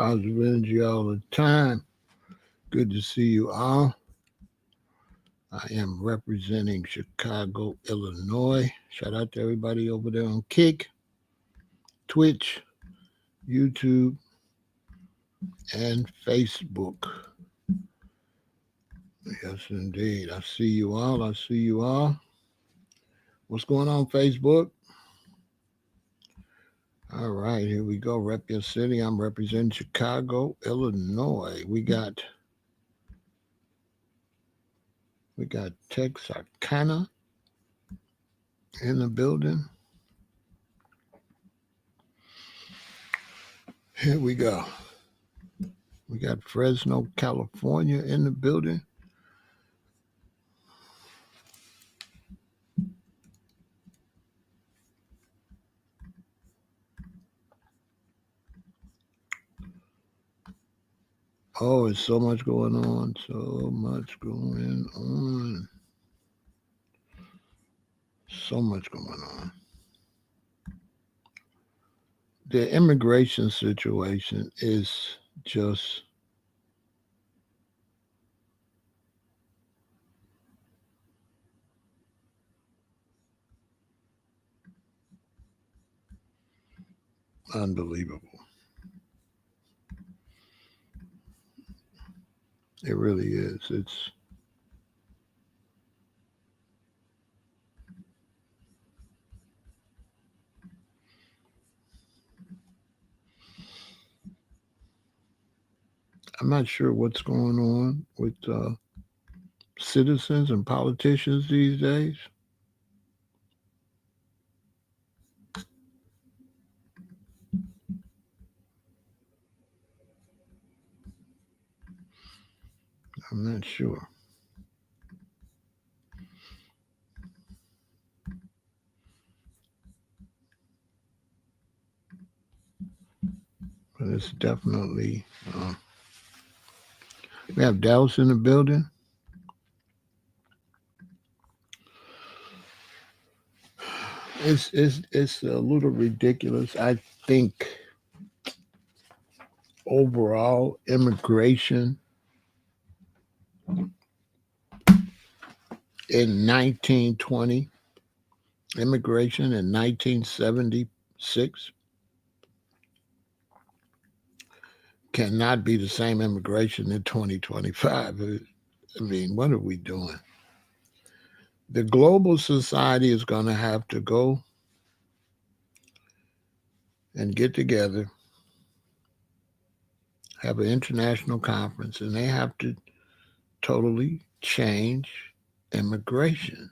positive energy all the time. Good to see you all. I am representing Chicago, Illinois. Shout out to everybody over there on Kick, Twitch, YouTube, and Facebook. Yes, indeed. I see you all. I see you all. What's going on, Facebook? All right, here we go. Rep your city. I'm representing Chicago, Illinois. We got Texarkana in the building. Here we go. We got Fresno, California in the building. Oh, there's so much going on. So much going on. So much going on. The immigration situation is just unbelievable. It really is. I'm not sure what's going on with citizens and politicians these days. I'm not sure. But it's definitely, we have Dallas in the building. It's a little ridiculous. I think overall immigration in 1920, immigration in 1976 cannot be the same immigration in 2025. I mean, what are we doing? The global society is going to have to go and get together, have an international conference, and they have to totally change immigration.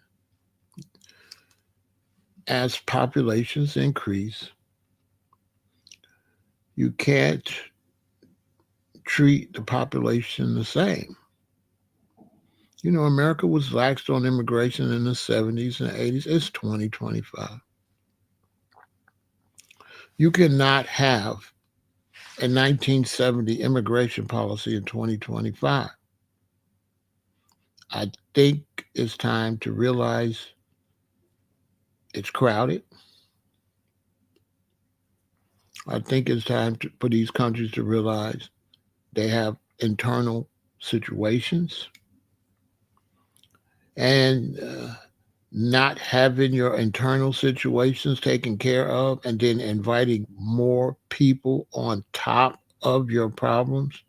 As populations increase, you can't treat the population the same. You know, America was laxed on immigration in the 70s and 80s. It's 2025. You cannot have a 1970 immigration policy in 2025. I think it's time to realize it's crowded. I think it's time for these countries to realize they have internal situations. And not having your internal situations taken care of and then inviting more people on top of your problems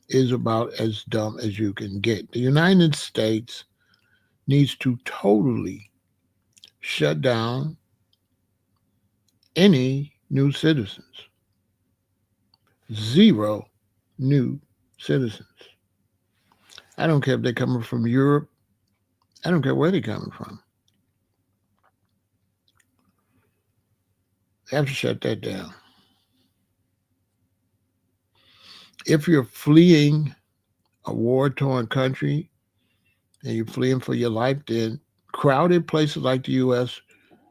is about as dumb as you can get. The United States needs to totally shut down any new citizens. 0 new citizens. I don't care if they're coming from Europe. I don't care where they're coming from. They have to shut that down. If you're fleeing a war-torn country and you're fleeing for your life, then crowded places like the U.S.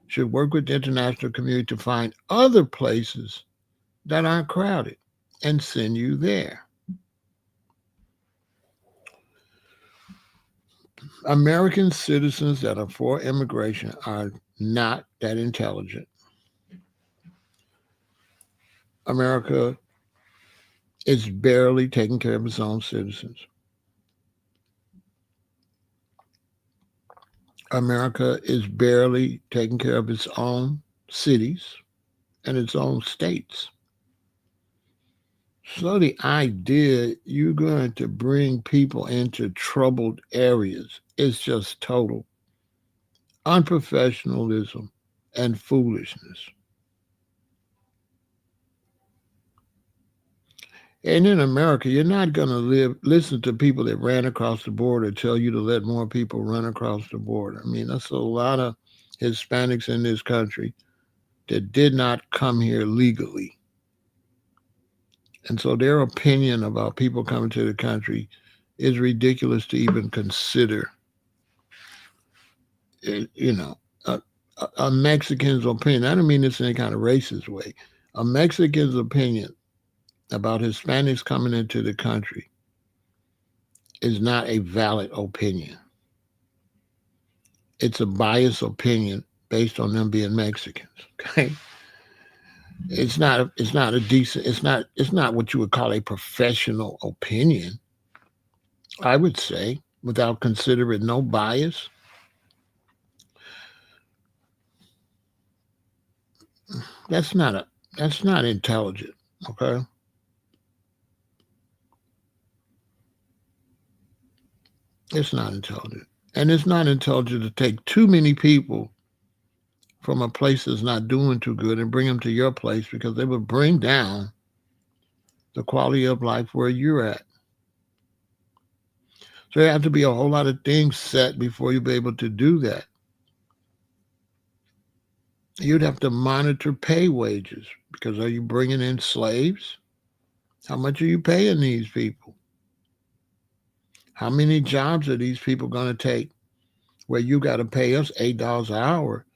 should work with the international community to find other places that aren't crowded and send you there. American citizens that are for immigration are not that intelligent. America is barely taking care of its own citizens. America is barely taking care of its own cities and its own states. So the idea you're going to bring people into troubled areas is just total unprofessionalism and foolishness. And in America, you're not going to listen to people that ran across the border tell you to let more people run across the border. I mean, that's a lot of Hispanics in this country that did not come here legally. And so their opinion about people coming to the country is ridiculous to even consider. You know, a Mexican's opinion, I don't mean this in any kind of racist way, a Mexican's opinion about Hispanics coming into the country is not a valid opinion. It's a biased opinion based on them being Mexicans. Okay. It's not a decent, it's not what you would call a professional opinion, I would say, without considering no bias. That's not a that's not intelligent. Okay. It's not intelligent. And it's not intelligent to take too many people from a place that's not doing too good and bring them to your place because they will bring down the quality of life where you're at. So there have to be a whole lot of things set before you be able to do that. You'd have to monitor pay wages because are you bringing in slaves? How much are you paying these people? How many jobs are these people going to take where you got to pay us $8 an hour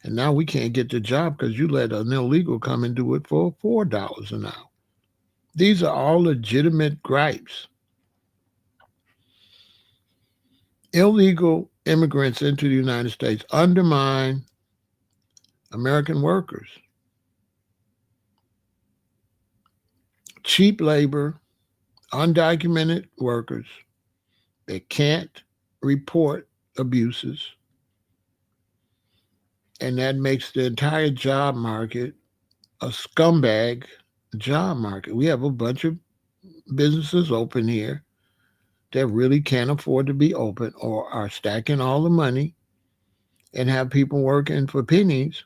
and now we can't get the job because you let an illegal come and do it for $4 an hour? These are all legitimate gripes. Illegal immigrants into the United States undermine American workers. Cheap labor, undocumented workers that can't report abuses, and that makes the entire job market a scumbag job market. We have a bunch of businesses open here that really can't afford to be open or are stacking all the money and have people working for pennies.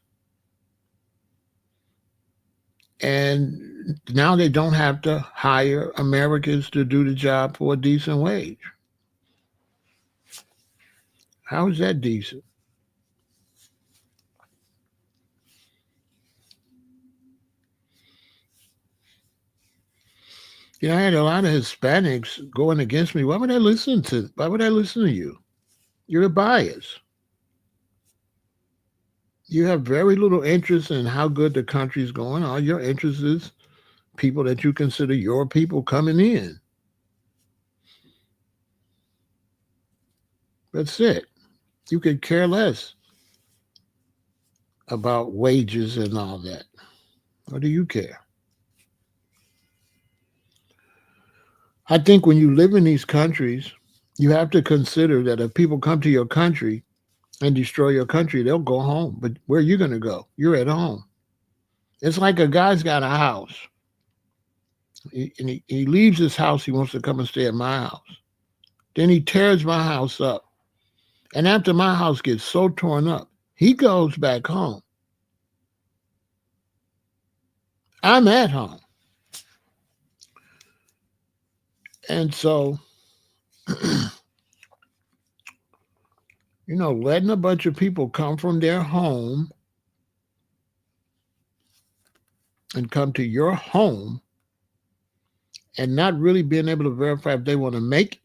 And now they don't have to hire Americans to do the job for a decent wage. How is that decent? I had a lot of Hispanics going against me. Why would I listen to you? You're biased. You have very little interest in how good the country's going. All your interest is people that you consider your people coming in. That's it. You could care less about wages and all that. Or do you care? I think when you live in these countries, you have to consider that if people come to your country and destroy your country, they'll go home. But where are you going to go? You're at home. It's like a guy's got a house. He leaves his house. He wants to come and stay at my house. Then he tears my house up. And after my house gets so torn up, he goes back home. I'm at home. And so, letting a bunch of people come from their home and come to your home and not really being able to verify if they want to make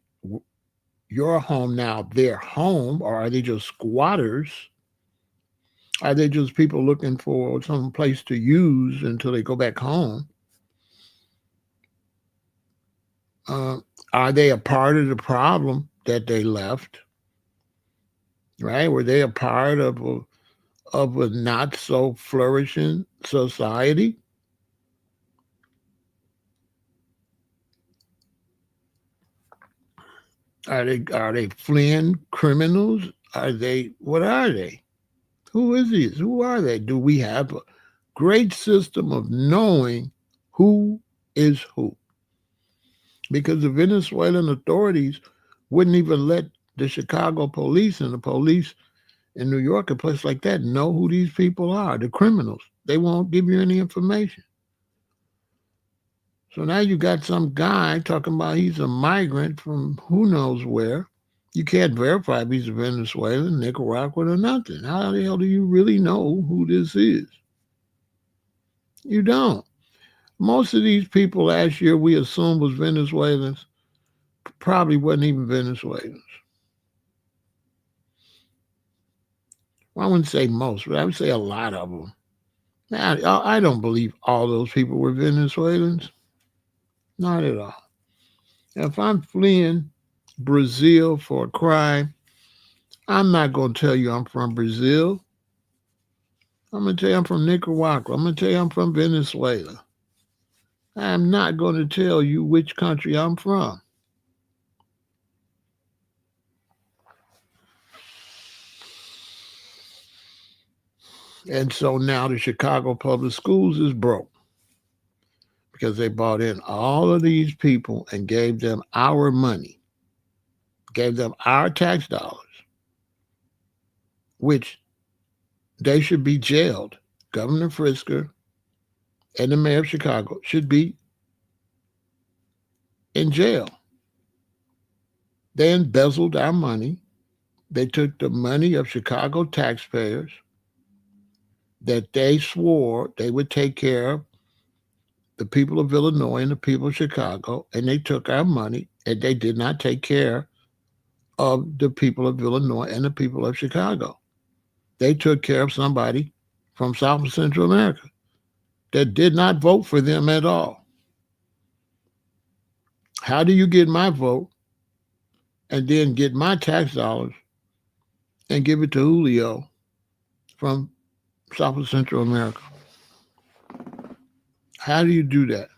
your home now their home, or are they just squatters? Are they just people looking for some place to use until they go back home? Uh, are they a part of the problem that they left? Right? Were they a part of a not so flourishing society? Are they fleeing criminals? What are they? Who is these? Who are they? Do we have a great system of knowing who is who? Because the Venezuelan authorities wouldn't even let the Chicago police and the police in New York, a place like that, know who these people are, the criminals. They won't give you any information. So now you got some guy talking about he's a migrant from who knows where. You can't verify if he's a Venezuelan, Nicaraguan, or nothing. How the hell do you really know who this is? You don't. Most of these people last year we assumed was Venezuelans probably wasn't even Venezuelans. Well, I wouldn't say most, but I would say a lot of them. Now, I don't believe all those people were Venezuelans. Not at all. If I'm fleeing Brazil for a crime, I'm not going to tell you I'm from Brazil. I'm going to tell you I'm from Nicaragua. I'm going to tell you I'm from Venezuela. I'm not going to tell you which country I'm from. And so now the Chicago Public Schools is broke because they brought in all of these people and gave them our money, gave them our tax dollars, which they should be jailed. Governor Frisker and the mayor of Chicago should be in jail. They embezzled our money. They took the money of Chicago taxpayers that they swore they would take care of the people of Illinois and the people of Chicago, and they took our money and they did not take care of the people of Illinois and the people of Chicago. They took care of somebody from South and Central America that did not vote for them at all. How do you get my vote and then get my tax dollars and give it to Julio from South and Central America? How do you do that?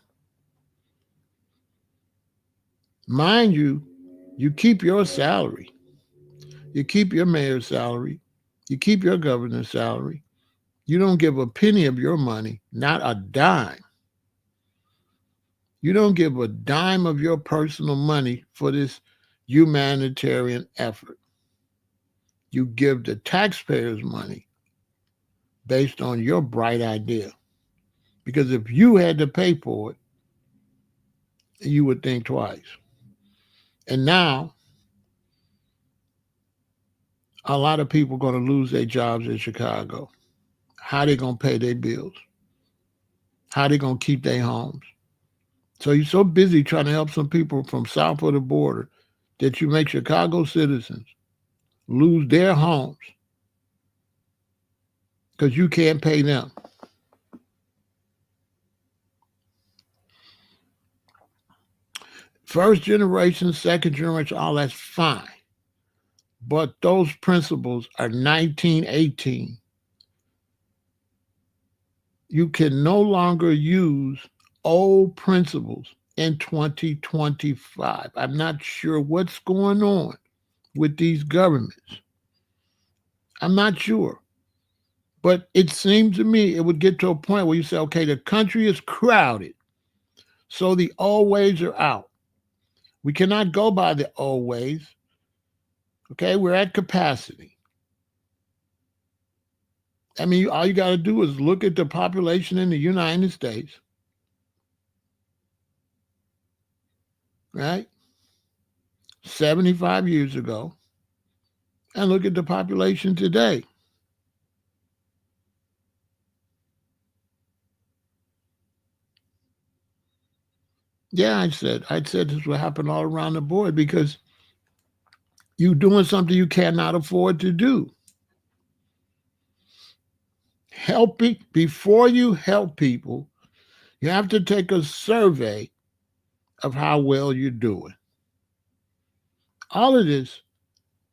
Mind you, you keep your salary. You keep your mayor's salary. You keep your governor's salary. You don't give a penny of your money, not a dime. You don't give a dime of your personal money for this humanitarian effort. You give the taxpayers money based on your bright idea. Because if you had to pay for it, you would think twice. And now, a lot of people are going to lose their jobs in Chicago. How they going to pay their bills? How they going to keep their homes? So you're so busy trying to help some people from south of the border that you make Chicago citizens lose their homes because you can't pay them. First generation, second generation, all that's fine. But those principles are 1918. You can no longer use old principles in 2025. I'm not sure what's going on with these governments. I'm not sure. But it seems to me it would get to a point where you say, okay, the country is crowded. So the old ways are out. We cannot go by the old ways. Okay, we're at capacity. I mean, all you got to do is look at the population in the United States, right? 75 years ago, and look at the population today. Yeah, I said this will happen all around the board because you're doing something you cannot afford to do. Helping before you help people, you have to take a survey of how well you're doing. All of this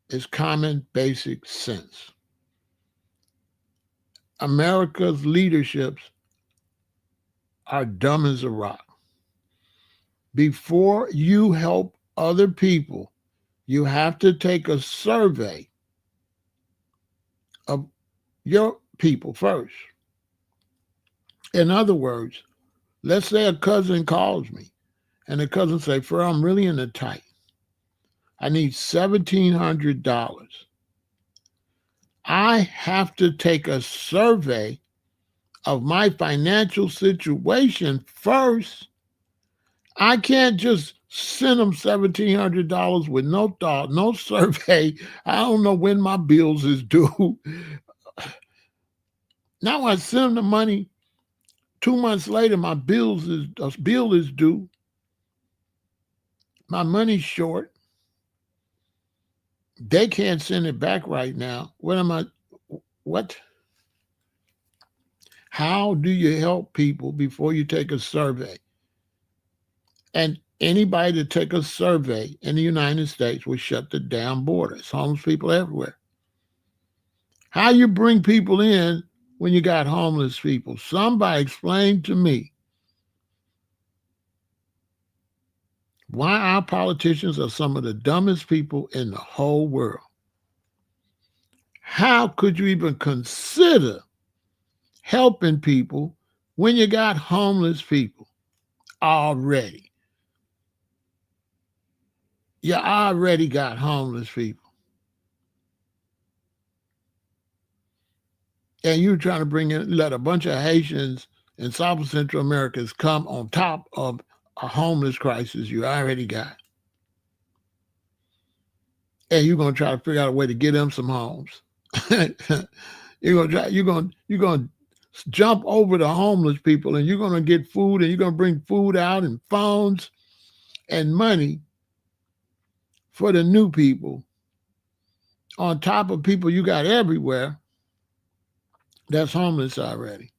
is common basic sense. America's leaderships are dumb as a rock. Before you help other people, You have to take a survey of your people first. In other words, let's say a cousin calls me and the cousin say, Pharaoh, I'm really in a tight. I need $1,700. I have to take a survey of my financial situation first. I can't just send them $1,700 with no thought, no survey. I don't know when my bills is due. Now I send them the money. 2 months later, my bill is due. My money's short. They can't send it back right now. What? How do you help people before you take a survey? And anybody to take a survey in the United States will shut the damn borders. Homeless people everywhere. How you bring people in when you got homeless people? Somebody explain to me why our politicians are some of the dumbest people in the whole world. How could you even consider helping people when you got homeless people already? You already got homeless people. And you're trying to let a bunch of Haitians and South and Central Americans come on top of a homeless crisis you already got. And you're going to try to figure out a way to get them some homes. You're going to jump over the homeless people and you're going to get food and you're going to bring food out and phones and money for the new people on top of people you got everywhere that's homeless already.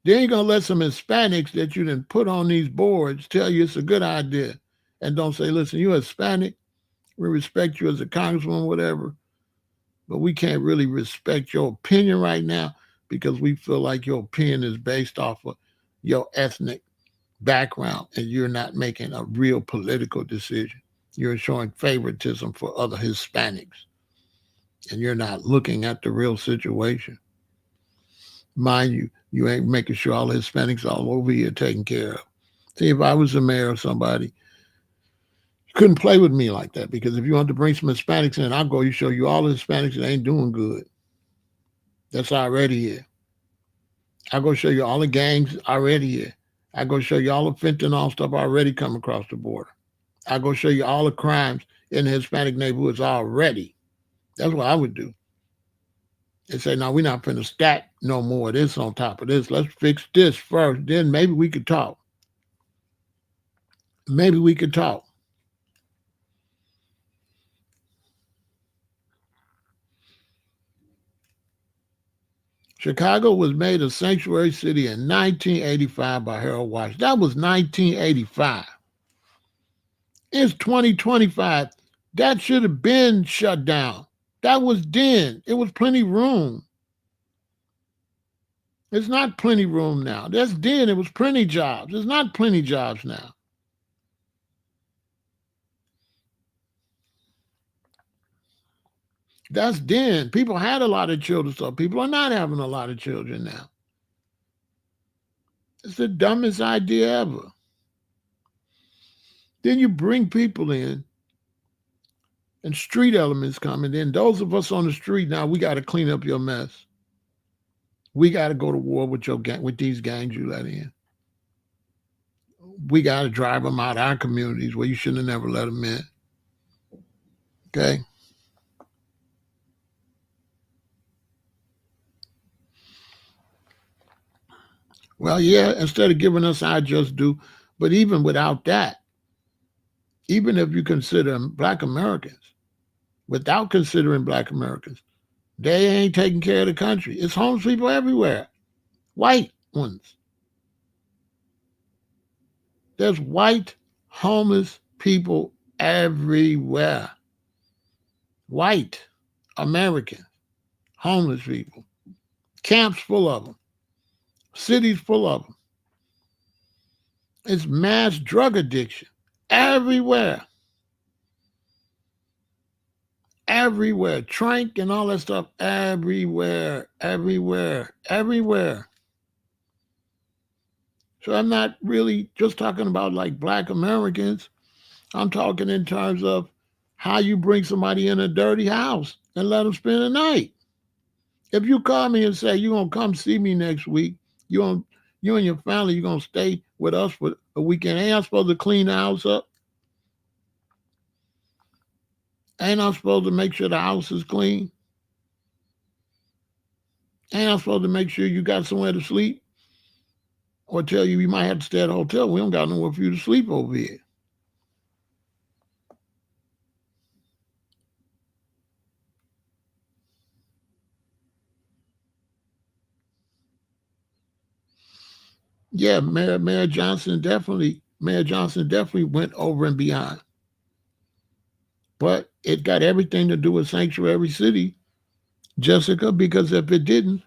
Then you're going to let some Hispanics that you didn't put on these boards tell you it's a good idea. And don't say, listen, you're Hispanic. We respect you as a congressman, whatever. But we can't really respect your opinion right now because we feel like your opinion is based off of your ethnic background and you're not making a real political decision. You're showing favoritism for other Hispanics and you're not looking at the real situation. Mind you, you ain't making sure all the Hispanics all over here are taken care of. See, if I was the mayor or somebody, you couldn't play with me like that because if you want to bring some Hispanics in, I'll go show you all the Hispanics that ain't doing good. That's already here. I'll go show you all the gangs already here. I'll go show you all the fentanyl stuff already come across the border. I'll go show you all the crimes in the Hispanic neighborhoods already. That's what I would do. And say, no, we're not finna stack no more of this on top of this. Let's fix this first. Then maybe we could talk. Maybe we could talk. Chicago was made a sanctuary city in 1985 by Harold Washington. That was 1985. It's 2025. That should have been shut down. That was then. It was plenty room. It's not plenty room now. That's then. It was plenty jobs. It's not plenty jobs now. That's then. People had a lot of children, so people are not having a lot of children now. It's the dumbest idea ever. Then you bring people in and street elements come, and then those of us on the street now, we got to clean up your mess. We got to go to war with with these gangs you let in. We got to drive them out of our communities where you shouldn't have never let them in. Okay? Well, yeah, instead of giving us our just due, but even without that, even if you consider Black Americans, without considering Black Americans, they ain't taking care of the country. It's homeless people everywhere. White ones. There's white homeless people everywhere. White Americans, homeless people. Camps full of them. Cities full of them. It's mass drug addiction everywhere. everywhere. Trank and all that stuff everywhere, everywhere, everywhere. So I'm not really just talking about like Black Americans. I'm talking in terms of how you bring somebody in a dirty house and let them spend the night. If you call me and say you're gonna come see me next week, you going you and your family, you're gonna stay with us for a weekend. Ain't I supposed to clean the house up? Ain't I supposed to make sure the house is clean? Ain't I supposed to make sure you got somewhere to sleep? Or tell you might have to stay at a hotel. We don't got nowhere for you to sleep over here. Yeah, Mayor Johnson definitely went over and beyond. But it got everything to do with sanctuary city, Jessica, because if it didn't,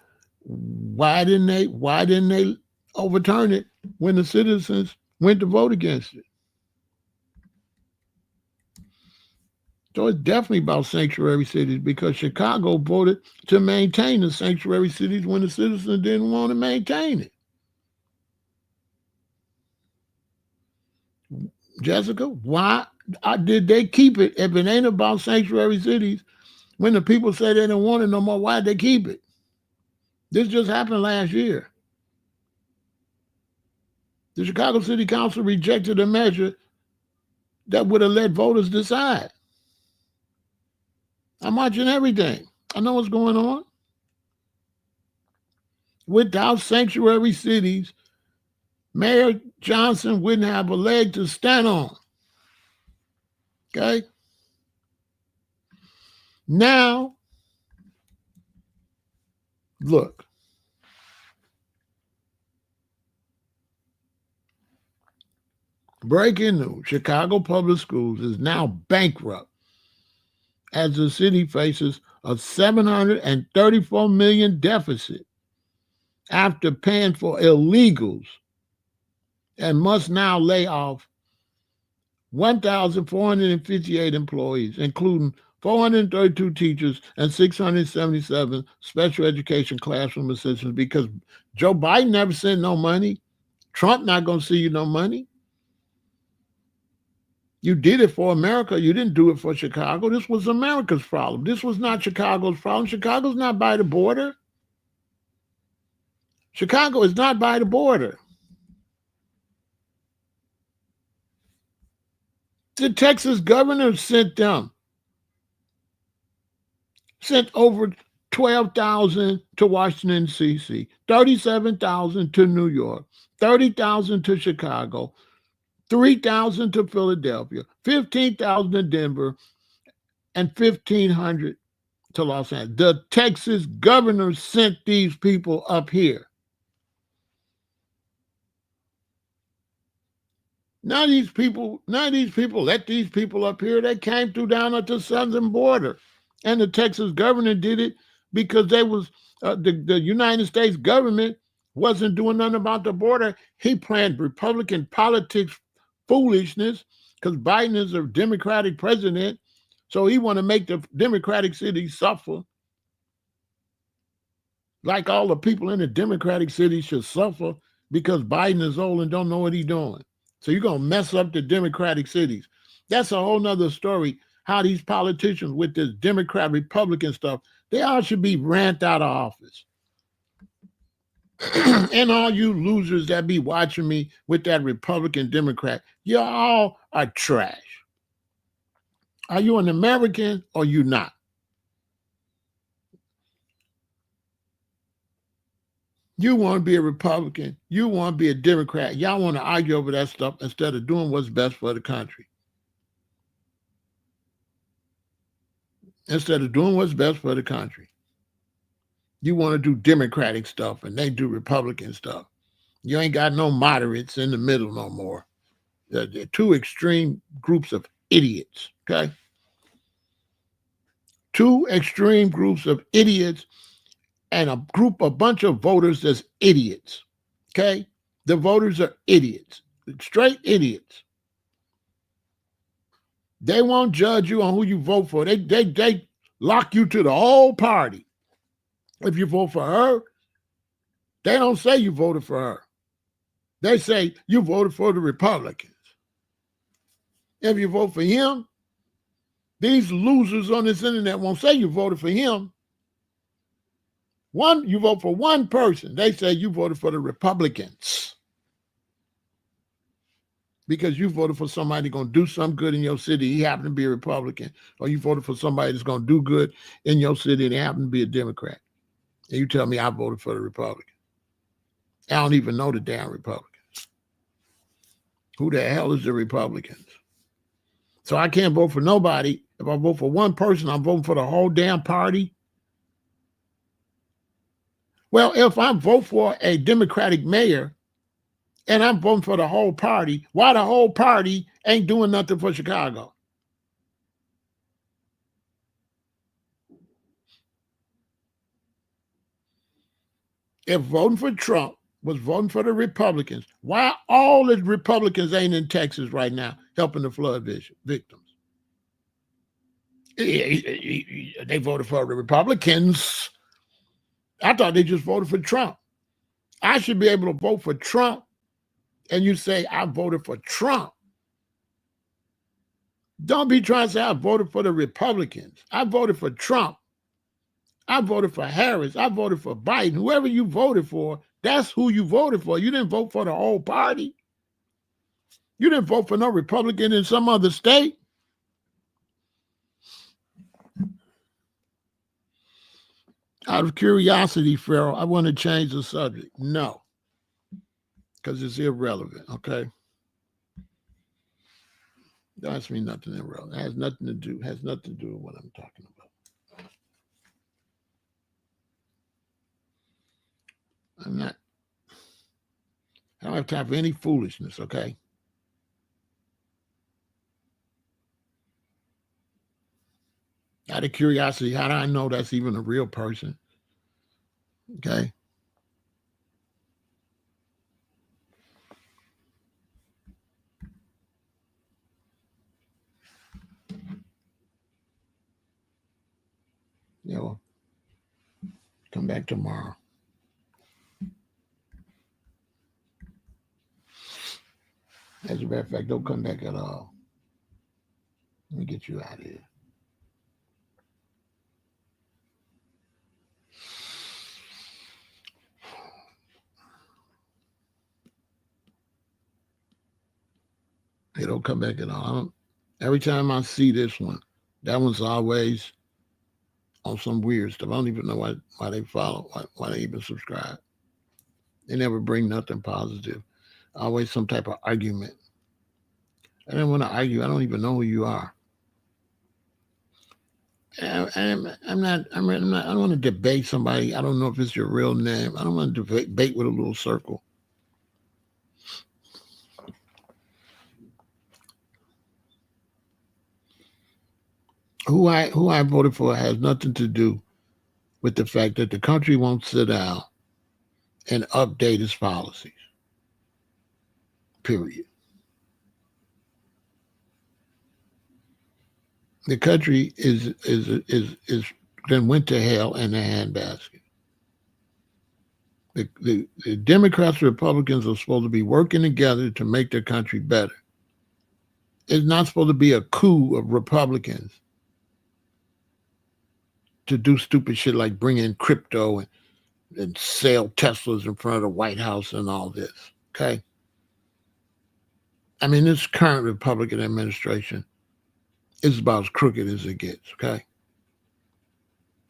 why didn't they overturn it when the citizens went to vote against it? So it's definitely about sanctuary cities because Chicago voted to maintain the sanctuary cities when the citizens didn't want to maintain it. Jessica, why did they keep it if it ain't about sanctuary cities? When the people say they don't want it no more, why'd they keep it? This just happened last year. The Chicago City Council rejected a measure that would have let voters decide. I'm watching everything. I know what's going on. Without sanctuary cities, Mayor Johnson wouldn't have a leg to stand on. Okay? Now, look. Breaking news: Chicago Public Schools is now bankrupt as the city faces a $734 million deficit after paying for illegals and must now lay off 1,458 employees, including 432 teachers and 677 special education classroom assistants because Joe Biden never sent no money. Trump not going to see you no money. You did it for America. You didn't do it for Chicago. This was America's problem. This was not Chicago's problem. Chicago's not by the border. Chicago is not by the border. The Texas governor sent over 12,000 to Washington, D.C., 37,000 to New York, 30,000 to Chicago, 3,000 to Philadelphia, 15,000 to Denver, and 1,500 to Los Angeles. The Texas governor sent these people up here. None of these people let these people up here. They came through down at the southern border. And the Texas governor did it because they was the United States government wasn't doing nothing about the border. He planned Republican politics foolishness because Biden is a Democratic president. So he want to make the Democratic cities suffer. Like all the people in the Democratic cities should suffer because Biden is old and don't know what he's doing. So you're going to mess up the Democratic cities. That's a whole nother story, how these politicians with this Democrat, Republican stuff, they all should be ran out of office. And all you losers that be watching me with that Republican Democrat, you all are trash. Are you an American or you not? You want to be a Republican. You want to be a Democrat. Y'all want to argue over that stuff instead of doing what's best for the country. Instead of doing what's best for the country. You want to do Democratic stuff and they do Republican stuff. You ain't got no moderates in the middle no more. They're two extreme groups of idiots, okay? Two extreme groups of idiots and a bunch of voters that's idiots, okay? The voters are idiots, straight idiots. They won't judge you on who you vote for. They lock you to the whole party. If you vote for her, they don't say you voted for her. They say you voted for the Republicans. If you vote for him, these losers on this internet won't say you voted for him. You vote for one person. They say you voted for the Republicans because you voted for somebody going to do some good in your city. He happened to be a Republican. Or you voted for somebody that's going to do good in your city and they happen to be a Democrat. And you tell me I voted for the Republican. I don't even know the damn Republicans. Who the hell is the Republicans? So I can't vote for nobody. If I vote for one person, I'm voting for the whole damn party. Well, if I vote for a Democratic mayor and I'm voting for the whole party, why the whole party ain't doing nothing for Chicago? If voting for Trump was voting for the Republicans, why all the Republicans ain't in Texas right now helping the flood victims? They voted for the Republicans. I thought they just voted for Trump. I should be able to vote for Trump, and you say I voted for Trump. Don't be trying to say I voted for the Republicans. I voted for Trump. I voted for Harris. I voted for Biden. Whoever you voted for, that's who you voted for. You didn't vote for the whole party. You didn't vote for no Republican in some other state. Out of curiosity, Pharaoh, I want to change the subject. No, because it's irrelevant, okay? Don't ask me nothing irrelevant. It has nothing to do with what I'm talking about. I don't have time for any foolishness, okay? Out of curiosity, how do I know that's even a real person? Okay. Yeah, well, come back tomorrow. As a matter of fact, don't come back at all. Let me get you out of here. Hey, don't come back at all. Every time I see this one, that one's always on some weird stuff. I don't even know why they follow, why they even subscribe. They never bring nothing positive. Always some type of argument. I don't want to argue. I don't even know who you are. I'm not. I don't want to debate somebody. I don't know if it's your real name. I don't want to debate with a little circle. Who I voted for has nothing to do with the fact that the country won't sit down and update its policies. Period. The country is then went to hell in a handbasket. The Democrats and Republicans are supposed to be working together to make their country better. It's not supposed to be a coup of Republicans to do stupid shit like bring in crypto and sell Teslas in front of the White House and all this. Okay. I mean, this current Republican administration is about as crooked as it gets. Okay.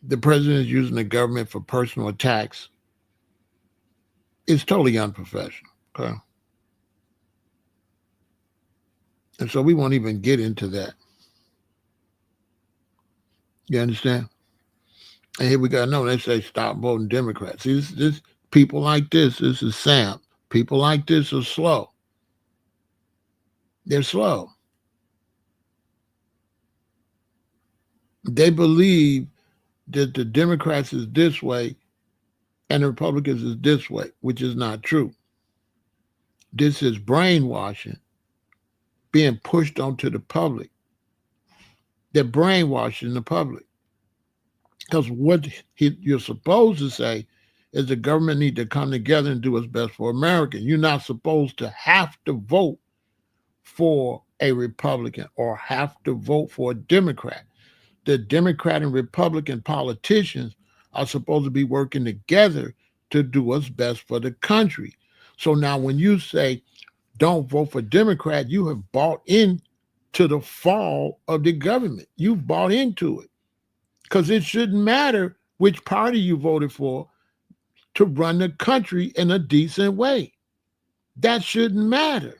The president is using the government for personal attacks. It's totally unprofessional. Okay. And so we won't even get into that. You understand? And here we got they say stop voting Democrats. See, this people like this is Sam. People like this are slow. They're slow. They believe that the Democrats is this way and the Republicans is this way, which is not true. This is brainwashing being pushed onto the public. They're brainwashing the public. Because what you're supposed to say is the government need to come together and do what's best for America. You're not supposed to have to vote for a Republican or have to vote for a Democrat. The Democrat and Republican politicians are supposed to be working together to do what's best for the country. So now when you say don't vote for Democrat, you have bought in to the fall of the government. You've bought into it because it shouldn't matter which party you voted for to run the country in a decent way. That shouldn't matter.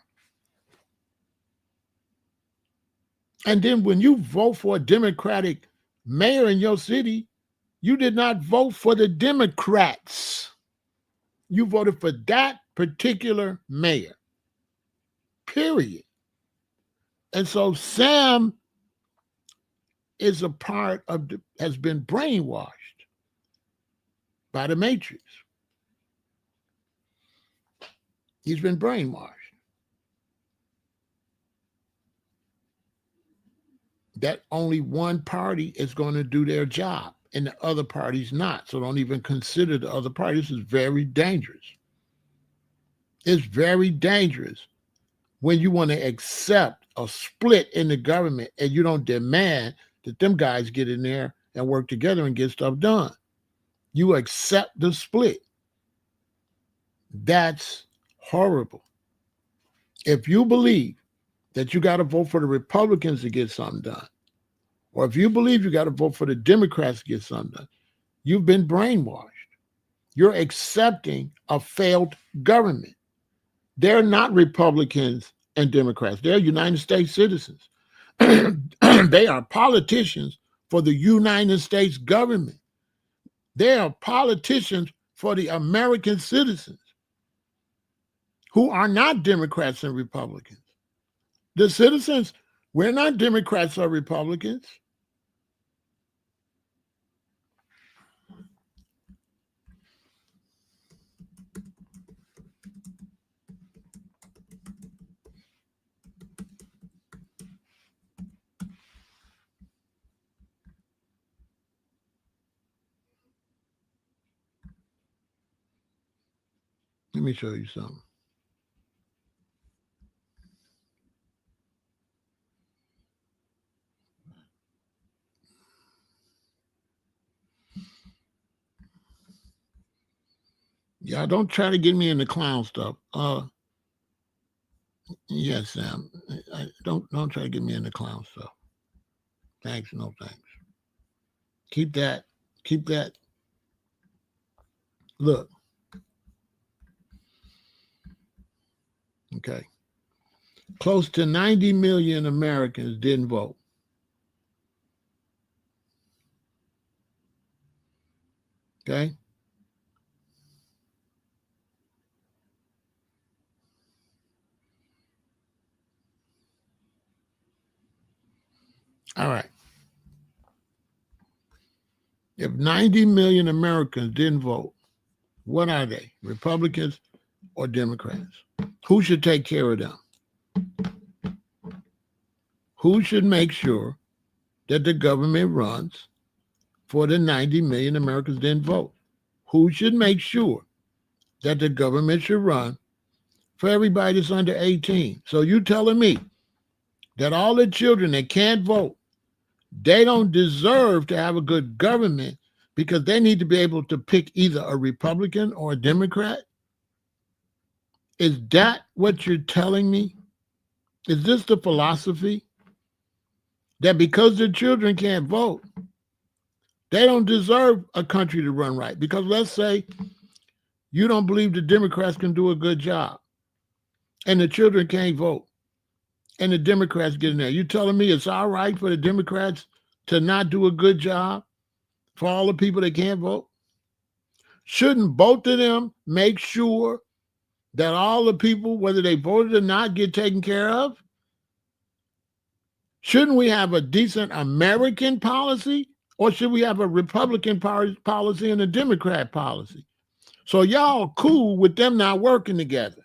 And then when you vote for a Democratic mayor in your city, you did not vote for the Democrats. You voted for that particular mayor, period. And so Sam is a part of has been brainwashed by the Matrix. He's been brainwashed. That only one party is going to do their job and the other party's not. So don't even consider the other party. This is very dangerous. It's very dangerous when you want to accept a split in the government and you don't demand that them guys get in there and work together and get stuff done. You accept the split. That's horrible. If you believe that you got to vote for the Republicans to get something done, or if you believe you got to vote for the Democrats to get something done, you've been brainwashed. You're accepting a failed government. They're not Republicans and Democrats. They're United States citizens. They are politicians for the United States government. They are politicians for the American citizens who are not Democrats and Republicans. The citizens, we're not Democrats or Republicans. Let me show you something. Yeah, don't try to get me into clown stuff. Yes, Sam. Don't try to get me into clown stuff. Thanks, no thanks. Keep that. Keep that. Look. Okay. Close to 90 million Americans didn't vote. Okay. All right. If 90 million Americans didn't vote, what are they? Republicans or Democrats? Who should take care of them? Who should make sure that the government runs for the 90 million Americans didn't vote? Who should make sure that the government should run for everybody that's under 18? So you telling me that all the children that can't vote, they don't deserve to have a good government because they need to be able to pick either a Republican or a Democrat? Is that what you're telling me? Is this the philosophy? That because the children can't vote, they don't deserve a country to run right? Because let's say you don't believe the Democrats can do a good job and the children can't vote and the Democrats get in there. You telling me it's all right for the Democrats to not do a good job for all the people that can't vote? Shouldn't both of them make sure that all the people, whether they voted or not, get taken care of? Shouldn't we have a decent American policy, or should we have a Republican policy and a Democrat policy? So y'all cool with them not working together.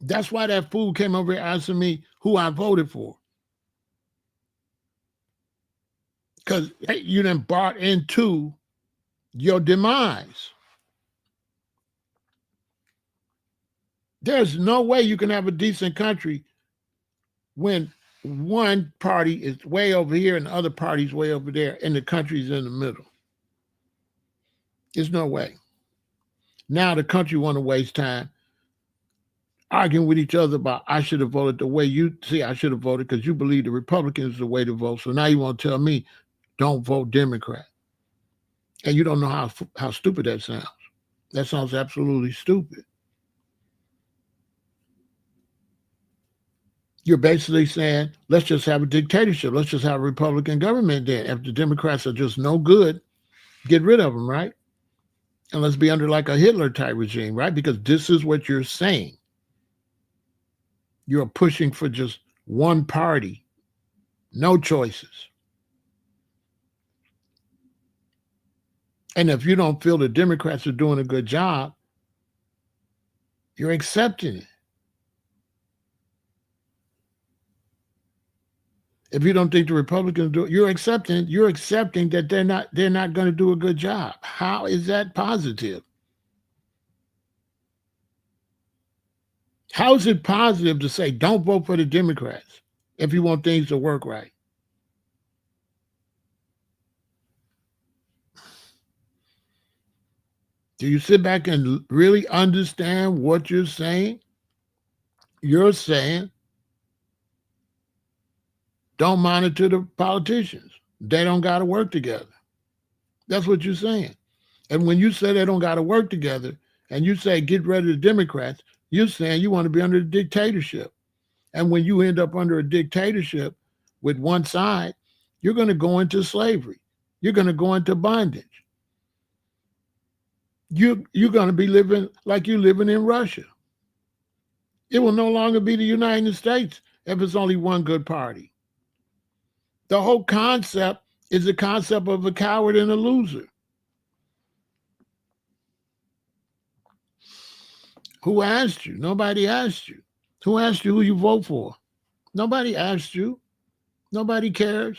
That's why that fool came over here asking me who I voted for. because you done bought into your demise. There's no way you can have a decent country when one party is way over here and the other party's way over there and the country's in the middle. There's no way. Now the country want to waste time arguing with each other about I should have voted the way you see I should have voted because you believe the Republicans is the way to vote. So now you want to tell me don't vote Democrat. And you don't know how stupid that sounds. That sounds absolutely stupid. You're basically saying, let's just have a dictatorship. Let's just have a Republican government then. If the Democrats are just no good, get rid of them, right? And let's be under like a Hitler type regime, right? Because this is what you're saying. You're pushing for just one party, no choices. And if you don't feel the Democrats are doing a good job, you're accepting it. If you don't think the Republicans do it, you're accepting that they're not going to do a good job. How is that positive? How is it positive to say don't vote for the Democrats if you want things to work right? Do you sit back and really understand what you're saying? You're saying don't monitor the politicians. They don't got to work together. That's what you're saying. And when you say they don't got to work together and you say get rid of the Democrats, you're saying you want to be under the dictatorship. And when you end up under a dictatorship with one side, you're going to go into slavery. You're going to go into bondage. You're going to be living like you're living in Russia. It will no longer be the United States if it's only one good party. The whole concept is the concept of a coward and a loser. Who asked you? Nobody asked you. Who asked you who you vote for? Nobody asked you. Nobody cares.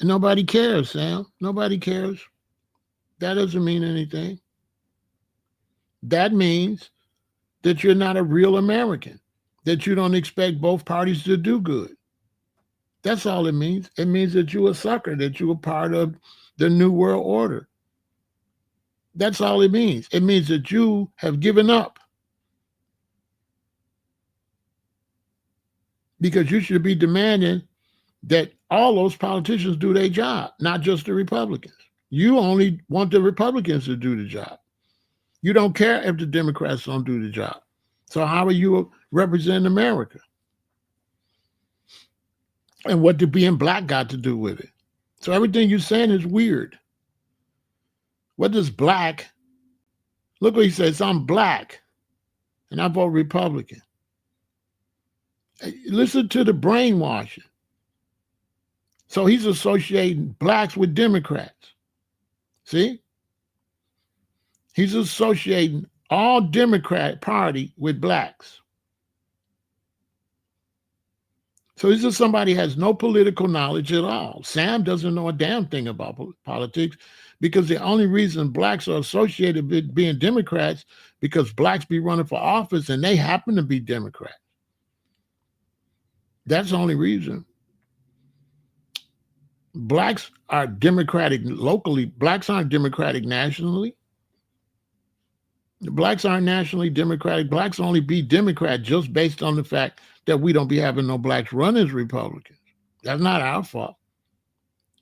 Nobody cares, Sam. Nobody cares. That doesn't mean anything. That means that you're not a real American, that you don't expect both parties to do good. That's all it means. It means that you're a sucker, that you're a part of the New World Order. That's all it means. It means that you have given up. Because you should be demanding that all those politicians do their job, not just the Republicans. You only want the Republicans to do the job. You don't care if the Democrats don't do the job. So how are you representing America? And what did being black got to do with it? So everything you're saying is weird. What does black, look what he says, I'm black and I vote Republican. Listen to the brainwashing. So he's associating blacks with Democrats. See? He's associating all Democrat Party with blacks. So this is somebody who has no political knowledge at all. Sam doesn't know a damn thing about politics because the only reason blacks are associated with being Democrats because blacks be running for office and they happen to be Democrats. That's the only reason. Blacks are Democratic locally. Blacks aren't Democratic nationally. Blacks aren't nationally Democratic. Blacks only be Democrat just based on the fact that we don't be having no blacks run as Republicans. That's not our fault.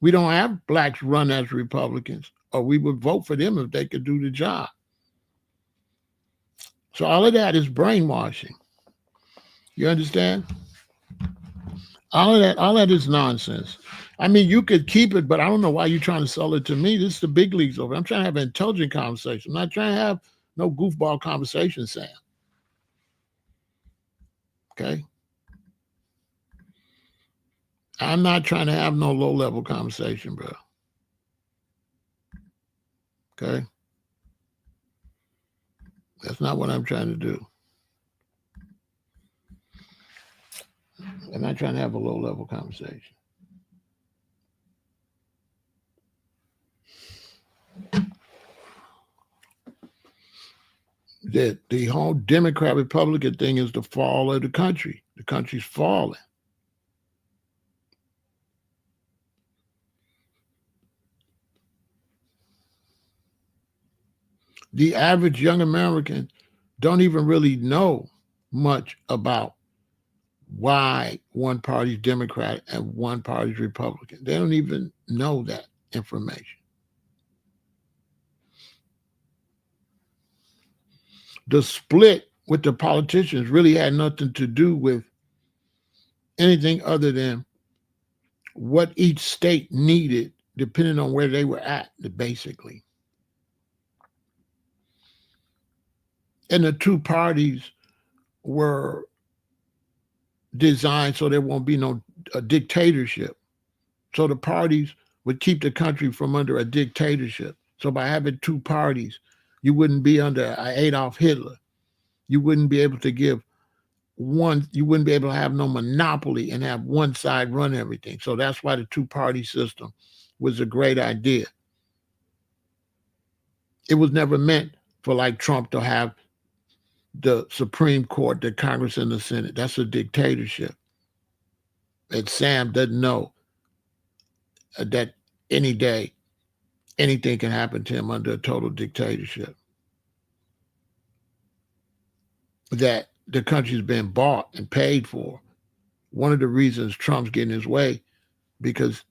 We don't have blacks run as Republicans, or we would vote for them if they could do the job. So all of that is brainwashing. You understand? All that is nonsense. I mean, you could keep it, but I don't know why you're trying to sell it to me. This is the big leagues over. I'm trying to have an intelligent conversation. I'm not trying to have no goofball conversation, Sam. Okay? I'm not trying to have no low-level conversation, bro. Okay? That's not what I'm trying to do. I'm not trying to have a low level conversation. That the whole Democrat Republican thing is the fall of the country. The country's falling. The average young American don't even really know much about why one party's Democrat and one party's Republican. They don't even know that information. The split with the politicians really had nothing to do with anything other than what each state needed, depending on where they were at, basically. And the two parties were designed so there won't be no dictatorship. So the parties would keep the country from under a dictatorship. So by having two parties, you wouldn't be under Adolf Hitler. You wouldn't be able to give one, you wouldn't be able to have no monopoly and have one side run everything. So that's why the two-party system was a great idea. It was never meant for like Trump to have the Supreme Court, the Congress, and the Senate. That's a dictatorship. And Sam doesn't know that any day anything can happen to him under a total dictatorship. That the country's been bought and paid for. One of the reasons Trump's getting his way because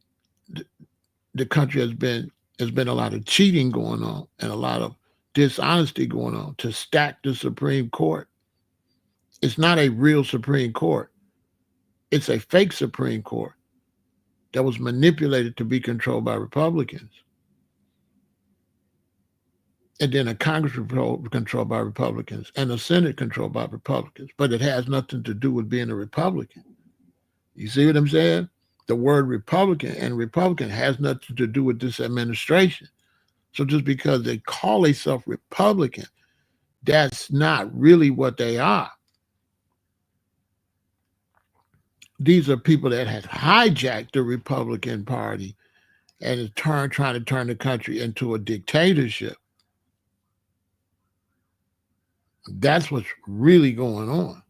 the country has been a lot of cheating going on and a lot of dishonesty going on to stack the Supreme Court. It's not a real Supreme Court. It's a fake Supreme Court that was manipulated to be controlled by Republicans. And then a Congress controlled by Republicans and a Senate controlled by Republicans. But it has nothing to do with being a Republican. You see what I'm saying? The word Republican and Republican has nothing to do with this administration. So just because they call themselves Republican, that's not really what they are. These are people that have hijacked the Republican Party and is trying to turn the country into a dictatorship. That's what's really going on.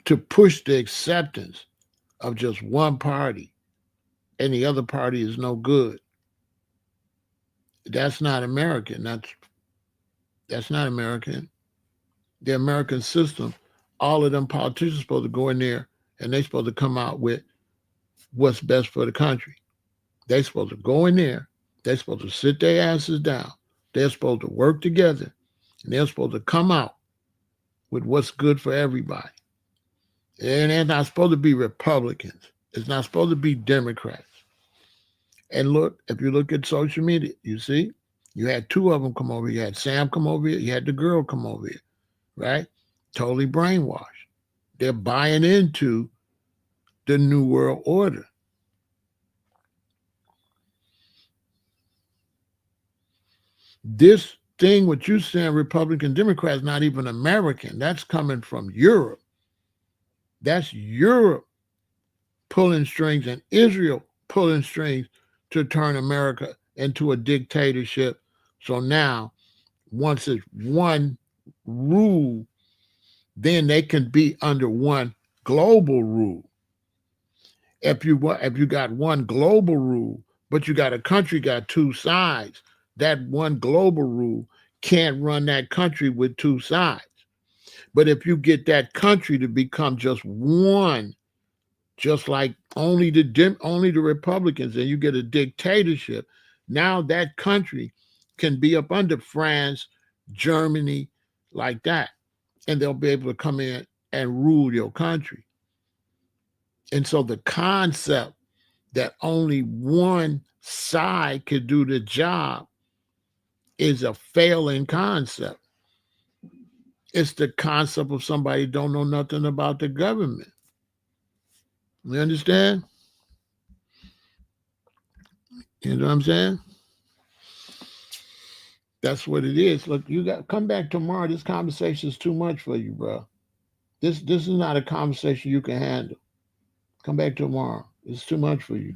To push the acceptance of just one party and the other party is no good. That's not American. That's not American. The American system, all of them politicians supposed to go in there and they supposed to come out with what's best for the country. They supposed to go in there. They're supposed to sit their asses down. They're supposed to work together. And they're supposed to come out with what's good for everybody. And they're not supposed to be Republicans. It's not supposed to be Democrats. And look, if you look at social media, you see, you had two of them come over. You had Sam come over here. You had the girl come over here, right? Totally brainwashed. They're buying into the New World Order. This thing, what you saying, Republican, Democrats, not even American. That's coming from Europe. That's Europe pulling strings and Israel pulling strings to turn America into a dictatorship. So now, once it's one rule, then they can be under one global rule. If you got one global rule, but you got a country got two sides, that one global rule can't run that country with two sides. But if you get that country to become just one, just like only the Republicans, and you get a dictatorship, now that country can be up under France, Germany, like that, and they'll be able to come in and rule your country. And so the concept that only one side could do the job is a failing concept. It's the concept of somebody don't know nothing about the government. You understand? You know what I'm saying? That's what it is. Look, you got come back tomorrow. This conversation is too much for you, bro. This is not a conversation you can handle. Come back tomorrow. It's too much for you.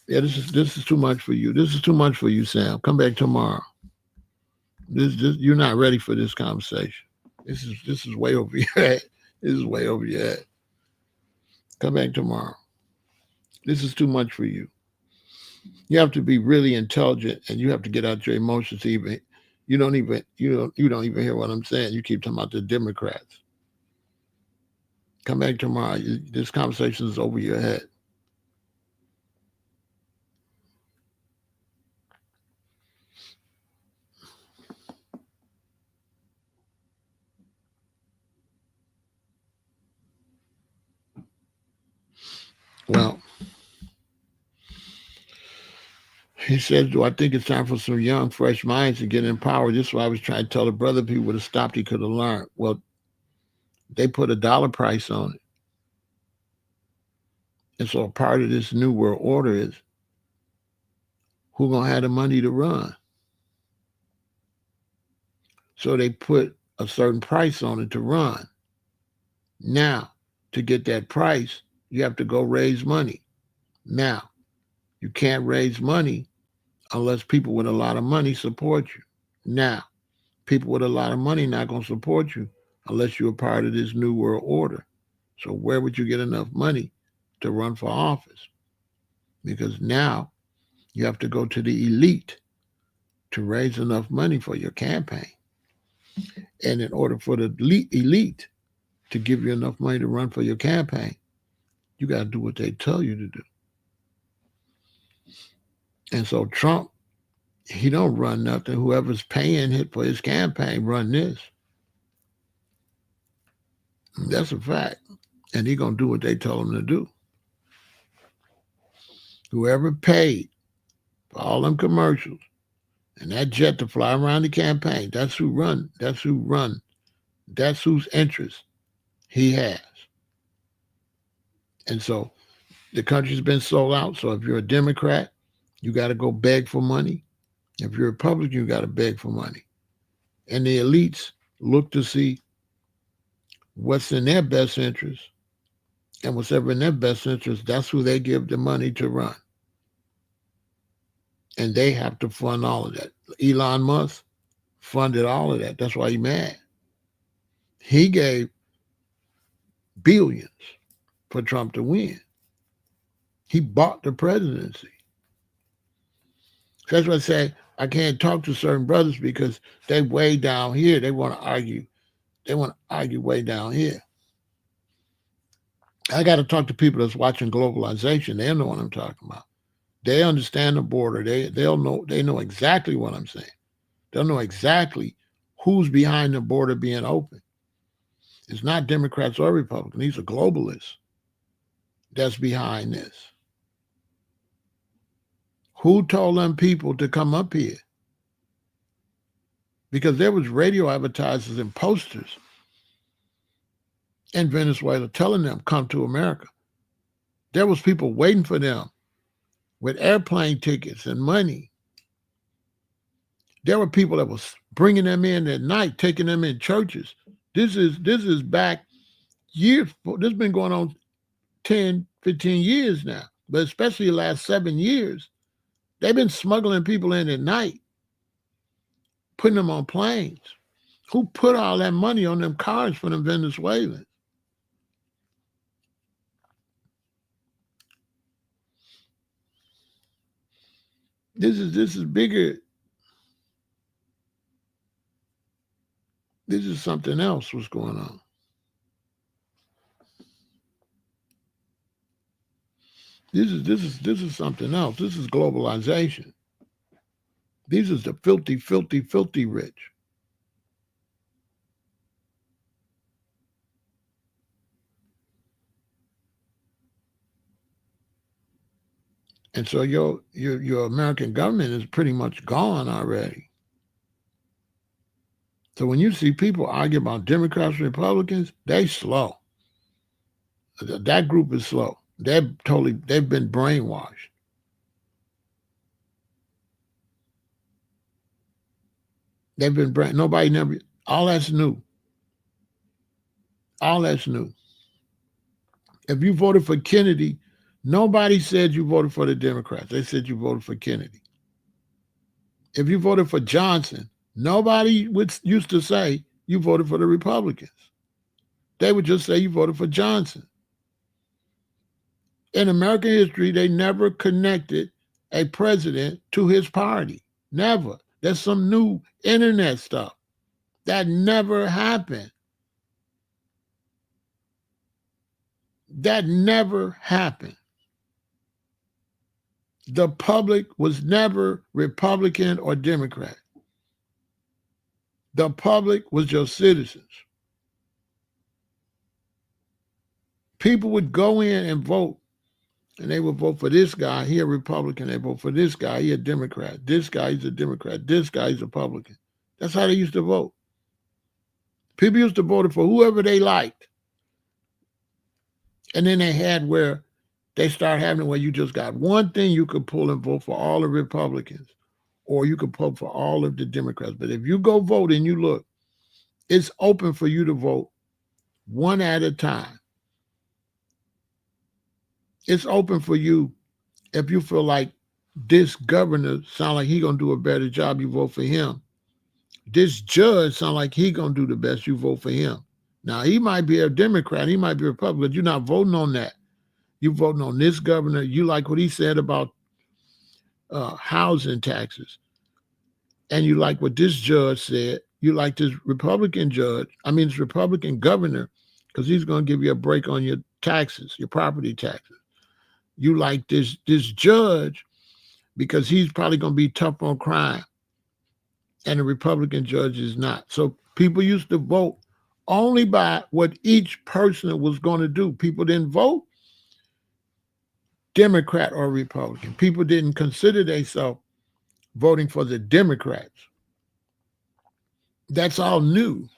Yeah, this is too much for you. This is too much for you, Sam. Come back tomorrow. This you're not ready for this conversation. This is way over your head. This is way over your head. Come back tomorrow. This is too much for you. You have to be really intelligent, and you have to get out your emotions. Even you don't even hear what I'm saying. You keep talking about the Democrats. Come back tomorrow. This conversation is over your head. Well, he said, "Do I think it's time for some young, fresh minds to get in power?" This is what I was trying to tell the brother. If he would have stopped, he could have learned. Well, they put a dollar price on it. And so a part of this new world order is who gonna have the money to run. So they put a certain price on it to run. Now, to get that price, you have to go raise money. Now, you can't raise money unless people with a lot of money support you. Now, people with a lot of money not gonna support you unless you're a part of this new world order. So where would you get enough money to run for office? Because now you have to go to the elite to raise enough money for your campaign. And in order for the elite to give you enough money to run for your campaign, you got to do what they tell you to do. And so Trump, he don't run nothing. Whoever's paying it for his campaign run this. That's a fact. And he going to do what they tell him to do. Whoever paid for all them commercials and that jet to fly around the campaign, that's who run. That's who run. That's whose interest he has. And so the country's been sold out. So if you're a Democrat, you got to go beg for money. If you're a Republican, you got to beg for money. And the elites look to see what's in their best interest. And whatever in their best interest, that's who they give the money to run. And they have to fund all of that. Elon Musk funded all of that. That's why he's mad. He gave billions for Trump to win. He bought the presidency. So that's why I say I can't talk to certain brothers because they way down here. They want to argue. They want to argue way down here. I got to talk to people that's watching globalization. They know what I'm talking about. They understand the border. They know exactly what I'm saying. They'll know exactly who's behind the border being open. It's not Democrats or Republicans. These are globalists that's behind this. Who told them people to come up here? Because there was radio advertisers and posters in Venezuela telling them, come to America. There was people waiting for them with airplane tickets and money. There were people that was bringing them in at night, taking them in churches. This is back years. This has been going on 10, 15 years now, but especially the last 7 years. They've been smuggling people in at night, putting them on planes. Who put all that money on them cars for them Venezuelans? This is bigger. This is something else what's going on. This is something else. This is globalization. These is the filthy, filthy, filthy rich. And so your American government is pretty much gone already. So when you see people argue about Democrats and Republicans, they slow. That group is slow. They've been brainwashed. They've been nobody never. All that's new. All that's new. If you voted for Kennedy, nobody said you voted for the Democrats. They said you voted for Kennedy. If you voted for Johnson, nobody used to say you voted for the Republicans. They would just say you voted for Johnson. In American history, they never connected a president to his party. Never. That's some new internet stuff. That never happened. That never happened. The public was never Republican or Democrat. The public was your citizens. People would go in and vote, and they would vote for this guy. He a Republican. They vote for this guy. He a Democrat. This guy, he's a Democrat. This guy, he's a Republican. That's how they used to vote. People used to vote for whoever they liked. And then they had where they start having where you just got one thing you could pull and vote for all the Republicans, or you could vote for all of the Democrats. But if you go vote and you look, it's open for you to vote one at a time. It's open for you if you feel like this governor sound like he gonna do a better job, you vote for him. This judge sound like he gonna do the best, you vote for him. Now, he might be a Democrat, he might be a Republican, but you're not voting on that. You're voting on this governor. You like what he said about housing taxes. And you like what this judge said. You like this Republican this Republican governor, because he's going to give you a break on your taxes, your property taxes. You like this judge because he's probably going to be tough on crime. And the Republican judge is not. So people used to vote only by what each person was going to do. People didn't vote Democrat or Republican. People didn't consider themselves voting for the Democrats. That's all new.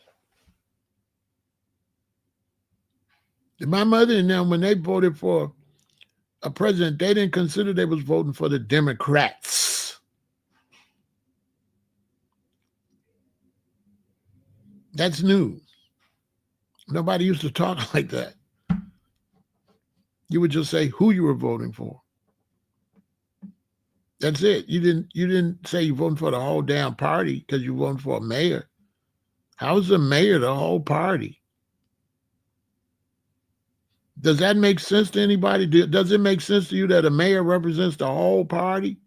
My mother and them, when they voted for a president, they didn't consider they was voting for the Democrats. That's new. Nobody used to talk like that. You would just say who you were voting for. That's it. You didn't say you're voting for the whole damn party because you're voting for a mayor. How's the mayor the whole party? Does that make sense to anybody? Does it make sense to you that a mayor represents the whole party?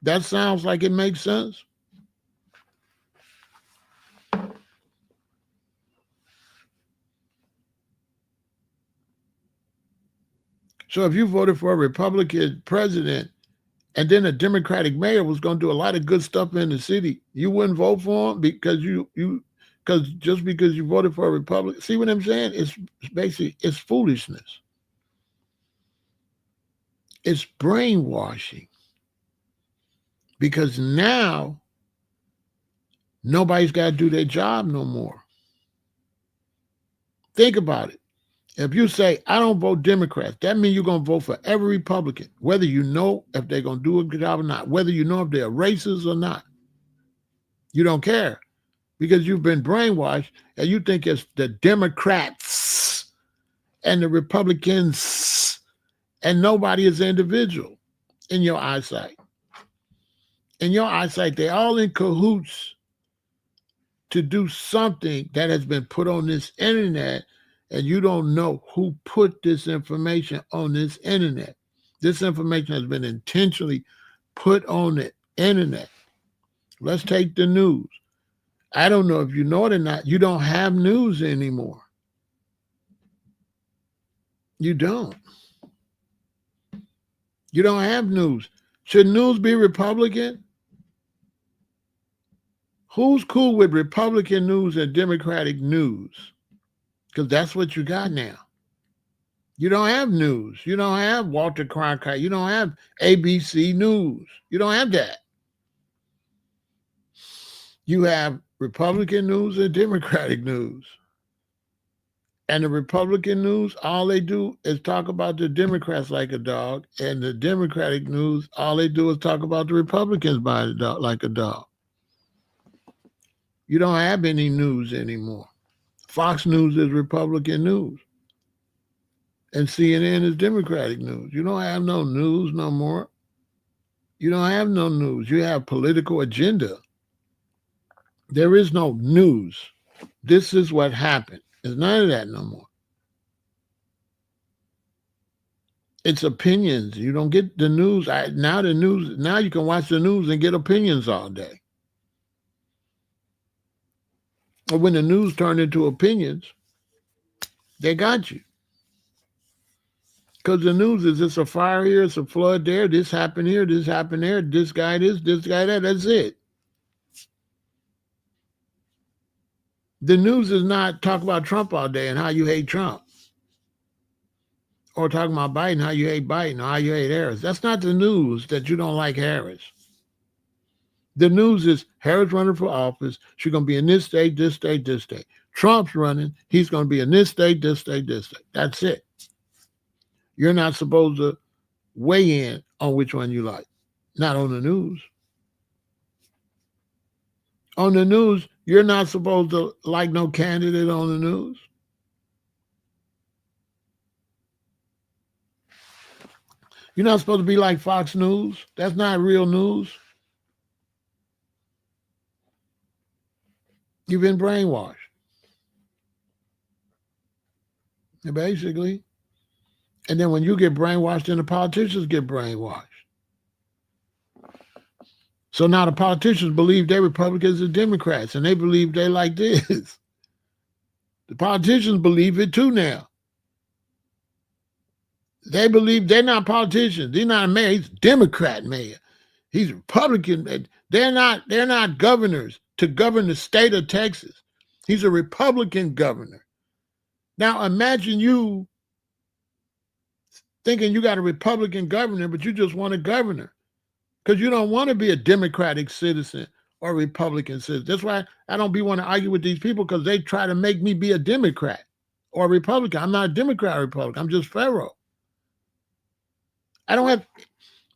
That sounds like it makes sense. So if you voted for a Republican president and then a Democratic mayor was going to do a lot of good stuff in the city, you wouldn't vote for him because just because you voted for a Republican. See what I'm saying? It's basically, it's foolishness. It's brainwashing. Because now nobody's got to do their job no more. Think about it. If you say, I don't vote Democrats, that means you're going to vote for every Republican, whether you know if they're going to do a good job or not, whether you know if they're racist or not. You don't care because you've been brainwashed and you think it's the Democrats and the Republicans and nobody is individual in your eyesight. In your eyesight, they're all in cahoots to do something that has been put on this internet, and you don't know who put this information on this internet. This information has been intentionally put on the internet. Let's take the news. I don't know if you know it or not. You don't have news anymore. You don't. You don't have news. Should news be Republican? Who's cool with Republican news and Democratic news? Because that's what you got now. You don't have news. You don't have Walter Cronkite. You don't have ABC News. You don't have that. You have Republican news and Democratic news. And the Republican news, all they do is talk about the Democrats like a dog. And the Democratic news, all they do is talk about the Republicans like a dog. You don't have any news anymore. Fox News is Republican news, and CNN is Democratic news. You don't have no news no more. You don't have no news. You have political agenda. There is no news. This is what happened. There's none of that no more. It's opinions. You don't get the news. Now you can watch the news and get opinions all day. But when the news turned into opinions, they got you. Because the news is it's a fire here, it's a flood there, this happened here, this happened there, this guy that, that's it. The news is not talk about Trump all day and how you hate Trump. Or talking about Biden, how you hate Biden, or how you hate Harris. That's not the news that you don't like Harris. The news is Harris running for office. She's going to be in this state, this state, this state. Trump's running. He's going to be in this state, this state, this state. That's it. You're not supposed to weigh in on which one you like. Not on the news. On the news, you're not supposed to like no candidate on the news. You're not supposed to be like Fox News. That's not real news. You've been brainwashed. Basically. And then when you get brainwashed, then the politicians get brainwashed. So now the politicians believe they're Republicans and Democrats, and they believe they like this. The politicians believe it too now. They believe they're not politicians. They're not a mayor. He's a Democrat mayor. He's a Republican. They're not governors to govern the state of Texas. He's a Republican governor. Now imagine you thinking you got a Republican governor, but you just want a governor because you don't want to be a Democratic citizen or a Republican citizen. That's why I don't want to argue with these people, because they try to make me be a Democrat or a Republican. I'm not a Democrat or Republican. I'm just Pharaoh. I don't have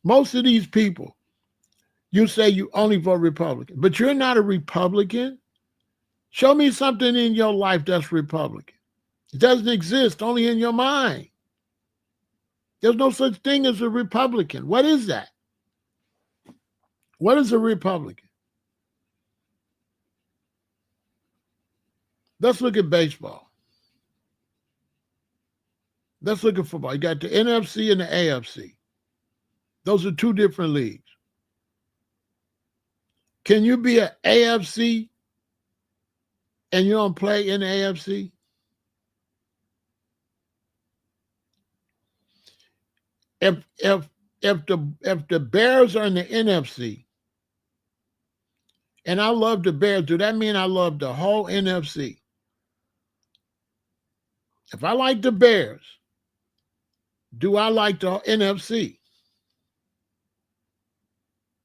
most of these people. You say you only vote Republican, but you're not a Republican. Show me something in your life that's Republican. It doesn't exist, only in your mind. There's no such thing as a Republican. What is that? What is a Republican? Let's look at baseball. Let's look at football. You got the NFC and the AFC. Those are two different leagues. Can you be an AFC and you don't play in the AFC? If the Bears are in the NFC, and I love the Bears, do that mean I love the whole NFC? If I like the Bears, do I like the NFC?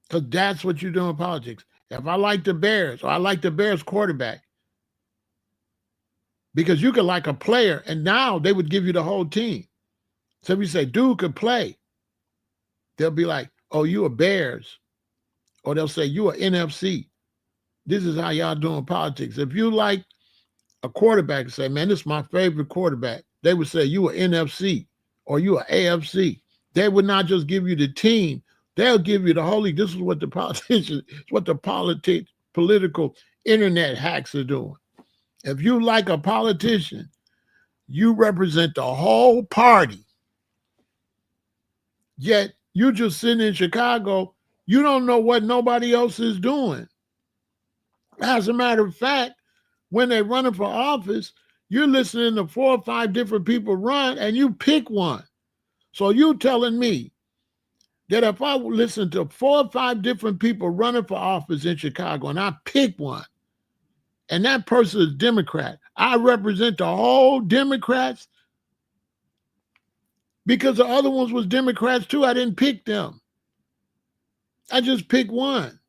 Because that's what you do in politics. If I like the Bears, or I like the Bears quarterback, because you could like a player, and now they would give you the whole team. So if you say, dude could play, they'll be like, oh, you a Bears. Or they'll say, you a NFC. This is how y'all doing politics. If you like a quarterback and say, man, this is my favorite quarterback, they would say, you a NFC or you a AFC. They would not just give you the team. They'll give you the whole league. This is what the politicians, it's what the political internet hacks are doing. If you like a politician, you represent the whole party. Yet you just sitting in Chicago, you don't know what nobody else is doing. As a matter of fact, when they're running for office, you're listening to 4 or 5 different people run and you pick one. So you telling me that if I listen to 4 or 5 different people running for office in Chicago and I pick one, and that person is Democrat, I represent the whole Democrats, because the other ones was Democrats too. I didn't pick them. I just picked one.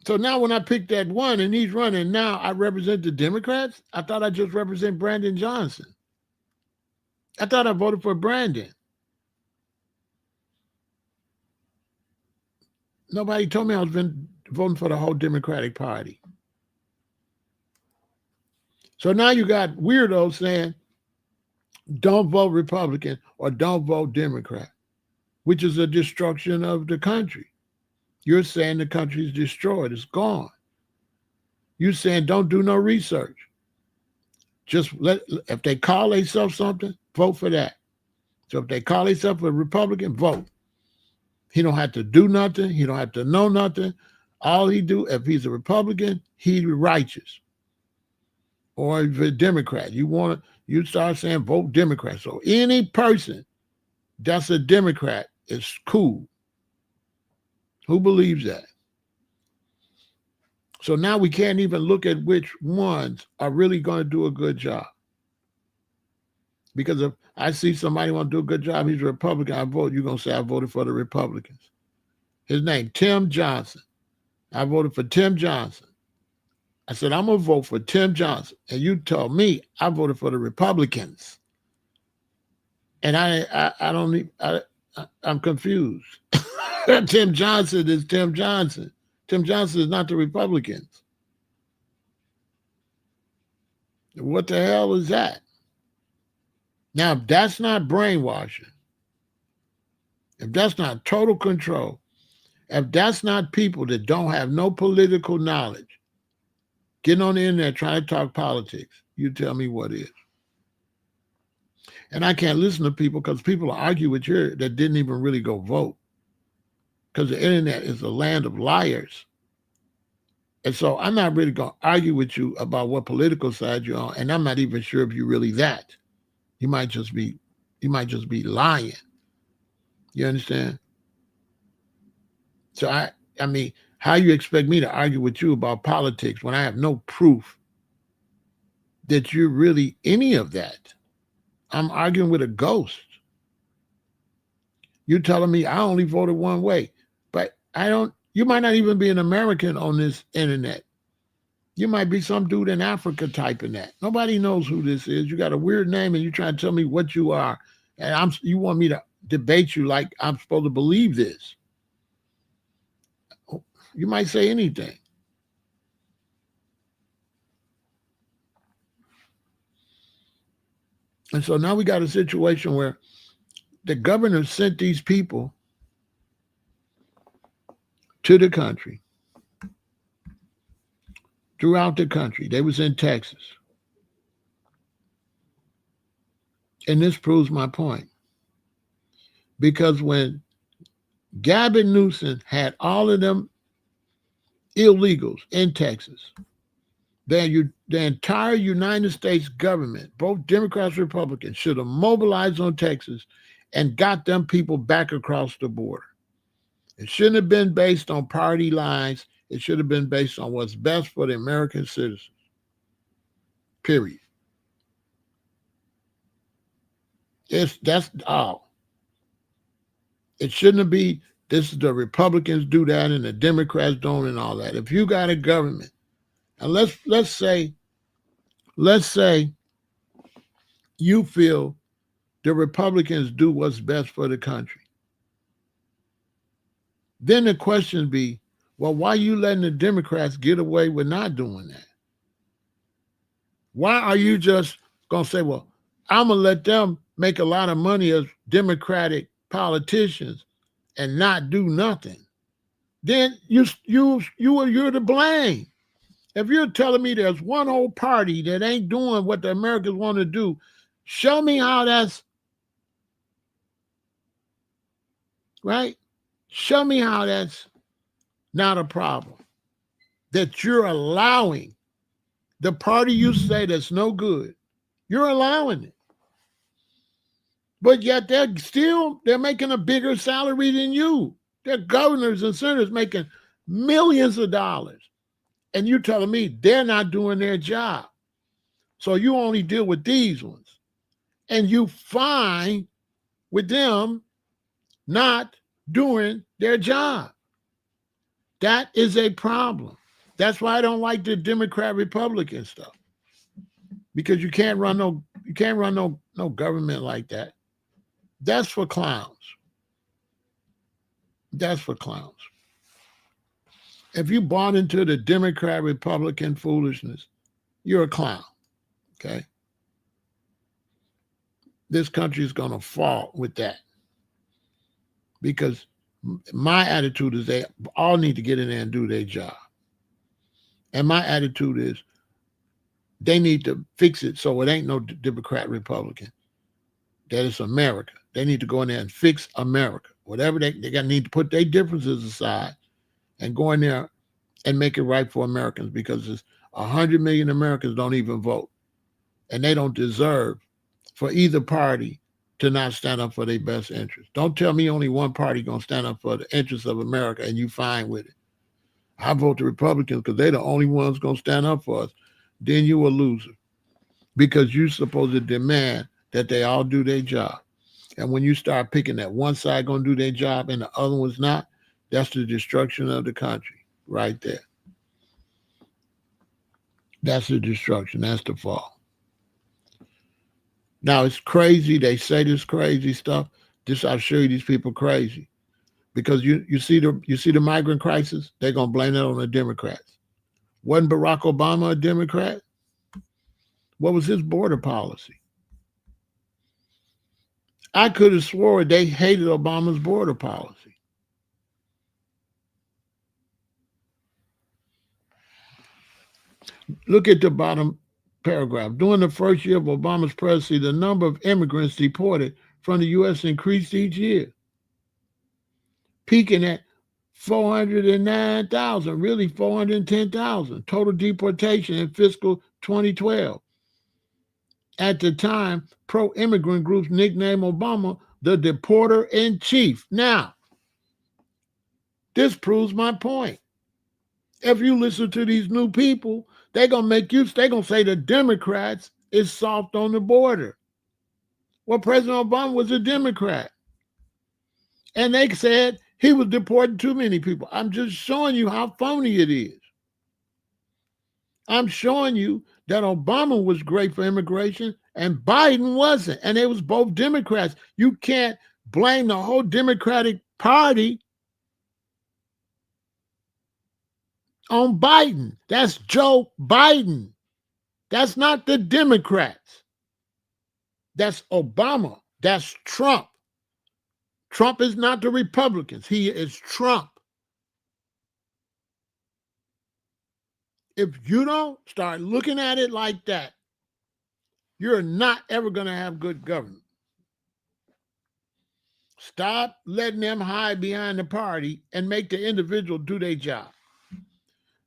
So now when I pick that one and he's running, now I represent the Democrats? I thought I just represent Brandon Johnson. I thought I voted for Brandon. Nobody told me I was been voting for the whole Democratic Party. So now you got weirdos saying, don't vote Republican or don't vote Democrat, which is a destruction of the country. You're saying the country's destroyed, it's gone. You're saying don't do no research. Just if they call themselves something, vote for that. So if they call themselves a Republican, vote. He don't have to do nothing. He don't have to know nothing. All he do, if he's a Republican, he's righteous. Or if you're a Democrat, you start saying vote Democrat. So any person that's a Democrat is cool. Who believes that? So now we can't even look at which ones are really going to do a good job. Because if I see somebody want to do a good job, he's a Republican, I vote. You're going to say I voted for the Republicans. His name, Tim Johnson. I voted for Tim Johnson. I said, I'm going to vote for Tim Johnson. And you told me I voted for the Republicans. And I'm confused. Tim Johnson is Tim Johnson. Tim Johnson is not the Republicans. What the hell is that? Now, if that's not brainwashing, if that's not total control, if that's not people that don't have no political knowledge, getting on the internet trying to talk politics, you tell me what is. And I can't listen to people because people argue with you that didn't even really go vote. Because the internet is a land of liars. And so I'm not really going to argue with you about what political side you're on. And I'm not even sure if you're really that. You might just be lying. You understand? So I mean, how you expect me to argue with you about politics when I have no proof that you're really any of that? I'm arguing with a ghost. You're telling me I only voted one way, but you might not even be an American on this internet. You might be some dude in Africa typing that. Nobody knows who this is. You got a weird name and you're trying to tell me what you are. And you want me to debate you like I'm supposed to believe this. You might say anything. And so now we got a situation where the governor sent these people to the country, throughout the country. They was in Texas. And this proves my point. Because when Gavin Newsom had all of them illegals in Texas, the entire United States government, both Democrats and Republicans, should have mobilized on Texas and got them people back across the border. It shouldn't have been based on party lines. It should have been based on what's best for the American citizens. Period. That's all. It shouldn't be this is the Republicans do that and the Democrats don't and all that. If you got a government, and let's say you feel the Republicans do what's best for the country. Then the question be, well, why are you letting the Democrats get away with not doing that? Why are you just going to say, well, I'm going to let them make a lot of money as Democratic politicians and not do nothing? Then you're to blame. If you're telling me there's one whole party that ain't doing what the Americans want to do, show me how that's right. Show me how that's not a problem. That you're allowing the party you say that's no good, you're allowing it. But yet they're making a bigger salary than you. They're governors and senators making millions of dollars. And you're telling me they're not doing their job. So you only deal with these ones. And you fine with them not doing their job. That is a problem. That's why I don't like the Democrat-Republican stuff. Because you can't run no government like that. That's for clowns. That's for clowns. If you bought into the Democrat Republican foolishness, you're a clown. Okay. This country is going to fall with that because my attitude is they all need to get in there and do their job. And my attitude is they need to fix it so it ain't no Democrat Republican. That it's America. They need to go in there and fix America. Whatever they got need to put their differences aside and go in there and make it right for Americans because there's 100 million Americans don't even vote. And they don't deserve for either party to not stand up for their best interest. Don't tell me only one party going to stand up for the interests of America and you fine with it. I vote the Republicans because they're the only ones going to stand up for us. Then you a loser because you're supposed to demand that they all do their job. And when you start picking that one side going to do their job and the other one's not, that's the destruction of the country right there. That's the destruction. That's the fall. Now, it's crazy. They say this crazy stuff. I'll show you these people crazy. Because you see the migrant crisis, they're going to blame that on the Democrats. Wasn't Barack Obama a Democrat? What was his border policy? I could have swore they hated Obama's border policy. Look at the bottom paragraph. During the first year of Obama's presidency, the number of immigrants deported from the U.S. increased each year, peaking at 409,000, really 410,000 total deportation in fiscal 2012. At the time, pro-immigrant groups nicknamed Obama the deporter-in-chief. Now, this proves my point. If you listen to these new people, they're going to say the Democrats is soft on the border. Well, President Obama was a Democrat. And they said he was deporting too many people. I'm just showing you how phony it is. I'm showing you that Obama was great for immigration and Biden wasn't. And they was both Democrats. You can't blame the whole Democratic Party on Biden. That's Joe Biden. That's not the Democrats. That's Obama. That's Trump. Trump is not the Republicans. He is Trump. If you don't start looking at it like that, you're not ever going to have good government. Stop letting them hide behind the party and make the individual do their job.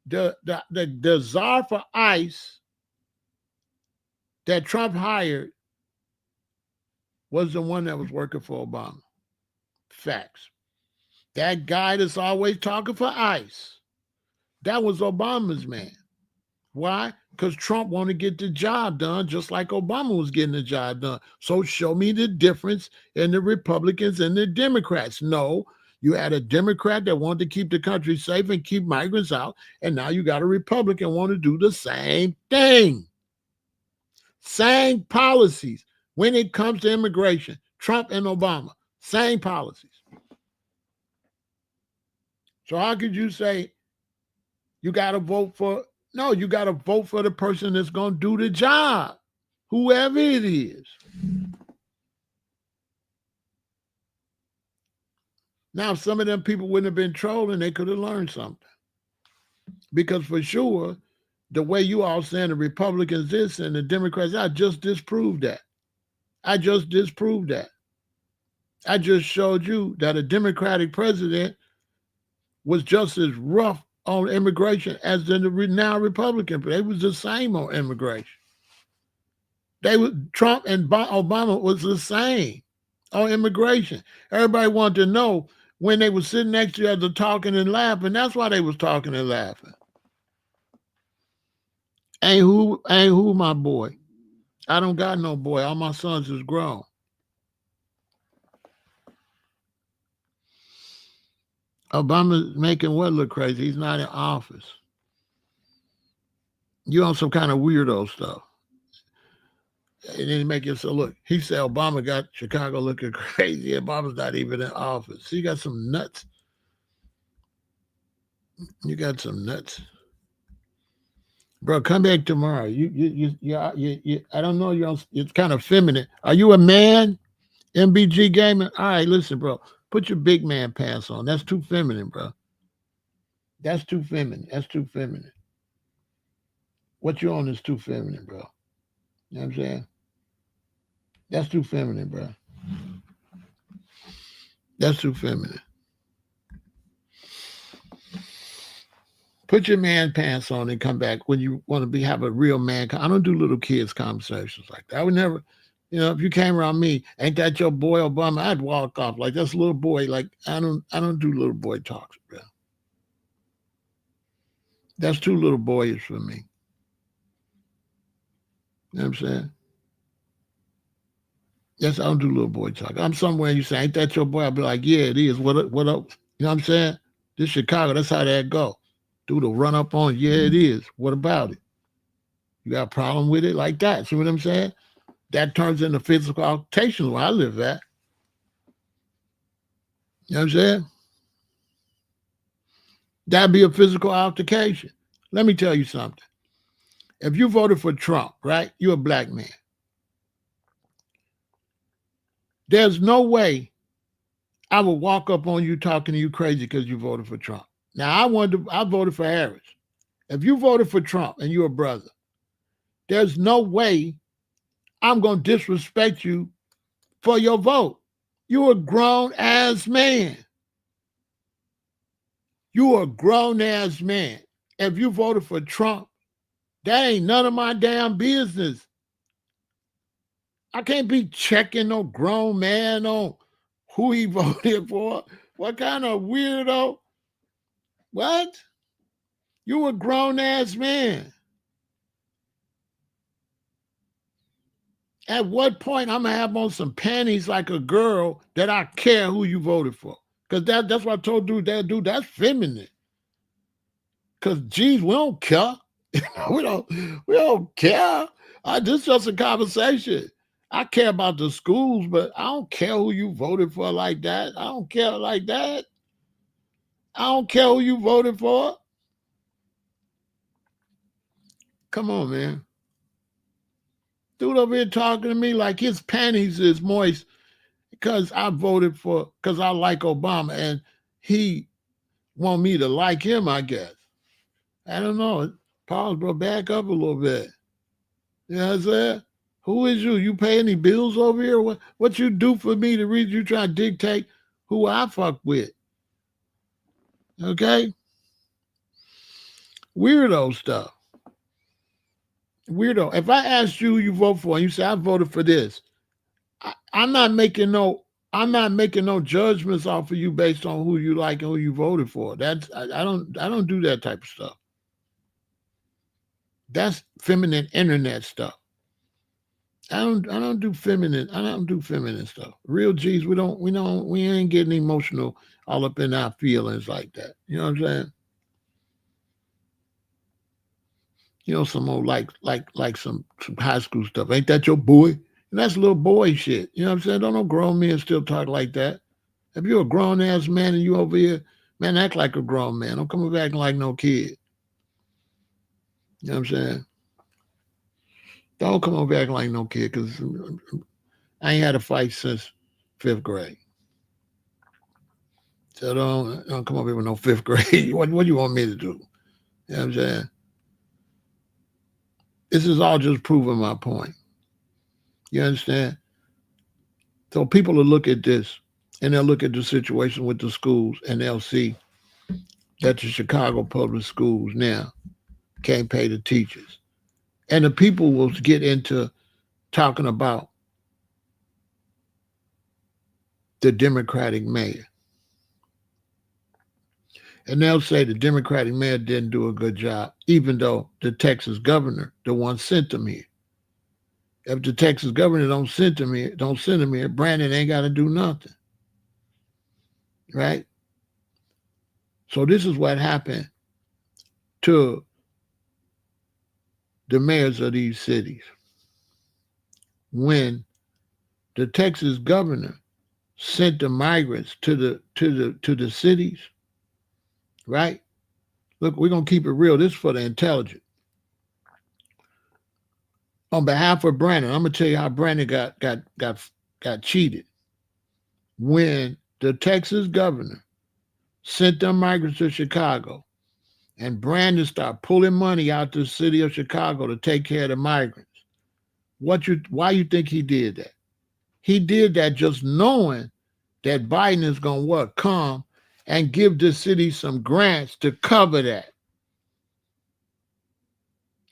The czar for ICE that Trump hired was the one that was working for Obama. Facts. That guy that's always talking for ICE, that was Obama's man. Why? Because Trump wanted to get the job done just like Obama was getting the job done. So show me the difference in the Republicans and the Democrats. No, you had a Democrat that wanted to keep the country safe and keep migrants out, and now you got a Republican want to do the same thing. Same policies when it comes to immigration. Trump and Obama, same policies. So how could you say you got to vote for? No, you got to vote for the person that's going to do the job, whoever it is. Now, some of them people wouldn't have been trolling. They could have learned something. Because for sure, the way you all saying the Republicans this and the Democrats, I just disproved that. I just showed you that a Democratic president was just as rough on immigration as the now Republican. They was the same on immigration. Trump and Obama was the same on immigration. Everybody wanted to know when they were sitting next to each other talking and laughing. That's why they was talking and laughing. Ain't who my boy. I don't got no boy. All my sons is grown. Obama's making what look crazy? He's not in office. You on some kind of weirdo stuff. And then he make it so look. He said Obama got Chicago looking crazy. Obama's not even in office. So you got some nuts. You got some nuts. Bro, come back tomorrow. I don't know. It's kind of feminine. Are you a man? MBG gaming? All right, listen, bro. Put your big man pants on. That's too feminine, bro. That's too feminine. That's too feminine. What you on is too feminine, bro. You know what I'm saying? That's too feminine, bro. That's too feminine. Put your man pants on and come back when you want to be have a real man. I don't do little kids conversations like that. I would never, if you came around me, ain't that your boy Obama? I'd walk off like that's a little boy. Like I don't do little boy talks, bro. That's too little boyish for me. You know what I'm saying? Yes, I don't do little boy talk. I'm somewhere you say, ain't that your boy? I'll be like, yeah, it is. What up? What up? You know what I'm saying? This Chicago, that's how that go. Do the run up on, yeah, it is. What about it? You got a problem with it like that? See what I'm saying? That turns into physical altercations where I live at. You know what I'm saying? That'd be a physical altercation. Let me tell you something. If you voted for Trump, right? You're a black man. There's no way I would walk up on you talking to you crazy because you voted for Trump. Now I voted for Harris. If you voted for Trump and you're a brother, there's no way I'm gonna disrespect you for your vote. You're a grown ass man. You're a grown ass man. If you voted for Trump, that ain't none of my damn business. I can't be checking no grown man on who he voted for. What kind of weirdo? What? You a grown ass man. At what point I'm gonna have on some panties like a girl that I care who you voted for? Because that's what I told dude, that's feminine. Because geez, we don't care. we don't care. This is just a conversation. I care about the schools, but I don't care who you voted for like that. I don't care like that. I don't care who you voted for. Come on, man. Dude over here talking to me like his panties is moist because because I like Obama and he want me to like him, I guess. I don't know. Pause, bro. Back up a little bit. You know what I'm saying? Who is you? You pay any bills over here? What you do for me to read you try to dictate who I fuck with? Okay? Weirdo stuff. Weirdo. If I asked you who you vote for and you say I voted for this, I'm not making no judgments off of you based on who you like and who you voted for. I don't do that type of stuff. That's feminine internet stuff. I don't do feminine stuff. Real G's, we ain't getting emotional all up in our feelings like that. You know what I'm saying? Some old like some high school stuff. Ain't that your boy? And that's little boy shit. You know what I'm saying? Don't no grown men still talk like that. If you're a grown ass man and you over here, man, act like a grown man. Don't come back like no kid. You know what I'm saying? Don't come over acting like no kid because I ain't had a fight since fifth grade. So don't come over here with no fifth grade. What do you want me to do? You know what I'm saying? This is all just proving my point. You understand? So people will look at this and they'll look at the situation with the schools and they'll see that the Chicago public schools now can't pay the teachers. And the people will get into talking about the Democratic mayor. And they'll say the Democratic mayor didn't do a good job, even though the Texas governor, the one sent them here. If the Texas governor don't send him here, Brandon ain't got to do nothing. Right? So this is what happened to the mayors of these cities. When the Texas governor sent the migrants to the cities, right? Look, we're gonna keep it real. This is for the intelligent. On behalf of Brandon, I'm gonna tell you how Brandon got cheated. When the Texas governor sent them migrants to Chicago, and Brandon started pulling money out to the city of Chicago to take care of the migrants. Why you think he did that? He did that just knowing that Biden is gonna what come and give the city some grants to cover that.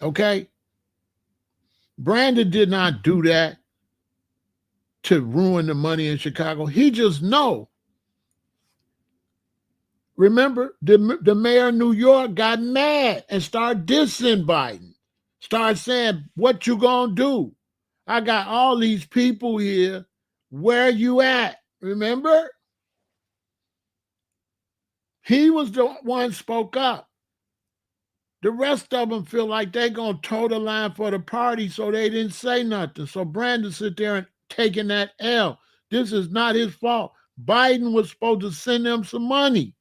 Okay? Brandon did not do that to ruin the money in Chicago. He just know. Remember, the mayor of New York got mad and started dissing Biden. Started saying, what you gonna do? I got all these people here. Where you at? Remember? He was the one spoke up. The rest of them feel like they gonna toe the line for the party, so they didn't say nothing. So Brandon sit there and taking that L. This is not his fault. Biden was supposed to send them some money.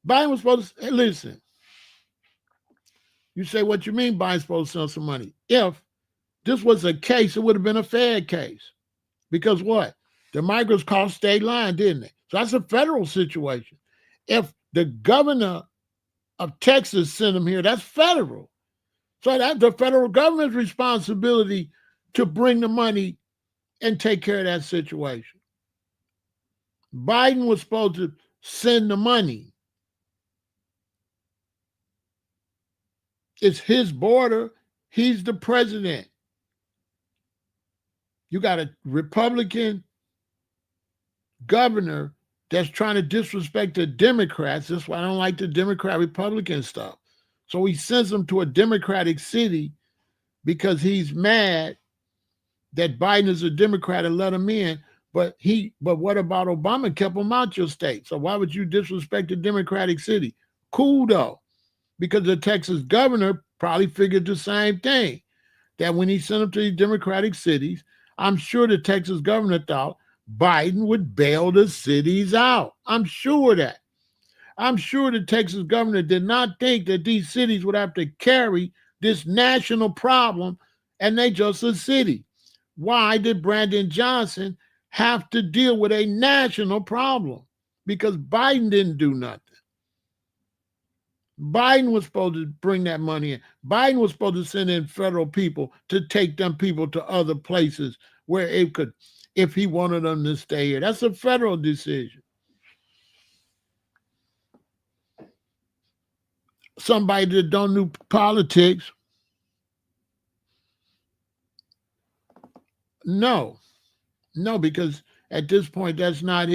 Biden was supposed to, hey, listen, you say, what you mean Biden's supposed to send some money? If this was a case, it would have been a Fed case. Because what? The migrants crossed state line, didn't they? So that's a federal situation. If the governor of Texas sent them here, that's federal. So that's the federal government's responsibility to bring the money and take care of that situation. Biden was supposed to send the money. It's his border. He's the president. You got a Republican governor that's trying to disrespect the Democrats. That's why I don't like the Democrat-Republican stuff. So he sends them to a Democratic city because he's mad that Biden is a Democrat and let him in. But what about Obama kept him out your state? So why would you disrespect the Democratic city? Cool though, because the Texas governor probably figured the same thing, that when he sent them to these Democratic cities, I'm sure the Texas governor thought Biden would bail the cities out. I'm sure that. I'm sure the Texas governor did not think that these cities would have to carry this national problem, and they just a city. Why did Brandon Johnson have to deal with a national problem? Because Biden didn't do nothing. Biden was supposed to bring that money in. Biden was supposed to send in federal people to take them people to other places where it could, if he wanted them to stay here. That's a federal decision. Somebody that don't know politics, no, because at this point, that's not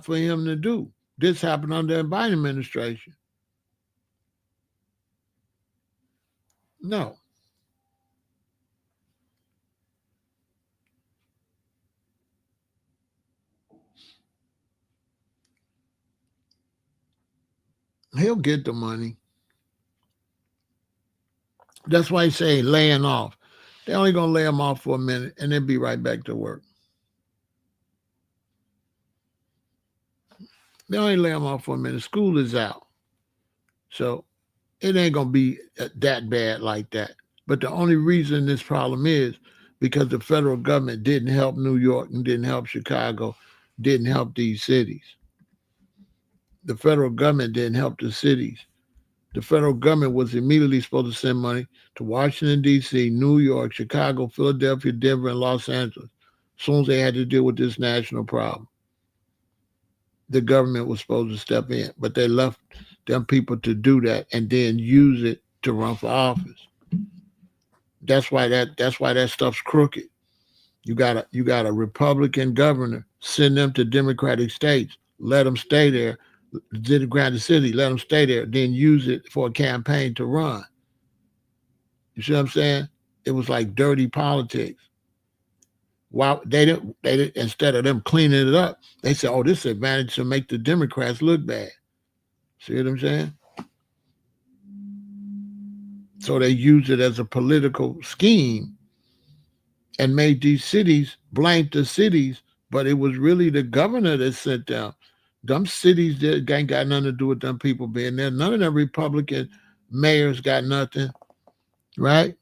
for him to do. This happened under the Biden administration. No. He'll get the money. That's why I say laying off. They're only going to lay him off for a minute and then be right back to work. They only lay him off for a minute. School is out. So it ain't going to be that bad like that. But the only reason this problem is because the federal government didn't help New York and didn't help Chicago, didn't help these cities. The federal government didn't help the cities. The federal government was immediately supposed to send money to Washington, D.C., New York, Chicago, Philadelphia, Denver, and Los Angeles as soon as they had to deal with this national problem. The government was supposed to step in, but they left them people to do that and then use it to run for office. That's why that stuff's crooked. You got a Republican governor, send them to Democratic states, let them stay there, Democratic city, let them stay there, then use it for a campaign to run. You see what I'm saying? It was like dirty politics. While they didn't instead of them cleaning it up, they said, "Oh, this is advantage to make the Democrats look bad." See what I'm saying? So they used it as a political scheme and made these cities blame the cities, but it was really the governor that sent them. Them cities that ain't got nothing to do with them people being there. None of them Republican mayors got nothing, right?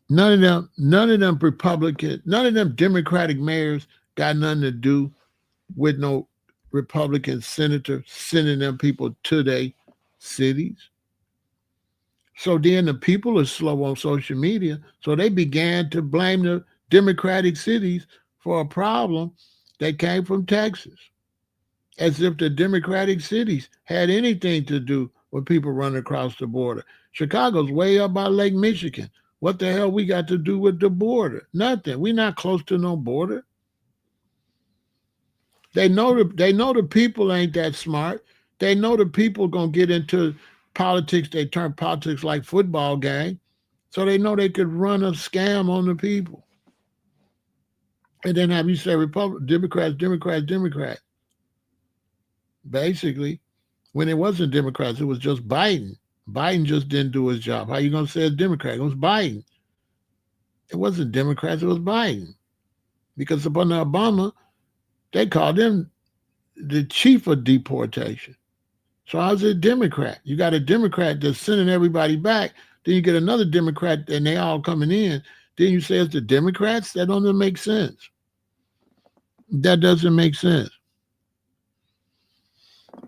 None of them Republican, none of them Democratic mayors got nothing to do with no Republican senator sending them people to their cities. So then the people are slow on social media. So they began to blame the Democratic cities for a problem that came from Texas, as if the Democratic cities had anything to do with people running across the border. Chicago's way up by Lake Michigan. What the hell we got to do with the border? Nothing. We're not close to no border. They know the people ain't that smart. They know the people gonna get into politics. They turn politics like football game. So they know they could run a scam on the people. And then have you say Democrats, Democrats, Democrats. Basically, when it wasn't Democrats, it was just Biden. Biden just didn't do his job. How you gonna say it's Democrat? It was Biden. It wasn't Democrats, it was Biden. Because upon Obama, they called him the chief of deportation. So how's it Democrat? You got a Democrat that's sending everybody back. Then you get another Democrat and they all coming in. Then you say it's the Democrats? That doesn't make sense. That doesn't make sense.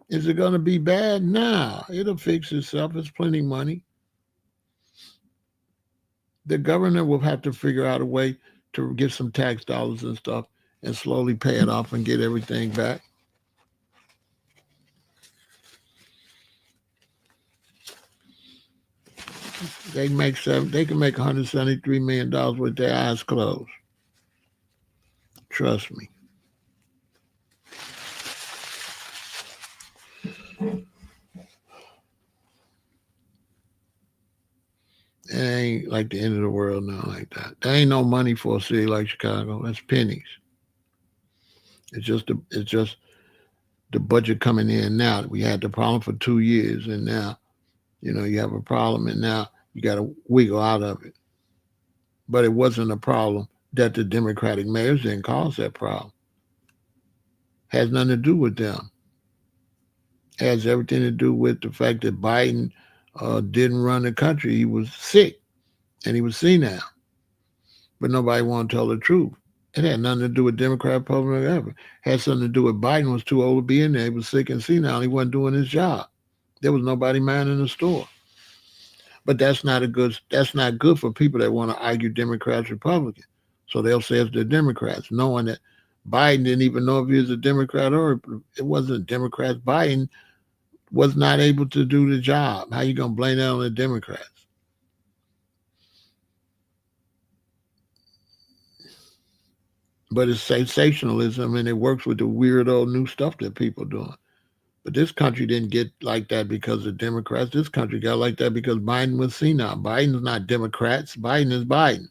Is it going to be bad? Nah, it'll fix itself. It's plenty of money. The governor will have to figure out a way to get some tax dollars and stuff and slowly pay it off and get everything back. They can make $173 million with their eyes closed. Trust me. It ain't like the end of the world now like that. There ain't no money for a city like Chicago. That's pennies. It's just the budget coming in now. We had the problem for 2 years, and now you have a problem, and now you got to wiggle out of it. But it wasn't a problem that the Democratic mayors didn't cause that problem. Has nothing to do with them. Has everything to do with the fact that Biden didn't run the country. He was sick and he was senile, but nobody wanted to tell the truth. It had nothing to do with Democrat, Republican, or ever. It had something to do with Biden was too old to be in there. He was sick and senile. He wasn't doing his job. There was nobody minding the store. But that's not good for people that want to argue Democrats, Republicans. So they'll say it's the Democrats, knowing that Biden didn't even know if he was a Democrat or it wasn't Democrats. Biden was not able to do the job. How you gonna blame that on the Democrats? But it's sensationalism and it works with the weird old new stuff that people doing. But this country didn't get like that because of Democrats. This country got like that because Biden was senile. Biden's not Democrats. Biden is Biden.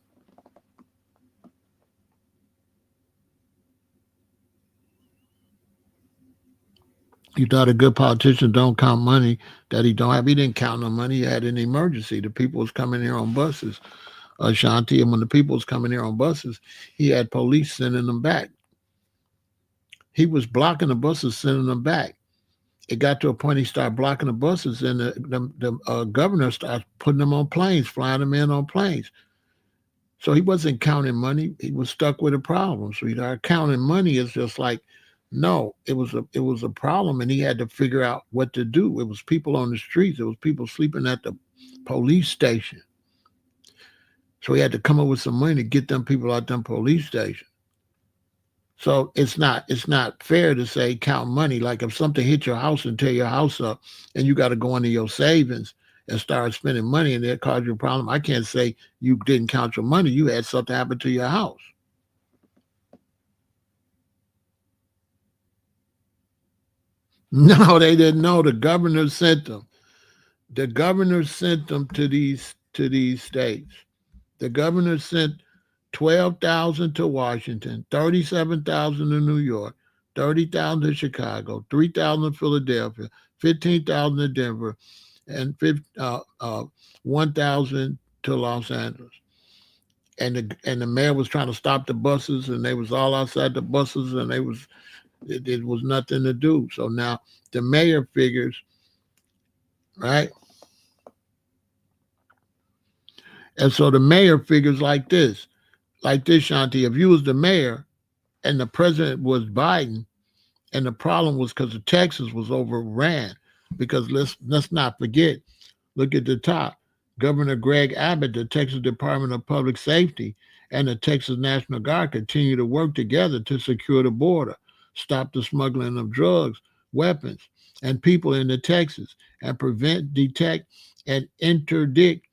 You thought a good politician don't count money that he don't have. He didn't count no money. He had an emergency. The people was coming here on buses, Shanti. And when the people was coming here on buses, he had police sending them back. He was blocking the buses, sending them back. It got to a point he started blocking the buses, and the governor started putting them on planes, flying them in on planes. So he wasn't counting money. He was stuck with a problem. So he started counting money. Is just like, no, it was a problem, and he had to figure out what to do. It was people on the streets. It was people sleeping at the police station. So he had to come up with some money to get them people out them police stations. So it's not fair to say count money. Like if something hit your house and tear your house up, and you got to go into your savings and start spending money, and that caused you a problem. I can't say you didn't count your money. You had something happen to your house. No, they didn't know. The governor sent them. The governor sent them to these states. The governor sent 12,000 to Washington, 37,000 to New York, 30,000 to Chicago, 3,000 to Philadelphia, 15,000 to Denver, and 1,000 to Los Angeles. And the mayor was trying to stop the buses, and they was all outside the buses, and they was It was nothing to do. So now the mayor figures, right? And so the mayor figures like this, Shanti. If you was the mayor and the president was Biden, and the problem was because Texas was overran, because let's not forget. Look at the top. Governor Greg Abbott, the Texas Department of Public Safety, and the Texas National Guard continue to work together to secure the border, stop the smuggling of drugs, weapons, and people into Texas, and prevent, detect, and interdict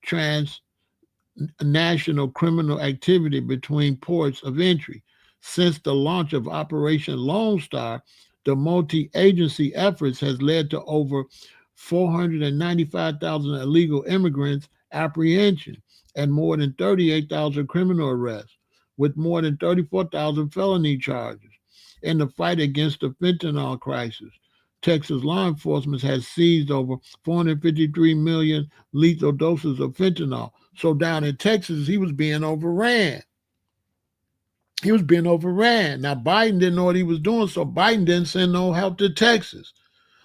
transnational criminal activity between ports of entry. Since the launch of Operation Lone Star, the multi-agency efforts has led to over 495,000 illegal immigrants apprehension and more than 38,000 criminal arrests, with more than 34,000 felony charges. In the fight against the fentanyl crisis, Texas law enforcement has seized over 453 million lethal doses of fentanyl. So down in Texas, he was being overran. He was being overran. Now, Biden didn't know what he was doing, so Biden didn't send no help to Texas.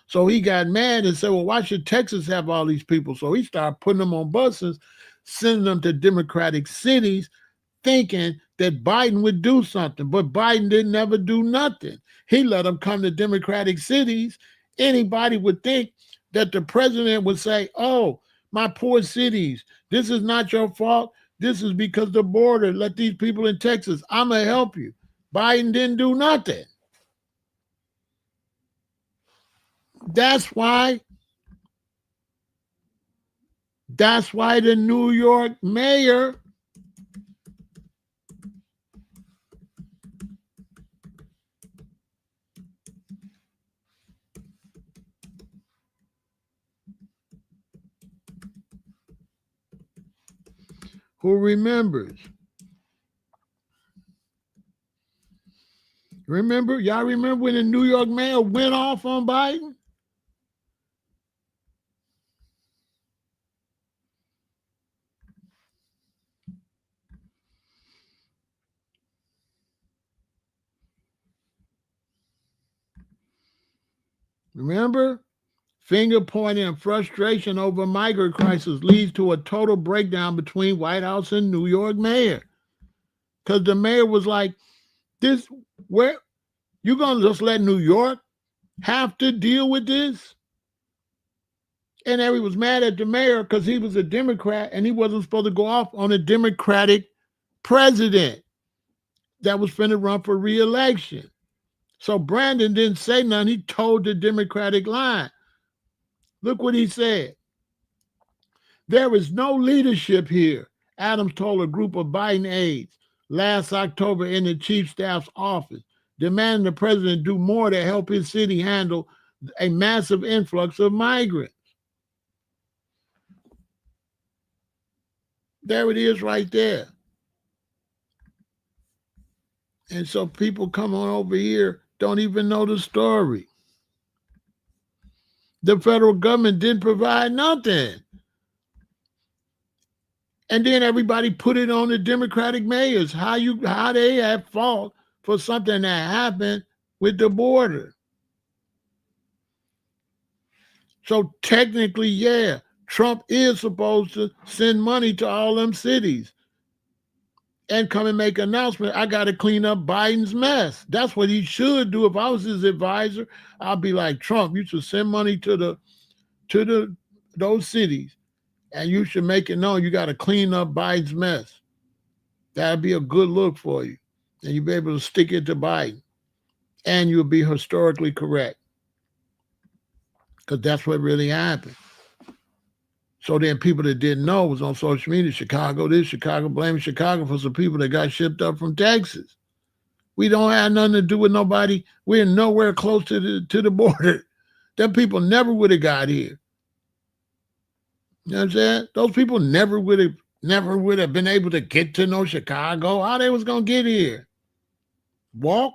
So he got mad and said, well, why should Texas have all these people? So he started putting them on buses, sending them to Democratic cities, thinking that Biden would do something. But Biden didn't ever do nothing. He let them come to Democratic cities. Anybody would think that the president would say, oh, my poor cities, this is not your fault. This is because the border. Let these people in Texas. I'm going to help you. Biden didn't do nothing. That's why the New York mayor who remembers. Y'all remember when the New York mayor went off on Biden? Remember? Finger pointing and frustration over migrant crisis leads to a total breakdown between White House and New York mayor. Because the mayor was like, this, where you gonna just let New York have to deal with this? And he was mad at the mayor because he was a Democrat and he wasn't supposed to go off on a Democratic president that was finna run for re-election. So Brandon didn't say nothing. He told the Democratic line. Look what he said. There is no leadership here, Adams told a group of Biden aides last October in the chief staff's office, demanding the president do more to help his city handle a massive influx of migrants. There it is right there. And so people come on over here don't even know the story. The federal government didn't provide nothing. And then everybody put it on the Democratic mayors, how they have fault for something that happened with the border. So technically, yeah, Trump is supposed to send money to all them cities and come and make an announcement. I got to clean up Biden's mess. That's what he should do. If I was his advisor, I'd be like, Trump, you should send money to those cities, and you should make it known you got to clean up Biden's mess. That'd be a good look for you, and you'll be able to stick it to Biden, and you'll be historically correct, because that's what really happened. So then people that didn't know was on social media, Chicago this, Chicago, blaming Chicago for some people that got shipped up from Texas. We don't have nothing to do with nobody. We're nowhere close to the border. Them people never would have got here. You know what I'm saying? Those people never would have been able to get to no Chicago. How they was gonna get here? Walk?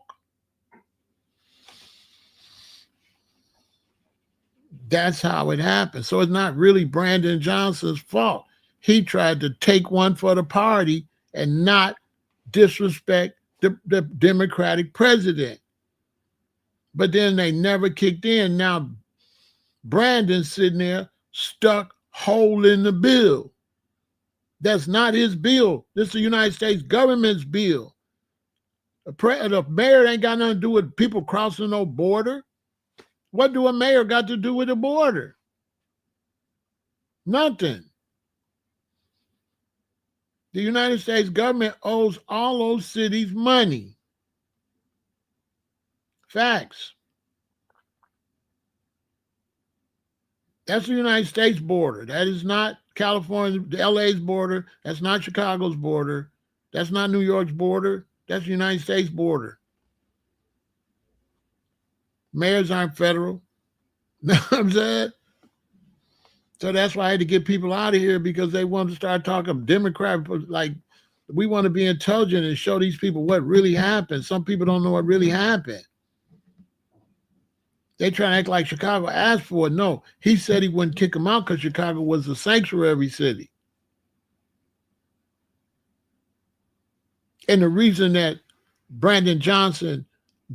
That's how it happened. So it's not really Brandon Johnson's fault. He tried to take one for the party and not disrespect the Democratic president. But then they never kicked in. Now Brandon's sitting there stuck holding the bill. That's not his bill. This is the United States government's bill. The mayor ain't got nothing to do with people crossing no border. What do a mayor got to do with the border? Nothing. The United States government owes all those cities money. Facts. That's the United States border. That is not California, LA's border. That's not Chicago's border. That's not New York's border. That's the United States border. Mayors aren't federal. You know what I'm saying? So that's why I had to get people out of here, because they want to start talking Democrat. Like, we want to be intelligent and show these people what really happened. Some people don't know what really happened. They try to act like Chicago asked for it. No, he said he wouldn't kick them out because Chicago was a sanctuary city. And the reason that Brandon Johnson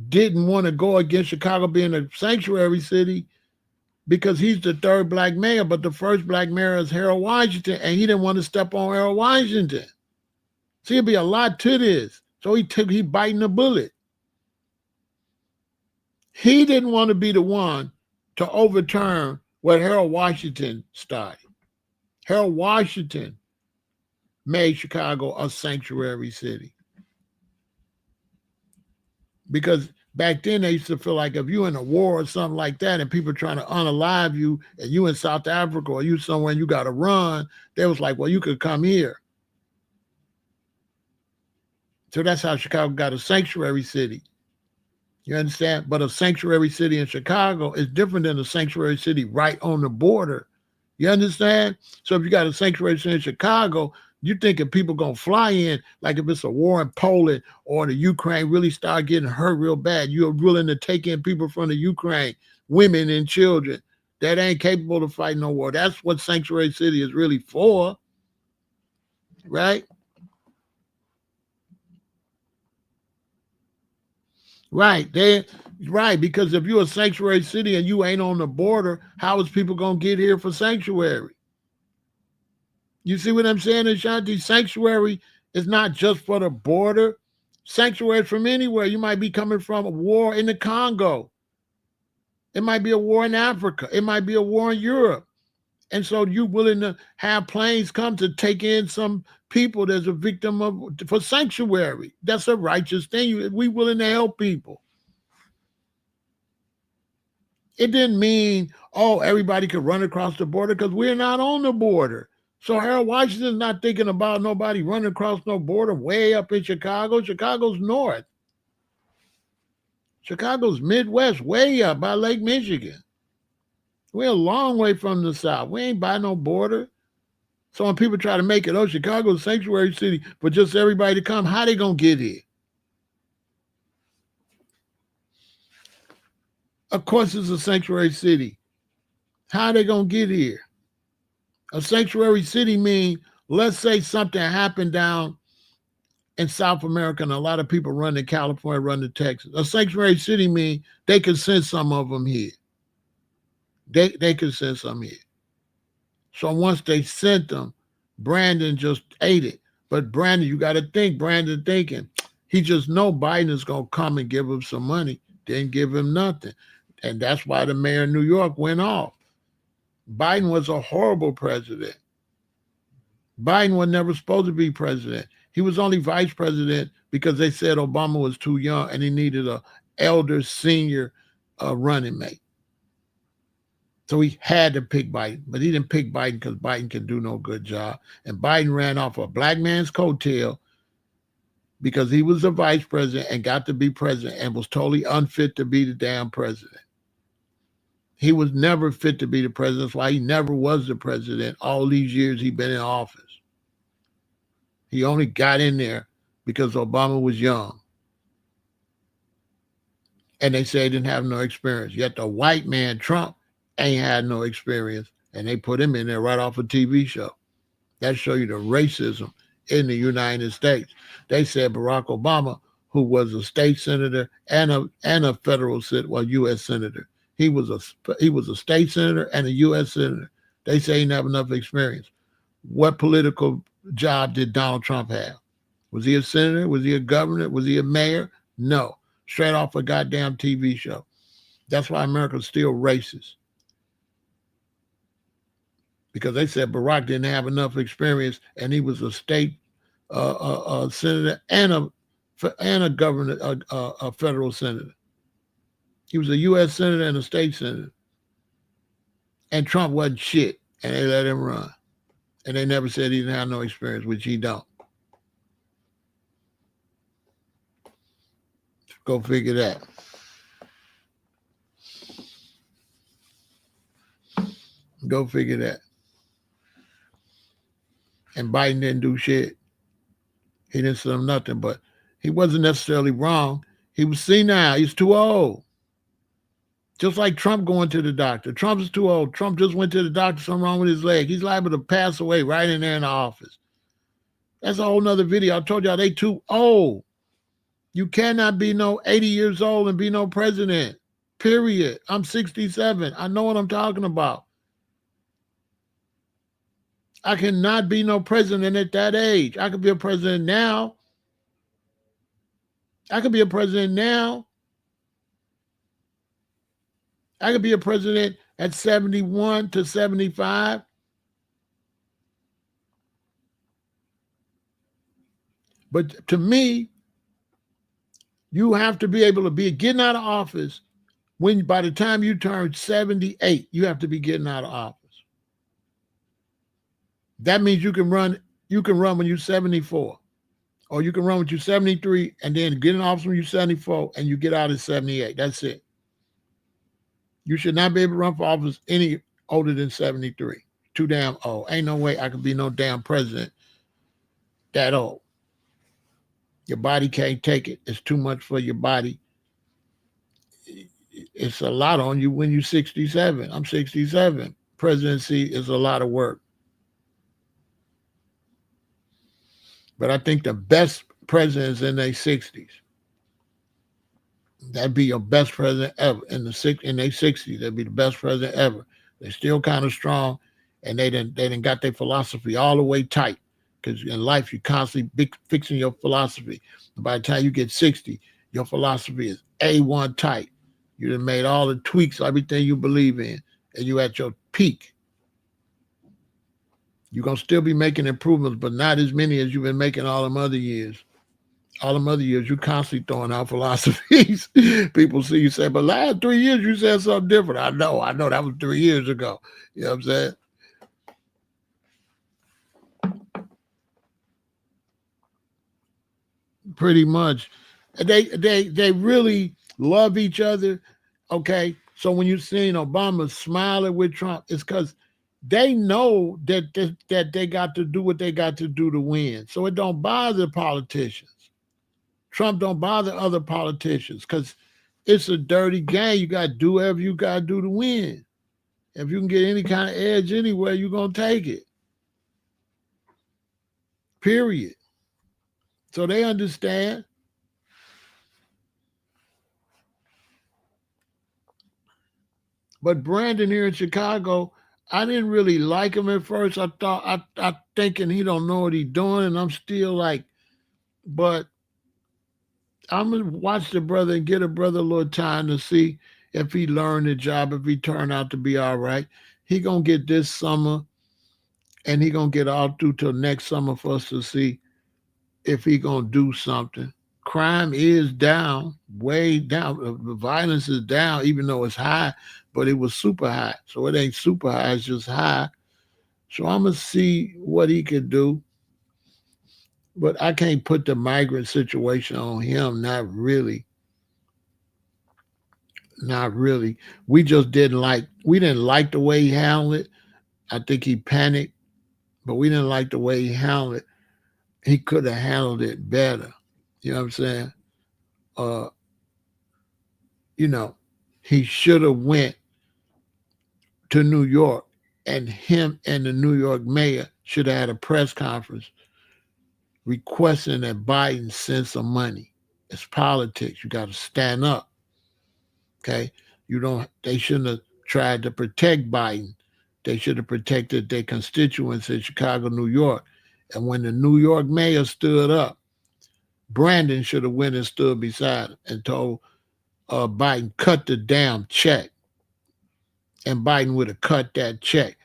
didn't want to go against Chicago being a sanctuary city, because he's the third black mayor, but the first black mayor is Harold Washington, and he didn't want to step on Harold Washington. See, it'd be a lot to this. So he biting the bullet. He didn't want to be the one to overturn what Harold Washington started. Harold Washington made Chicago a sanctuary city. Because back then they used to feel like if you're in a war or something like that and people trying to unalive you, and you in South Africa or you somewhere and you got to run, they was like, well, you could come here. So that's how Chicago got a sanctuary city. You understand? But a sanctuary city in Chicago is different than a sanctuary city right on the border. You understand? So if you got a sanctuary city in Chicago, you thinking people going to fly in, like if it's a war in Poland or the Ukraine really start getting hurt real bad, you're willing to take in people from the Ukraine, women and children that ain't capable of fighting no war. That's what sanctuary city is really for, right? Right. Right. Because if you're a sanctuary city and you ain't on the border, how is people going to get here for sanctuary? You see what I'm saying, Ashanti? Sanctuary is not just for the border. Sanctuary from anywhere. You might be coming from a war in the Congo. It might be a war in Africa. It might be a war in Europe. And so you're willing to have planes come to take in some people that's a victim for sanctuary. That's a righteous thing. We willing to help people. It didn't mean, oh, everybody could run across the border, because we're not on the border. So Harold Washington's not thinking about nobody running across no border way up in Chicago. Chicago's north. Chicago's Midwest, way up by Lake Michigan. We're a long way from the South. We ain't by no border. So when people try to make it, oh, Chicago's a sanctuary city for just everybody to come, how they going to get here? Of course it's a sanctuary city. How are they going to get here? A sanctuary city means, let's say something happened down in South America and a lot of people run to California, run to Texas. A sanctuary city means they can send some of them here. They can send some here. So once they sent them, Brandon just ate it. But Brandon, you got to think, Brandon thinking, he just know Biden is going to come and give him some money. Didn't give him nothing. And that's why the mayor of New York went off. Biden was a horrible president. Biden was never supposed to be president. He was only vice president because they said Obama was too young and he needed a elder senior running mate. So he had to pick Biden, but he didn't pick Biden because Biden can do no good job. And Biden ran off a black man's coattail because he was a vice president and got to be president and was totally unfit to be the damn president. He was never fit to be the president. That's why he never was the president all these years he'd been in office. He only got in there because Obama was young. And they say he didn't have no experience. Yet the white man, Trump, ain't had no experience. And they put him in there right off a TV show. That show you the racism in the United States. They said Barack Obama, who was a state senator and a federal U.S. senator. He was a state senator and a U.S. senator. They say he didn't have enough experience. What political job did Donald Trump have? Was he a senator? Was he a governor? Was he a mayor? No. Straight off a goddamn TV show. That's why America's still racist. Because they said Barack didn't have enough experience, and he was a state senator and a governor, a federal senator. He was a U.S. senator and a state senator. And Trump wasn't shit, and they let him run. And they never said he didn't have no experience, which he don't. Go figure that. Go figure that. And Biden didn't do shit. He didn't say nothing, but he wasn't necessarily wrong. He was senile. He's too old. Just like Trump going to the doctor. Trump is too old. Trump just went to the doctor, something wrong with his leg. He's liable to pass away right in there in the office. That's a whole nother video. I told y'all they too old. You cannot be no 80 years old and be no president. Period. I'm 67. I know what I'm talking about. I cannot be no president at that age. I could be a president now. I could be a president now. I could be a president at 71 to 75. But to me, you have to be able to be getting out of office when by the time you turn 78, you have to be getting out of office. That means you can run when you're 74. Or you can run when you're 73 and then get in office when you're 74 and you get out at 78. That's it. You should not be able to run for office any older than 73. Too damn old. Ain't no way I could be no damn president that old. Your body can't take it. It's too much for your body. It's a lot on you when you're 67. I'm 67. Presidency is a lot of work. But I think the best presidents in their 60s. That'd be your best president ever. In their 60s, that'd be the best president ever. They're still kind of strong, and they done got their philosophy all the way tight. Because in life, you're constantly fixing your philosophy. And by the time you get 60, your philosophy is A1 tight. You done made all the tweaks, everything you believe in, and you at your peak. You're going to still be making improvements, but not as many as you've been making all them other years. All them other years, you're constantly throwing out philosophies. People see you say, but last 3 years, you said something different. I know, that was 3 years ago. You know what I'm saying? Pretty much. They really love each other, okay? So when you're seeing Obama smiling with Trump, it's because they know that they got to do what they got to do to win. So it don't bother politicians. Trump don't bother other politicians because it's a dirty game. You got to do whatever you got to do to win. If you can get any kind of edge anywhere, you're going to take it. Period. So they understand. But Brandon here in Chicago, I didn't really like him at first. I thought I thinking he don't know what he's doing, and I'm still like, but I'm gonna watch the brother and get a brother a little time to see if he learned the job, if he turned out to be all right. He gonna get this summer, and he gonna get all through till next summer for us to see if he gonna do something. Crime is down, way down. The violence is down, even though it's high, but it was super high. So it ain't super high, it's just high. So I'm gonna see what he can do. But I can't put the migrant situation on him. Not really. Not really. We didn't like the way he handled it. I think he panicked, but we didn't like the way he handled it. He could have handled it better. You know what I'm saying? He should have went to New York, and him and the New York mayor should have had a press conference requesting that Biden send some money. It's politics. You got to stand up. Okay. You don't, they shouldn't have tried to protect Biden. They should have protected their constituents in Chicago, New York. And when the New York mayor stood up, Brandon should have went and stood beside him and told Biden, cut the damn check. And Biden would have cut that check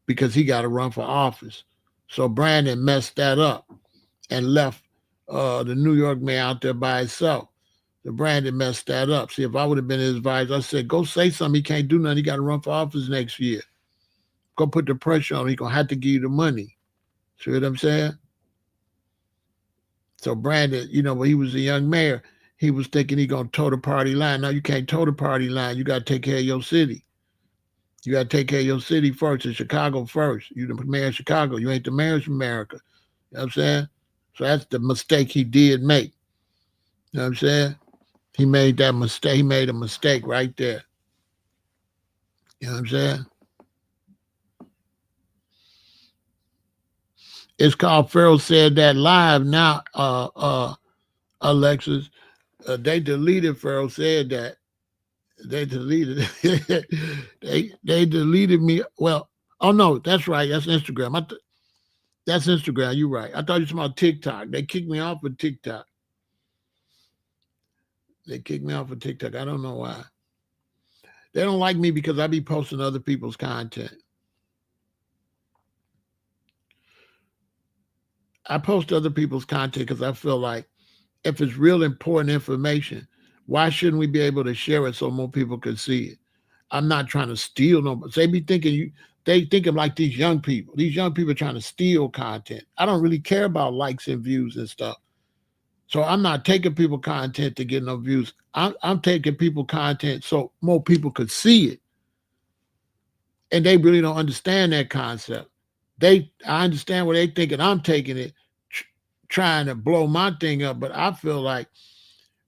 because he got to run for office. So Brandon messed that up and left the New York mayor out there by himself. The Brandon messed that up. See, if I would have been his advisor, I said, go say something. He can't do nothing. He got to run for office next year. Go put the pressure on him. He's going to have to give you the money. See what I'm saying? So Brandon, when he was a young mayor, he was thinking he going to toe the party line. No, you can't toe the party line. You got to take care of your city. You got to take care of your city first, and Chicago first. You the mayor of Chicago. You ain't the mayor of America. You know what I'm saying? So that's the mistake he did make. You know what I'm saying? He made that mistake. He made a mistake right there. You know what I'm saying? It's called Pharaoh Said That Live now, Alexis. They deleted Pharaoh Said That. They deleted it. they deleted me. Well, oh no, that's right. That's Instagram. That's Instagram. You're right. I thought you were talking about TikTok. They kicked me off of TikTok. They kicked me off of TikTok. I don't know why. They don't like me because I be posting other people's content. I post other people's content because I feel like if it's real important information, why shouldn't we be able to share it so more people can see it? I'm not trying to steal nobody. They be thinking they think of like these young people. These young people are trying to steal content. I don't really care about likes and views and stuff. So I'm not taking people content to get no views. I'm taking people content so more people could see it. And they really don't understand that concept. I understand what they thinking. I'm taking it, trying to blow my thing up. But I feel like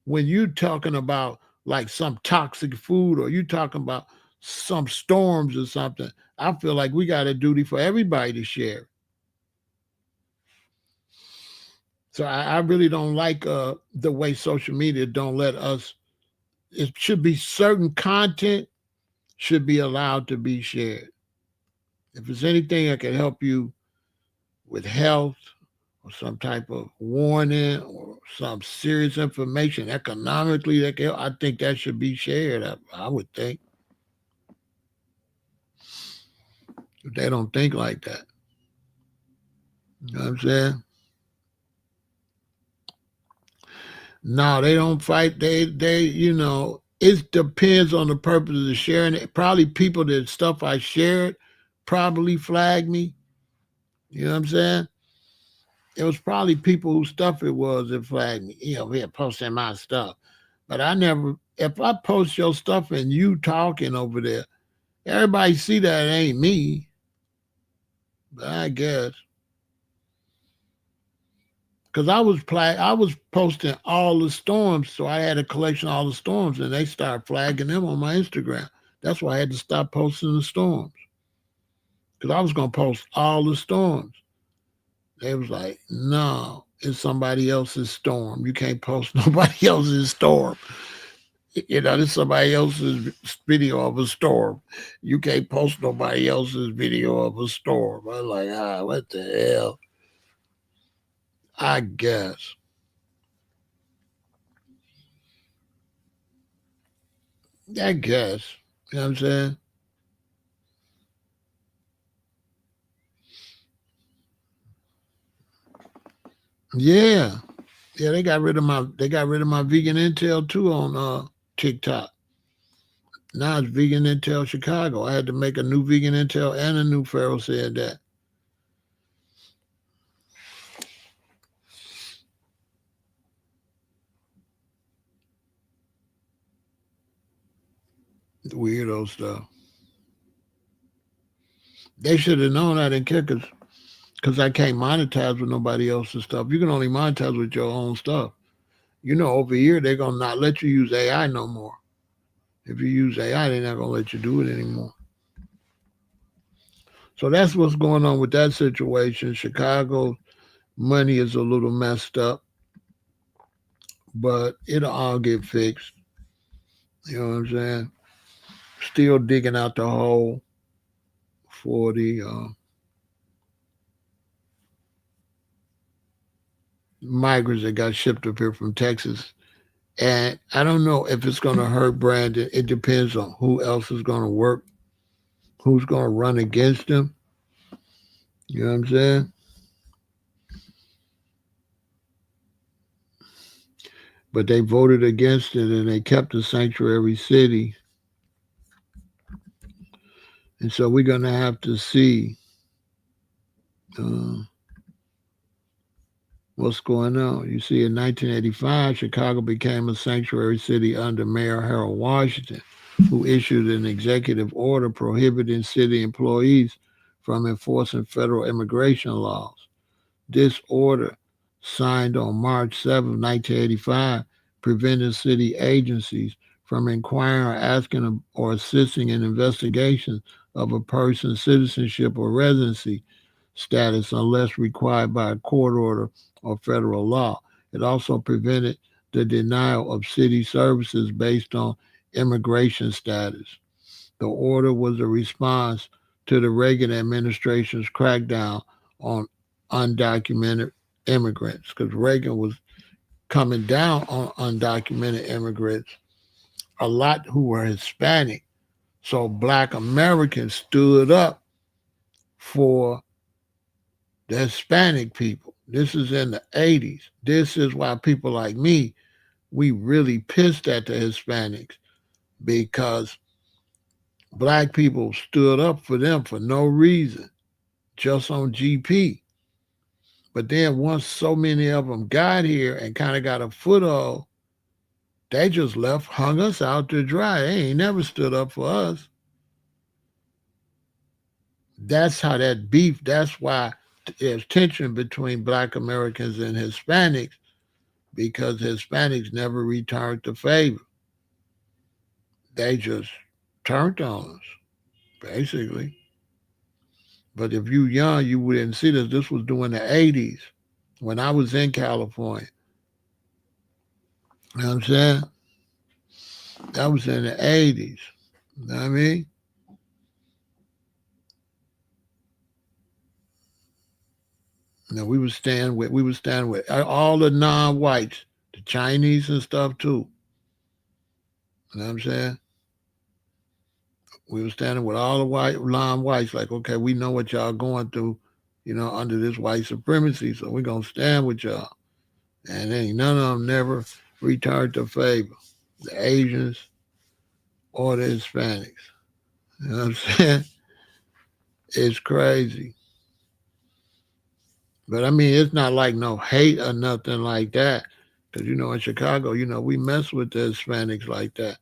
when you talking about like some toxic food or you talking about some storms or something, I feel like we got a duty for everybody to share. So I really don't like the way social media don't let us. It should be certain content should be allowed to be shared. If there's anything that can help you with health or some type of warning or some serious information economically, that can, I think that should be shared. I would think. But they don't think like that. You know what I'm saying? No, they don't fight. They, it depends on the purpose of sharing it. Probably people that stuff I shared probably flagged me. You know what I'm saying? It was probably people whose stuff it was that flagged me. Here posting my stuff. But I never, if I post your stuff and you talking over there, everybody see that it ain't me. But I guess. Because I was posting all the storms, so I had a collection of all the storms, and they started flagging them on my Instagram. That's why I had to stop posting the storms. Because I was gonna post all the storms. They was like, no, it's somebody else's storm. You can't post nobody else's storm. This somebody else's video of a storm. You can't post nobody else's video of a storm. I'm like, what the hell? I guess. I guess. You know what I'm saying? Yeah. Yeah, they got rid of my vegan intel too on TikTok. Now it's vegan intel Chicago. I had to make a new vegan intel and a new Pharaoh Said That. Weirdo stuff. They should have known I didn't care because I can't monetize with nobody else's stuff. You can only monetize with your own stuff. Over here they're gonna not let you use AI no more. If you use AI, they're not gonna let you do it anymore. So that's what's going on with that situation. Chicago money is a little messed up. but it'll all get fixed. You know what I'm saying? Still digging out the hole for the migrants that got shipped up here from Texas. And I don't know if it's going to hurt Brandon. It depends on who else is going to work, who's going to run against him. You know what I'm saying? But they voted against it and they kept the sanctuary city. And so we're going to have to see uh, what's going on. You see, in 1985, Chicago became a sanctuary city under Mayor Harold Washington, who issued an executive order prohibiting city employees from enforcing federal immigration laws. This order, signed on March 7, 1985, prevented city agencies from inquiring or asking or assisting in investigations of a person's citizenship or residency status unless required by a court order or federal law. It also prevented the denial of city services based on immigration status. The order was a response to the Reagan administration's crackdown on undocumented immigrants because Reagan was coming down on undocumented immigrants, a lot who were Hispanic. So black Americans stood up for the Hispanic people. This is in the 80s. This is why people like me, we really pissed at the Hispanics because black people stood up for them for no reason, just on GP. But then once so many of them got here and kind of got a foothold, they just left, hung us out to dry. They ain't never stood up for us. That's how that beef, that's why there's tension between black Americans and Hispanics because Hispanics never returned the favor. They just turned on us, basically. But if you young, you wouldn't see this. This was during the 80s when I was in California. You know what I'm saying? That was in the 80s. You know what I mean? You know, we was staying with all the non-whites, the Chinese and stuff too. You know what I'm saying? We were standing with all the white non-whites, like, okay, we know what y'all going through, under this white supremacy, so we're gonna stand with y'all. And ain't none of them never returned the favor. The Asians or the Hispanics. You know what I'm saying? It's crazy. But I mean, it's not like no hate or nothing like that. Because, in Chicago, we mess with the Hispanics like that,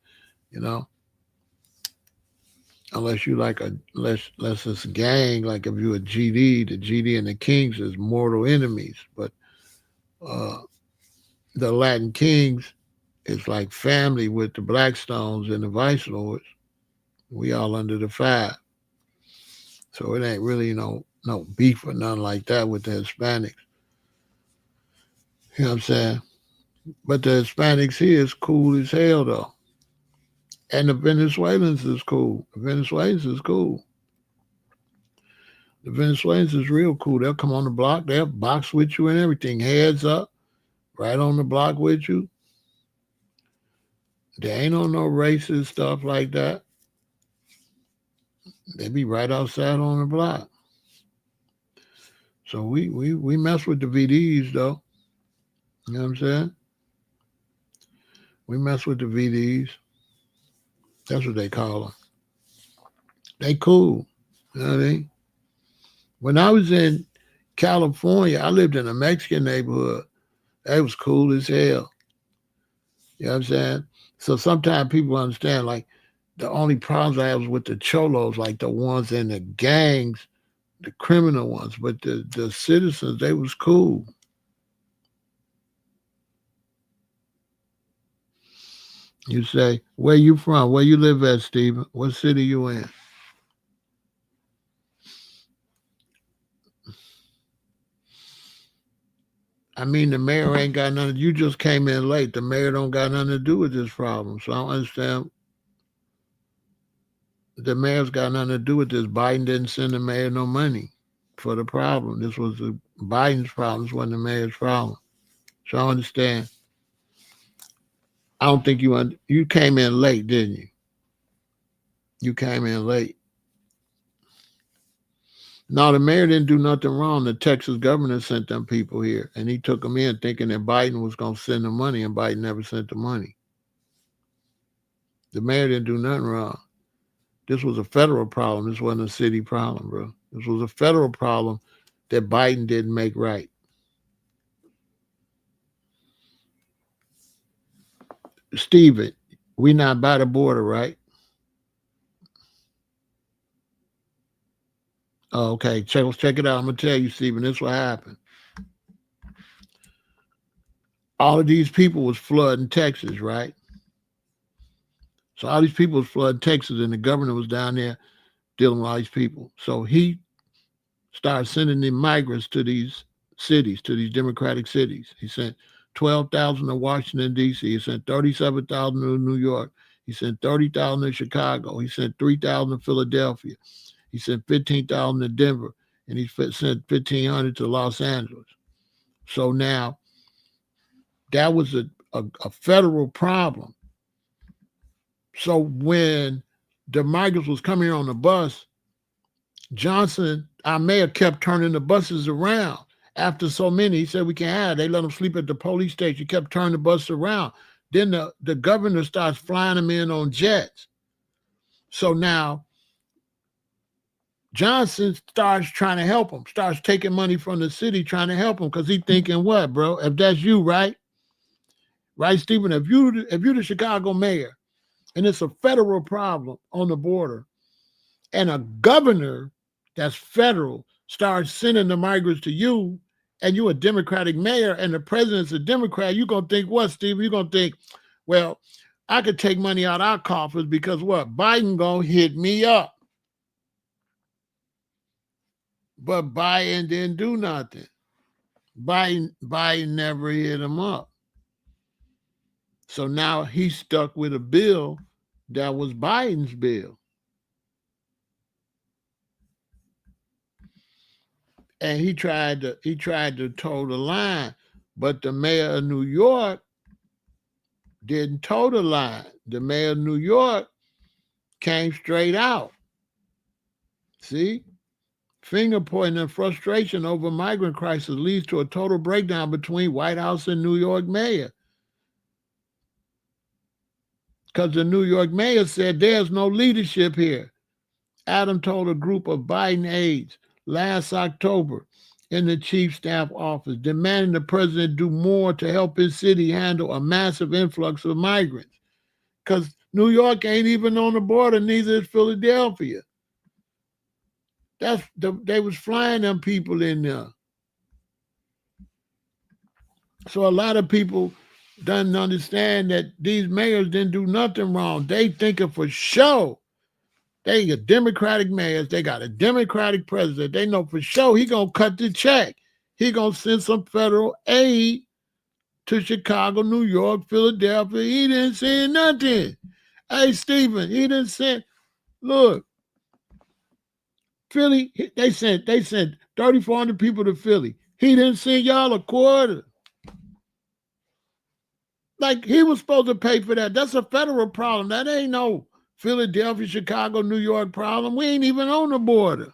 you know. Unless you like unless it's a gang, like if you're a GD, the GD and the Kings is mortal enemies. But uh, the Latin Kings is like family with the Blackstones and the Vice Lords. We all under the five. So it ain't really no beef or nothing like that with the Hispanics. You know what I'm saying? But the Hispanics here is cool as hell though. And the Venezuelans is cool. The Venezuelans is cool. The Venezuelans is real cool. They'll come on the block, they'll box with you and everything, heads up, right on the block with you. They ain't on no racist stuff like that. They be right outside on the block. So we mess with the VDs though. You know what I'm saying? We mess with the VDs. That's what they call them. They cool. You know what I mean? When I was in California, I lived in a Mexican neighborhood. They was cool as hell. You know what I'm saying? So sometimes people understand, like, the only problems I have was with the cholos, like the ones in the gangs, the criminal ones. But the citizens, they was cool. You say, where you from? Where you live at, Stephen? What city you in? I mean, the mayor ain't got nothing. You just came in late. The mayor don't got nothing to do with this problem. So I don't understand. The mayor's got nothing to do with this. Biden didn't send the mayor no money for the problem. This was Biden's problem. This wasn't the mayor's problem. So I understand. I don't think you came in late, didn't you? You came in late. No, the mayor didn't do nothing wrong. The Texas governor sent them people here, and he took them in thinking that Biden was going to send the money, and Biden never sent the money. The mayor didn't do nothing wrong. This was a federal problem. This wasn't a city problem, bro. This was a federal problem that Biden didn't make right. Steven, we not by the border, right? Oh, okay, check it out. I'm gonna tell you, Steven, this what happened. All of these people was flooding Texas, right? So all these people was flooding Texas, and the governor was down there dealing with all these people. So he started sending the migrants to these cities, to these Democratic cities. He sent 12,000 to Washington, D.C. He sent 37,000 to New York. He sent 30,000 to Chicago. He sent 3,000 to Philadelphia. He sent 15,000 to Denver. And he sent 1,500 to Los Angeles. So now, that was a federal problem. So when the migrants was coming here on the bus, Johnson, our mayor, kept turning the buses around. After so many, he said, we can't have it. They let them sleep at the police station. He kept turning the bus around. Then the governor starts flying them in on jets. So now Johnson starts trying to help them, starts taking money from the city trying to help them, because he's thinking, what, bro? If that's you, right? Right, Stephen? If you're the Chicago mayor, and it's a federal problem on the border, and a governor that's federal starts sending the migrants to you, and you're a Democratic mayor, and the president's a Democrat, you're going to think what, Stephen? You're going to think, well, I could take money out of our coffers because what? Biden going to hit me up. But Biden didn't do nothing. Biden never hit him up. So now he's stuck with a bill that was Biden's bill. And he tried to toe the line, but the mayor of New York didn't toe the line. The mayor of New York came straight out. See? Finger pointing and frustration over migrant crisis leads to a total breakdown between White House and New York mayor. Because the New York mayor said there's no leadership here. Adam told a group of Biden aides last October in the chief staff office, demanding the president do more to help his city handle a massive influx of migrants. Because New York ain't even on the border, neither is Philadelphia. They was flying them people in there. So a lot of people doesn't understand that these mayors didn't do nothing wrong. They thinking for sure. They got Democratic mayors. They got a Democratic president. They know for sure he going to cut the check. He going to send some federal aid to Chicago, New York, Philadelphia. He didn't send nothing. Hey, Stephen, he didn't send. Look, Philly, they sent 3,400 people to Philly. He didn't send y'all a quarter. Like, he was supposed to pay for that. That's a federal problem. That ain't no Philadelphia, Chicago, New York problem. We ain't even on the border.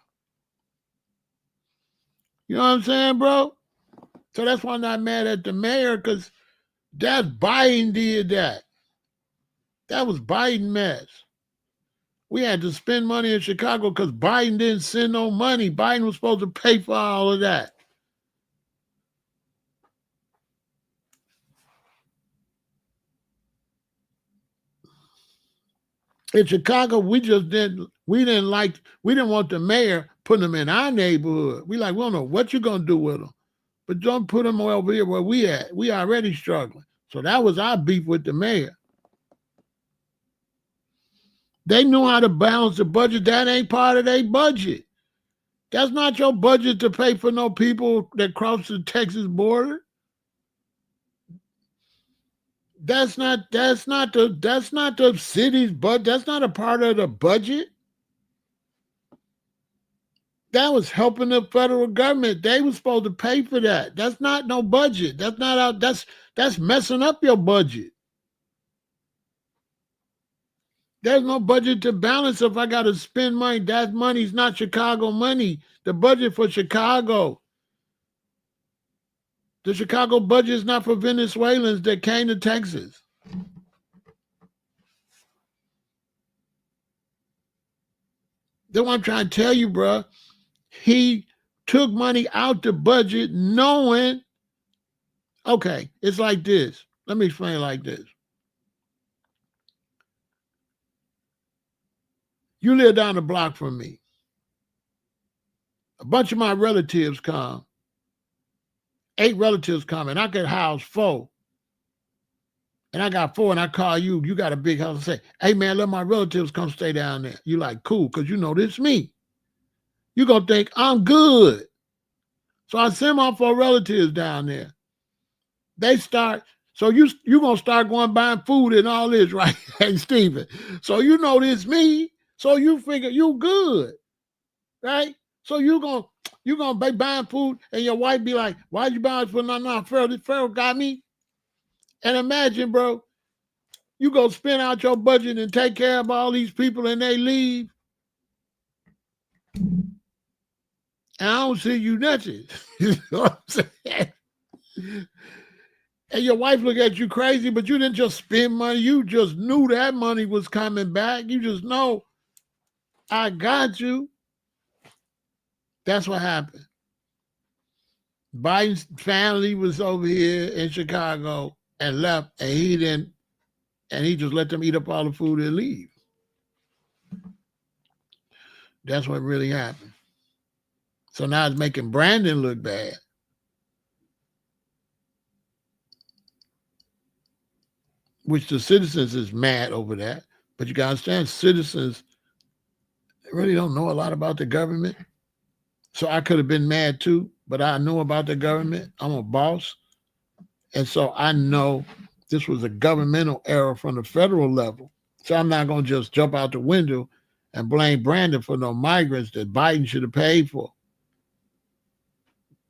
You know what I'm saying, bro? So that's why I'm not mad at the mayor, because that's Biden did that. That was Biden mess. We had to spend money in Chicago because Biden didn't send no money. Biden was supposed to pay for all of that. In Chicago, we didn't want the mayor putting them in our neighborhood. We don't know what you're going to do with them. But don't put them over here where we at. We already struggling. So that was our beef with the mayor. They knew how to balance the budget. That ain't part of their budget. That's not your budget to pay for no people that cross the Texas border. That's not the city's, but that's not a part of the budget. That was helping the federal government. They were supposed to pay for that. That's not no budget. That's not out. That's messing up your budget. There's no budget to balance if I got to spend money. That money's not Chicago money. The budget for Chicago. The Chicago budget is not for Venezuelans that came to Texas. That's what I'm trying to tell you, bro. He took money out the budget knowing, okay, it's like this. Let me explain it like this. You live down the block from me. A bunch of my relatives come. 8 relatives come, and I could house 4. And I got 4, and I call you. You got a big house. I say, hey, man, let my relatives come stay down there. You like, cool, because you know this me. You're going to think I'm good. So I send my 4 relatives down there. They start, so you're going to start going buying food and all this, right? Hey, Stephen. So you know this me. So you figure you good, right? So you're gonna be buying food, and your wife be like, why'd you buy food? No, Pharaoh got me. And imagine, bro, you go spend out your budget and take care of all these people, and they leave. And I don't see you nothing. You know what I'm saying? And your wife look at you crazy, but you didn't just spend money. You just knew that money was coming back. You just know, I got you. That's what happened. Biden's family was over here in Chicago and left, and he just let them eat up all the food and leave. That's what really happened. So now it's making Brandon look bad. Which the citizens is mad over that. But you got to understand, citizens really don't know a lot about the government. So I could have been mad too, but I know about the government. I'm a boss. And so I know this was a governmental error from the federal level. So I'm not going to just jump out the window and blame Brandon for no migrants that Biden should have paid for.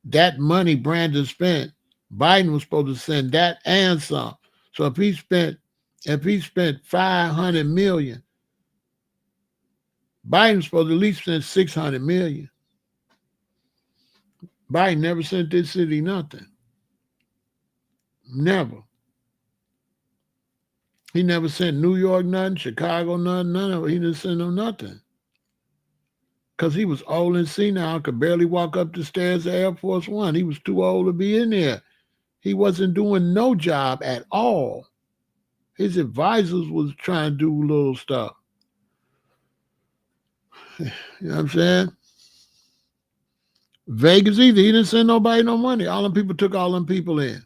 That money Brandon spent, Biden was supposed to send that and some. So if he spent $500 million, Biden's supposed to at least spend $600 million. Biden never sent this city nothing. Never. He never sent New York nothing, Chicago nothing, none of it. He didn't send them nothing. Because he was old and senile, could barely walk up the stairs of Air Force One. He was too old to be in there. He wasn't doing no job at all. His advisors was trying to do little stuff. You know what I'm saying? Vegas either. He didn't send nobody no money. All them people took all them people in.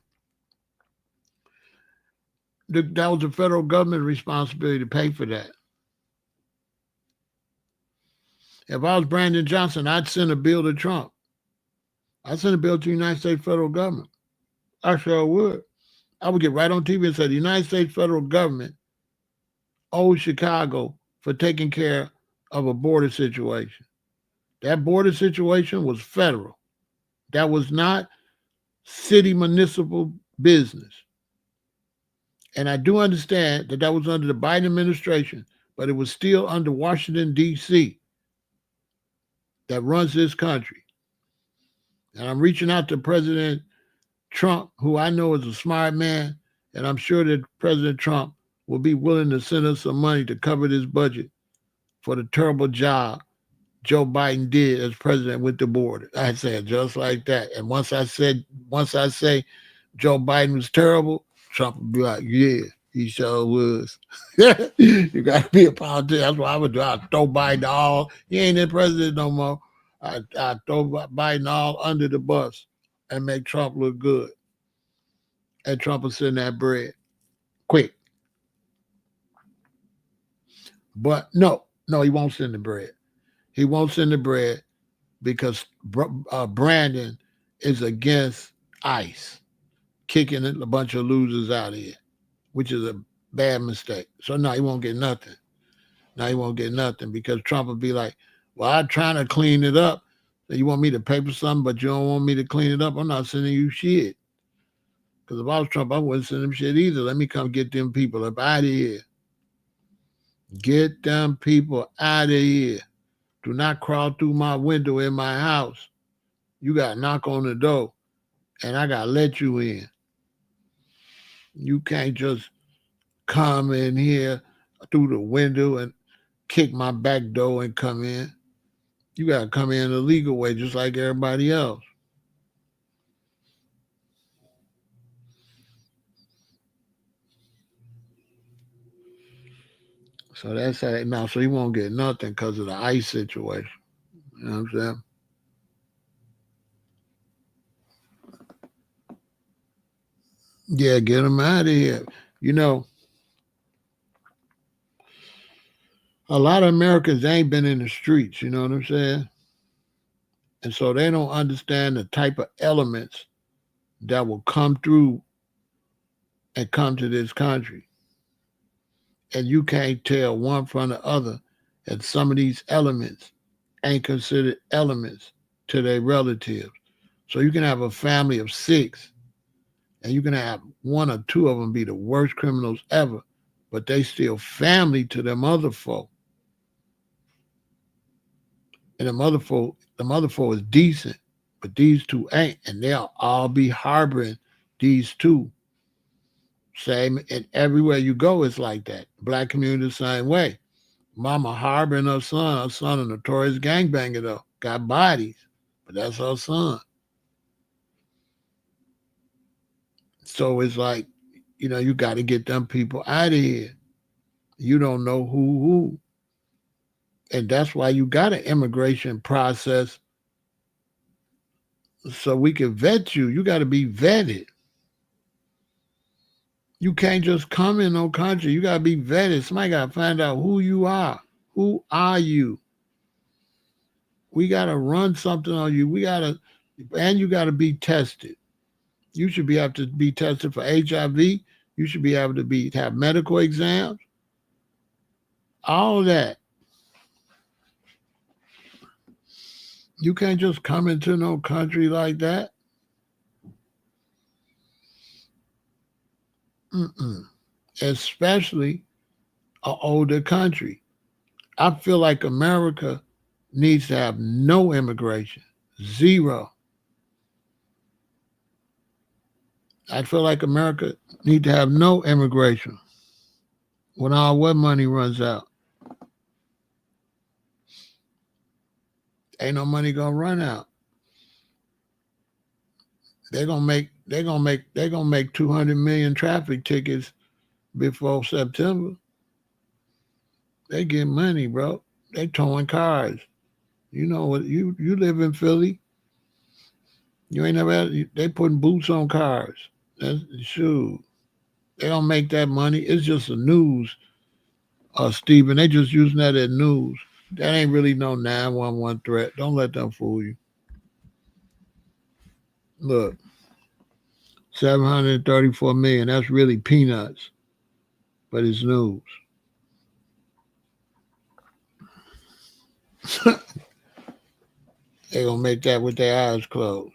That was the federal government responsibility to pay for that. If I was Brandon Johnson, I'd send a bill to Trump. I'd send a bill to the United States federal government. I sure would. I would get right on TV and say the United States federal government owes Chicago for taking care of a border situation. That border situation was federal. That was not city municipal business. And I do understand that was under the Biden administration, but it was still under Washington, D.C. that runs this country. And I'm reaching out to President Trump, who I know is a smart man, and I'm sure that President Trump will be willing to send us some money to cover this budget for the terrible job Joe Biden did as president with the border. I said just like that. And once I say Joe Biden was terrible, Trump would be like, yeah, he sure was. You got to be a politician. That's what I would do. I'd throw Biden all. He ain't the president no more. I'd throw Biden all under the bus and make Trump look good. And Trump will send that bread quick. But no, he won't send the bread. He won't send the bread because Brandon is against ICE, kicking a bunch of losers out of here. which is a bad mistake. So now he won't get nothing. Now he won't get nothing because Trump will be like, well, I'm trying to clean it up. So you want me to pay for something, but you don't want me to clean it up? I'm not sending you shit. Because if I was Trump, I wouldn't send them shit either. Let me come get them people up out of here. Get them people out of here. Do not crawl through my window in my house. You got to knock on the door, and I got to let you in. You can't just come in here through the window and kick my back door and come in. You got to come in the legal way just like everybody else. So that's how now. So he won't get nothing because of the ICE situation. You know what I'm saying? Yeah, get him out of here. You know, a lot of Americans ain't been in the streets. You know what I'm saying? And so they don't understand the type of elements that will come through and come to this country. And you can't tell one from the other that some of these elements ain't considered elements to their relatives. So you can have a family of six and you can have one or two of them be the worst criminals ever, but they still family to them other folk. And the mother folk is decent, but these two ain't, and they'll all be harboring these two. Same, and everywhere you go, it's like that. Black community the same way. Mama harboring her son. Her son a notorious gangbanger though. Got bodies, but that's her son. So it's like, you got to get them people out of here. You don't know who. And that's why you got an immigration process so we can vet you. You got to be vetted. You can't just come in no country. You got to be vetted. Somebody got to find out who you are. Who are you? We got to run something on you. And you got to be tested. You should be able to be tested for HIV. You should be able to have medical exams. All that. You can't just come into no country like that. Mm-mm. Especially an older country. I feel like America needs to have no immigration. Zero. I feel like America needs to have no immigration when all what money runs out. Ain't no money gonna run out. They're gonna make 200 million traffic tickets before September. They get money, bro. They towing cars. You know what? You live in Philly. You ain't never had. They putting boots on cars. That's shoot. They don't make that money. It's just the news, Stephen. They just using that as news. That ain't really no 911 threat. Don't let them fool you. Look, 734 million. That's really peanuts, but it's news. They gonna make that with their eyes closed.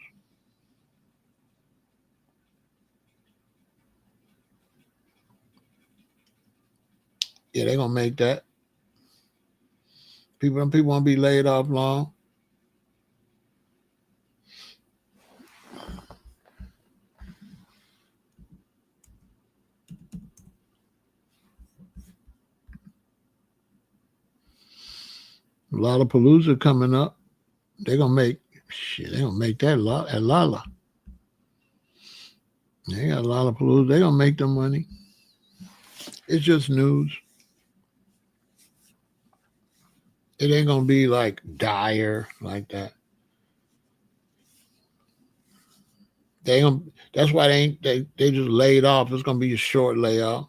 Yeah, they gonna make that. People won't be laid off long. A lot of Palooza coming up. They gonna make shit. They gonna make that lot at Lala. They got a lot of Palooza. They gonna make the money. It's just news. It ain't gonna be like dire like that. They gonna. That's why they ain't. They just laid off. It's gonna be a short layoff.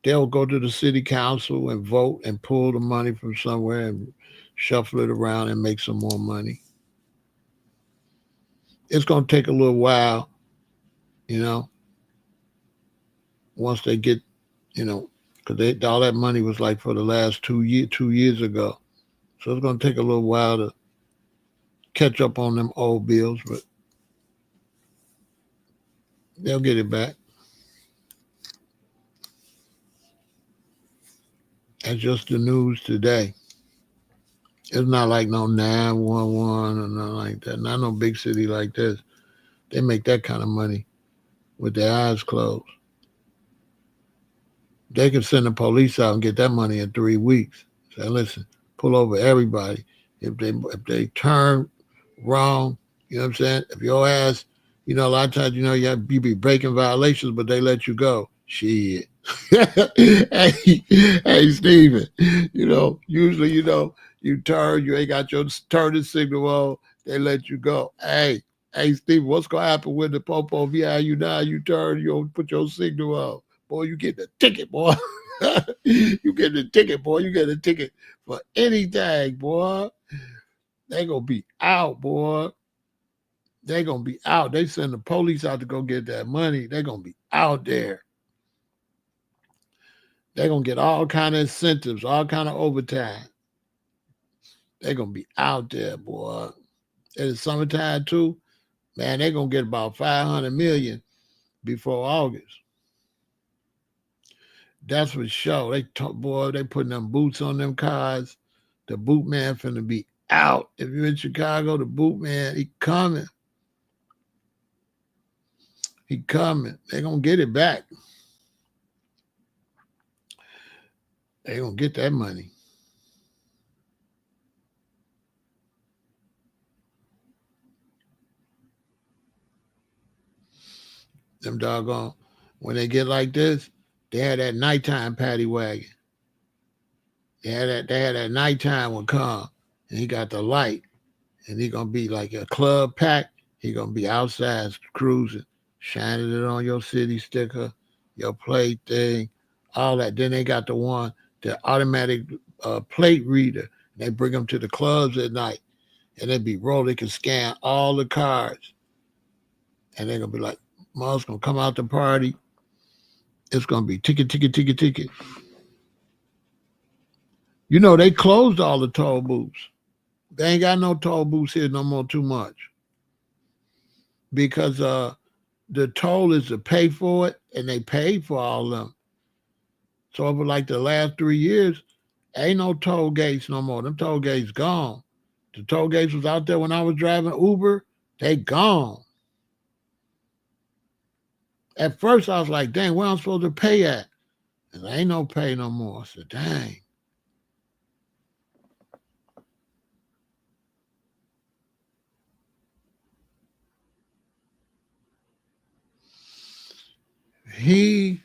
They'll go to the city council and vote and pull the money from somewhere and shuffle it around and make some more money. It's gonna take a little while, you know. once they get, because all that money was like for the last 2 years ago. So it's going to take a little while to catch up on them old bills, but they'll get it back. That's just the news today. It's not like no 911 or nothing like that. Not no big city like this. They make that kind of money with their eyes closed. They can send the police out and get that money in 3 weeks. Say, listen, pull over everybody. If they turn wrong, you know what I'm saying? If your ass, a lot of times, you be breaking violations, but they let you go. Shit. hey, Steven, usually, you turn, you ain't got your turning signal on, they let you go. Hey, Steven, what's going to happen when the popo behind you now? You turn, you don't put your signal on. Boy, you get the ticket, boy. You get the ticket, boy. You get a ticket for anything, boy. They gonna be out, boy. They gonna be out. They send the police out to go get that money. They gonna be out there. They gonna get all kind of incentives, all kind of overtime. They gonna be out there, boy. And it's summertime too. Man, they gonna get about 500 million before August. That's for sure. They putting them boots on them cars. The boot man finna be out. If you're in Chicago, the boot man, he coming. He coming. They gonna get it back. They gonna get that money. Them doggone, when they get like this, they had that nighttime paddy wagon. They had that nighttime one come, and he got the light, and he gonna be like a club pack. He gonna be outside cruising, shining it on your city sticker, your plate thing, all that. Then they got the automatic plate reader. They bring them to the clubs at night, and they be rolling. They can scan all the cards, and they're gonna be like, "Mom's gonna come out the party. It's gonna be ticket, ticket, ticket, ticket." They closed all the toll booths. They ain't got no toll booths here no more too much because the toll is to pay for it, and they paid for all of them. So over like the last 3 years, ain't no toll gates no more. Them toll gates gone. The toll gates was out there when I was driving Uber. They gone. At first, I was like, dang, where I'm supposed to pay at? And there ain't no pay no more. I said, dang. He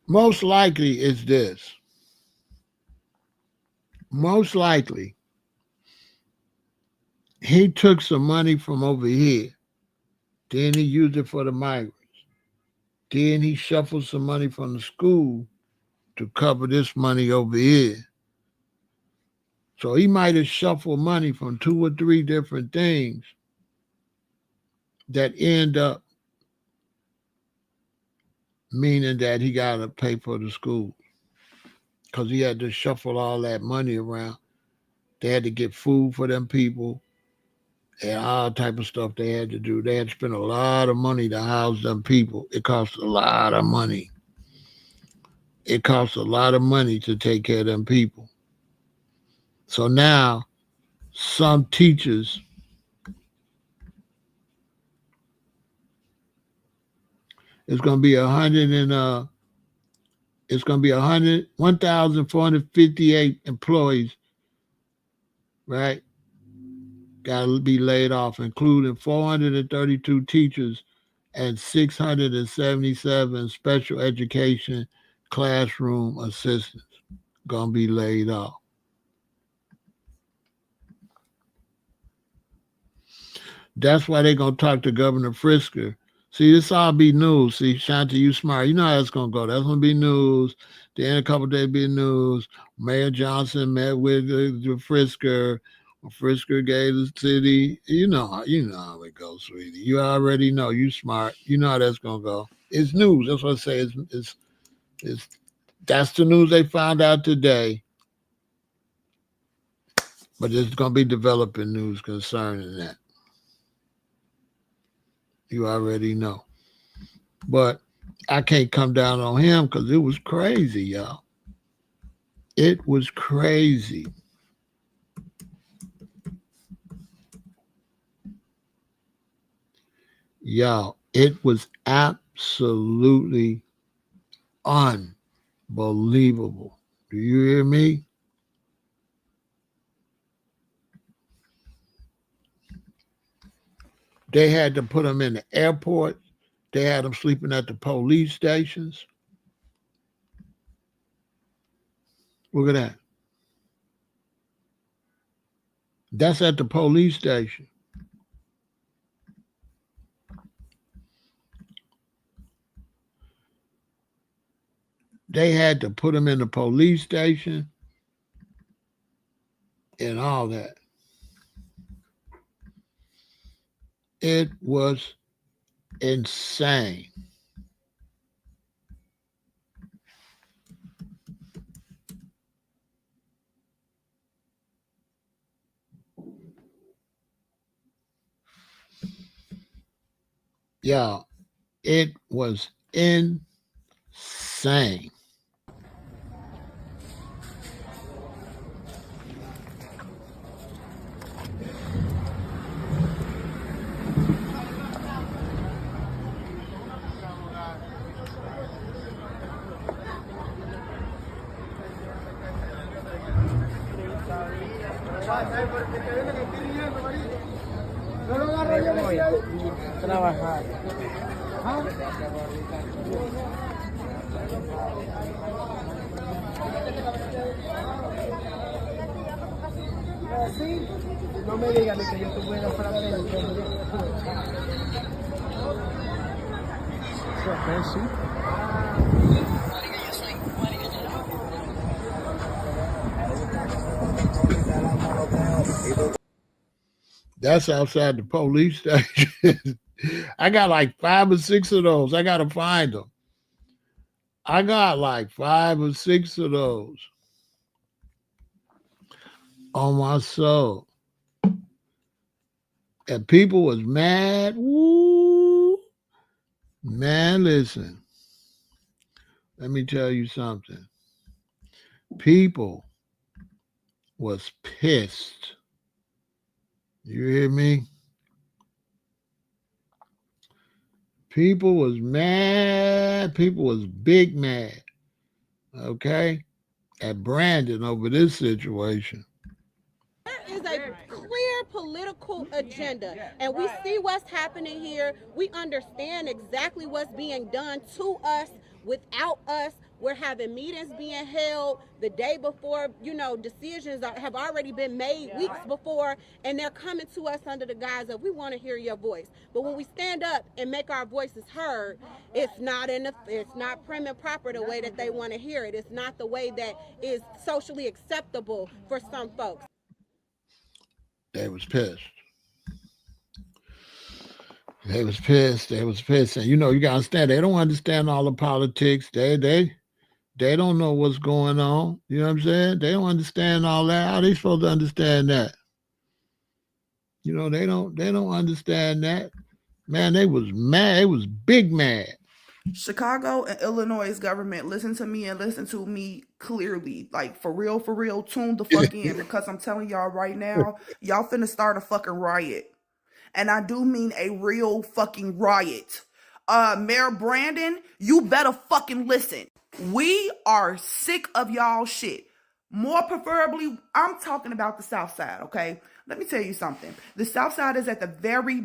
most likely is this. Most likely, he took some money from over here. Then he used it for the migrants. Then he shuffled some money from the school to cover this money over here. So he might have shuffled money from 2 or 3 different things that end up meaning that he got to pay for the school because he had to shuffle all that money around. They had to get food for them people and all type of stuff they had to do. They had to spend a lot of money to house them people. It costs a lot of money. It costs a lot of money to take care of them people. So now some teachers it's gonna be 1,458 employees, right? Gotta be laid off, including 432 teachers and 677 special education classroom assistants gonna be laid off. That's why they're gonna talk to Governor Frisker. See, this all be news. See, Shanti, you smart. You know how it's gonna go. That's gonna be news. Then a couple days be news. Mayor Johnson met with the Frisker. Frisco Gator City. You know how how it goes, sweetie. You already know. You smart. You know how that's gonna go. It's news. That's what I say. It's that's the news they found out today. But there's gonna be developing news concerning that. You already know. But I can't come down on him because it was crazy, y'all. It was crazy. Y'all, it was absolutely unbelievable. Do you hear me? They had to put them in the airport. They had them sleeping at the police stations. Look at that. That's at the police station. They had to put them in the police station and all that. It was insane. Y'all, it was insane. Trabajar. ¿Sí? No me digan que yo tuve la frente. That's outside the police station. I got like 5 or 6 of those. I got to find them. I got like 5 or 6 of those on my soul. And people was mad. Woo. Man, listen. Let me tell you something. People was pissed. You hear me? People was mad. People was big mad. Okay? At Brandon over this situation. There is a clear political agenda, and we see what's happening here. We understand exactly what's being done to us, without us. We're having meetings being held the day before, decisions have already been made weeks before, and they're coming to us under the guise of, we want to hear your voice. But when we stand up and make our voices heard, it's not prim and proper the way that they want to hear it. It's not the way that is socially acceptable for some folks. They was pissed. They was pissed. And you got to understand, they don't understand all the politics. They don't know what's going on. You know what I'm saying? They don't understand all that. How they supposed to understand that? They don't understand that. Man, they was mad. They was big mad. Chicago and Illinois government, listen to me and listen to me clearly. Like, for real, tune the fuck in, because I'm telling y'all right now, y'all finna start a fucking riot. And I do mean a real fucking riot. Mayor Brandon, you better fucking listen. We are sick of y'all shit. More preferably, I'm talking about the South Side, okay? Let me tell you something. The South Side is at the very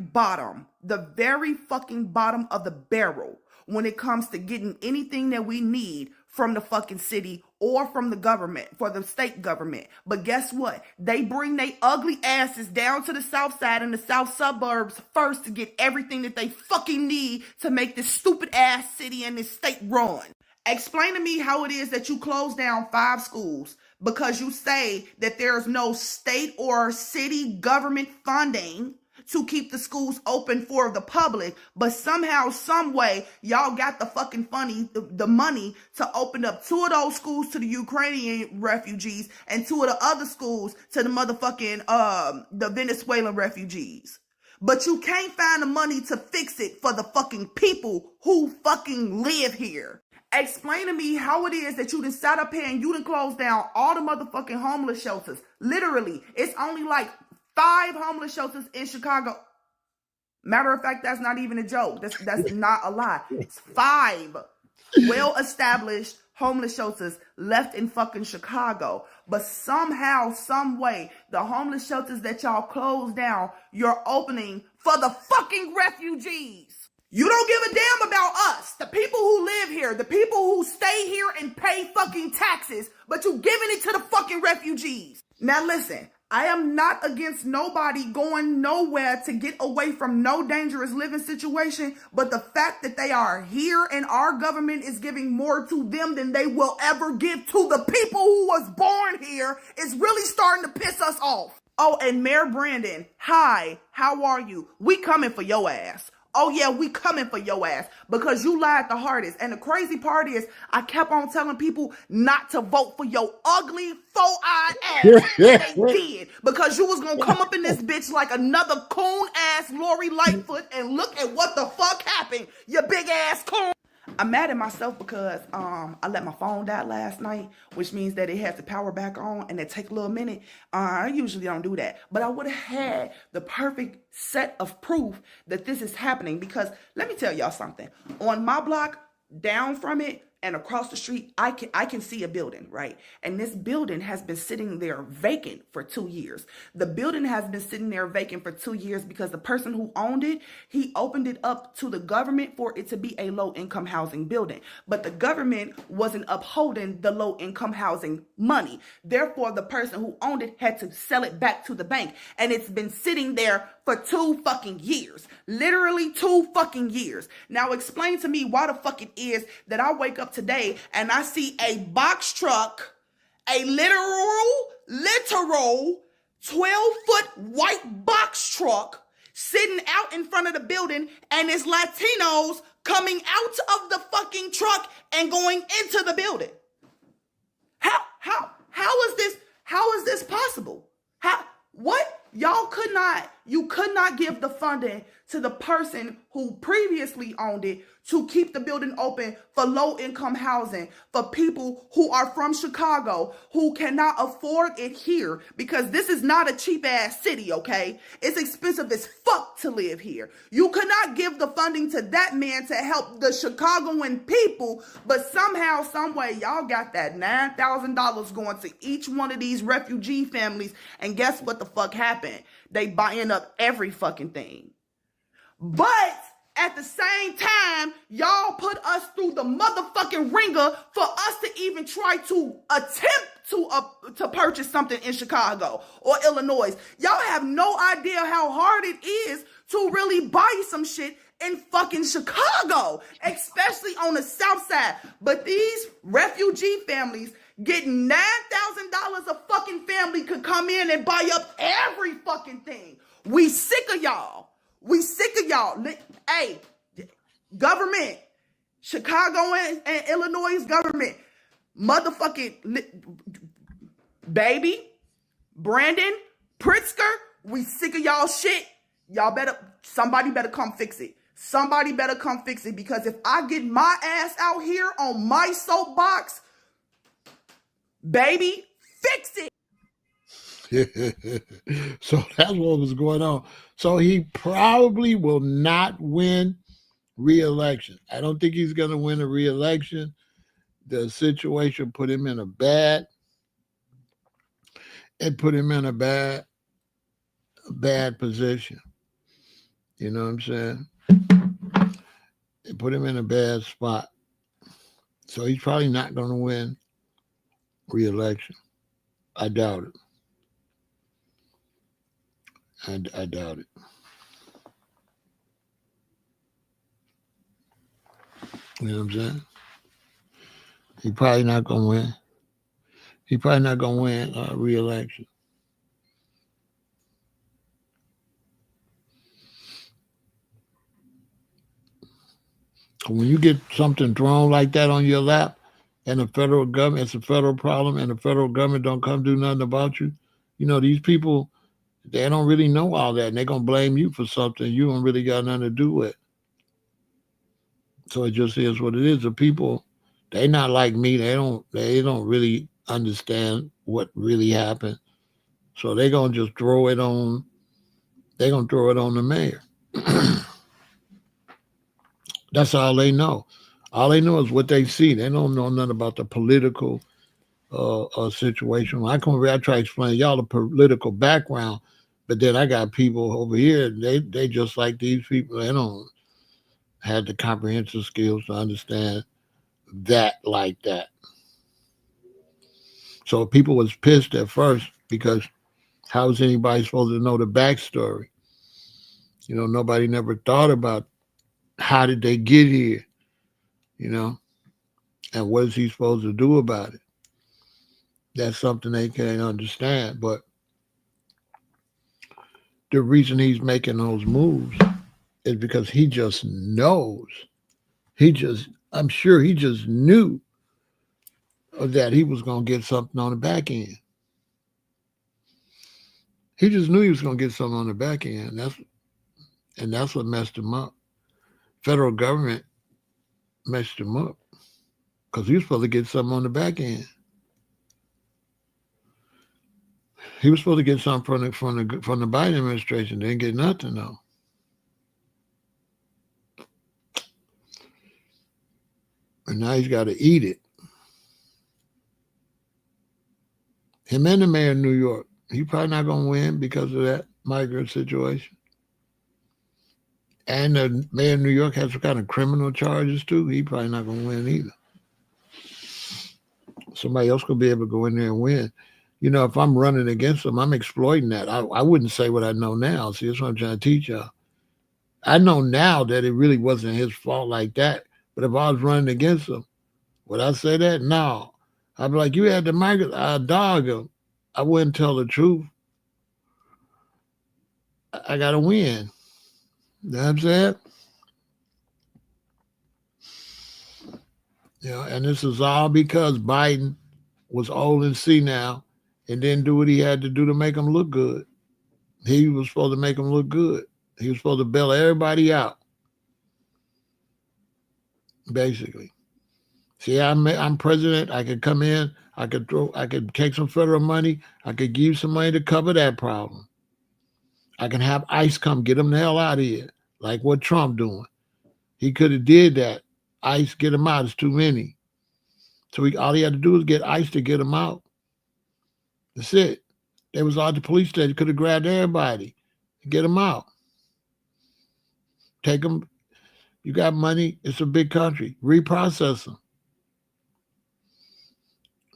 fucking bottom of the barrel when it comes to getting anything that we need from the fucking city or from the government, for the state government. But guess what? They bring their ugly asses down to the South Side and the South suburbs first to get everything that they fucking need to make this stupid ass city and this state run. Explain to me how it is that you close down 5 schools, because you say that there's no state or city government funding to keep the schools open for the public, but somehow, some way, y'all got the fucking the money to open up 2 of those schools to the Ukrainian refugees and 2 of the other schools to the motherfucking the Venezuelan refugees. But you can't find the money to fix it for the fucking people who fucking live here. Explain to me how it is that you done sat up here and you done closed down all the motherfucking homeless shelters. Literally, it's only like 5 homeless shelters in Chicago. Matter of fact, that's not even a joke. That's not a lie. It's 5 well-established homeless shelters left in fucking Chicago. But somehow, some way, the homeless shelters that y'all closed down, you're opening for the fucking refugees. You don't give a damn about us, the people who live here, the people who stay here and pay fucking taxes, but you giving it to the fucking refugees. Now listen, I am not against nobody going nowhere to get away from no dangerous living situation, but the fact that they are here and our government is giving more to them than they will ever give to the people who was born here is really starting to piss us off. Oh, and Mayor Brandon, hi, how are you? We coming for your ass. Oh yeah, we coming for your ass because you lied the hardest. And the crazy part is I kept on telling people not to vote for your ugly, four-eyed ass. They did because you was going to come up in this bitch like another coon-ass Lori Lightfoot and look at what the fuck happened, you big-ass coon. I'm mad at myself because I let my phone die last night, which means that it has the power back on and it takes a little minute. I usually don't do that, but I would have had the perfect set of proof that this is happening because let me tell y'all something. On my block, down from it, and across the street, I can see a building, right? And this building has been sitting there vacant for 2 years. The building has been sitting there vacant for 2 years because the person who owned it, he opened it up to the government for it to be a low-income housing building. But the government wasn't upholding the low-income housing money. Therefore, the person who owned it had to sell it back to the bank. And it's been sitting there for 2 fucking years. Literally 2 fucking years. Now explain to me why the fuck it is that I wake up today and I see a box truck, a literal 12-foot white box truck sitting out in front of the building and it's Latinos coming out of the fucking truck and going into the building. How is this possible? What? You could not give the funding to the person who previously owned it to keep the building open for low-income housing, for people who are from Chicago, who cannot afford it here, because this is not a cheap-ass city, okay? It's expensive as fuck to live here. You could not give the funding to that man to help the Chicagoan people, but somehow, some way, y'all got that $9,000 going to each one of these refugee families, and guess what the fuck happened? They buying up every fucking thing. But at the same time, y'all put us through the motherfucking ringer for us to even try to attempt to purchase something in Chicago or Illinois. Y'all have no idea how hard it is to really buy some shit in fucking Chicago, especially on the south side. But these refugee families getting $9,000 a fucking family could come in and buy up every fucking thing. We sick of y'all. We sick of y'all. Hey, government, Chicago and Illinois government, motherfucking baby, Brandon, Pritzker, we sick of y'all shit. Somebody better come fix it. Somebody better come fix it because if I get my ass out here on my soapbox, baby, fix it. So that's what was going on. So he probably will not win re-election. I don't think he's going to win a re-election. The situation put him in a bad position. You know what I'm saying? It put him in a bad spot. So he's probably not going to win re-election. I doubt it. I doubt it. You know what I'm saying? He's probably not going to win. He probably not gonna win re-election. When you get something thrown like that on your lap, and the federal government, it's a federal problem, and the federal government don't come do nothing about you. You know these people, they don't really know all that, and they're gonna blame you for something you don't really got nothing to do with. So it just is what it is. The people, they not like me. They don't really understand what really happened. So they gonna just throw it on. They gonna throw it on the mayor. That's all they know. All they know is what they see. They don't know nothing about the political situation. When I come over here, I try to explain y'all the political background, but then I got people over here. They just like these people. They don't have the comprehensive skills to understand that like that. So people was pissed at first because how is anybody supposed to know the backstory? You know, nobody never thought about how did they get here, you know, and what is he supposed to do about it? That's something they can't understand. But the reason he's making those moves is because he just knows. I'm sure he just knew that he was going to get something on the back end. He just knew he was going to get something on the back end. That's what messed him up. Federal government messed him up because he was supposed to get something on the back end. He was supposed to get something from the Biden administration. Didn't get nothing though. And now he's got to eat it. Him and the mayor of New York, he probably not going to win because of that migrant situation. And the mayor of New York has some kind of criminal charges too. He probably not going to win either. Somebody else could be able to go in there and win. You know, if I'm running against him, I'm exploiting that. I wouldn't say what I know now. See, that's what I'm trying to teach y'all. I know now that it really wasn't his fault like that. But if I was running against him, would I say that? No. I'd be like, you had the migrant, I dog him. I wouldn't tell the truth. I got to win. You know what I'm saying? You know, and this is all because Biden was old and senile and didn't do what he had to do to make him look good. He was supposed to make him look good. He was supposed to bail everybody out, basically. See, I'm president. I could come in. I could take some federal money. I could give you some money to cover that problem. I can have ICE come get him the hell out of here, like what Trump doing. He could have did that. ICE get him out. It's too many. So all he had to do was get ICE to get him out. That's it. They was out the police station. Could have grabbed everybody, get them out. Take them. You got money. It's a big country. Reprocess them.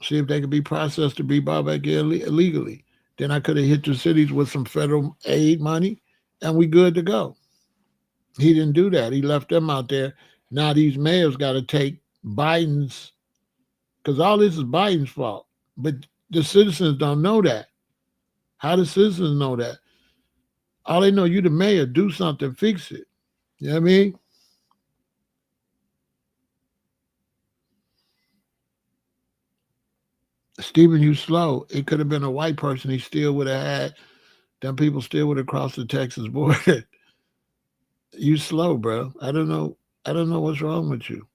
See if they could be processed to be brought back here illegally. Then I could have hit the cities with some federal aid money, and we good to go. He didn't do that. He left them out there. Now these mayors got to take Biden's, because all this is Biden's fault. But the citizens don't know that. How do citizens know that? All they know, you the mayor, do something, fix it. You know what I mean? Stephen, you slow. It could have been a white person. He still would have had, them people still would have crossed the Texas border. You slow, bro. I don't know. I don't know what's wrong with you.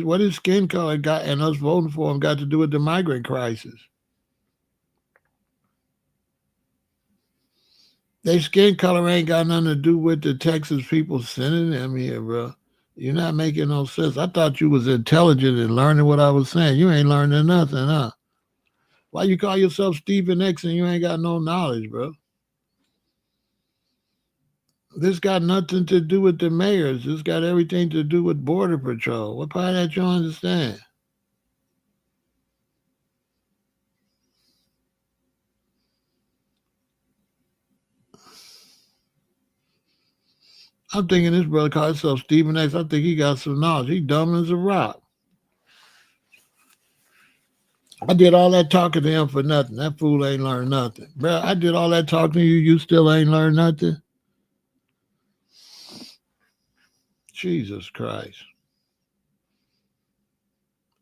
What his skin color got and us voting for him got to do with the migrant crisis? Their skin color ain't got nothing to do with the Texas people sending them here, bro. You're not making no sense. I thought you was intelligent and learning what I was saying. You ain't learning nothing, huh? Why you call yourself Stephen X and you ain't got no knowledge, bro? This got nothing to do with the mayors. This got everything to do with Border Patrol. What part of that you understand? I'm thinking this brother called himself Stephen X. I think he got some knowledge. He dumb as a rock. I did all that talking to him for nothing. That fool ain't learned nothing. Bro, I did all that talking to you. You still ain't learned nothing? Jesus Christ.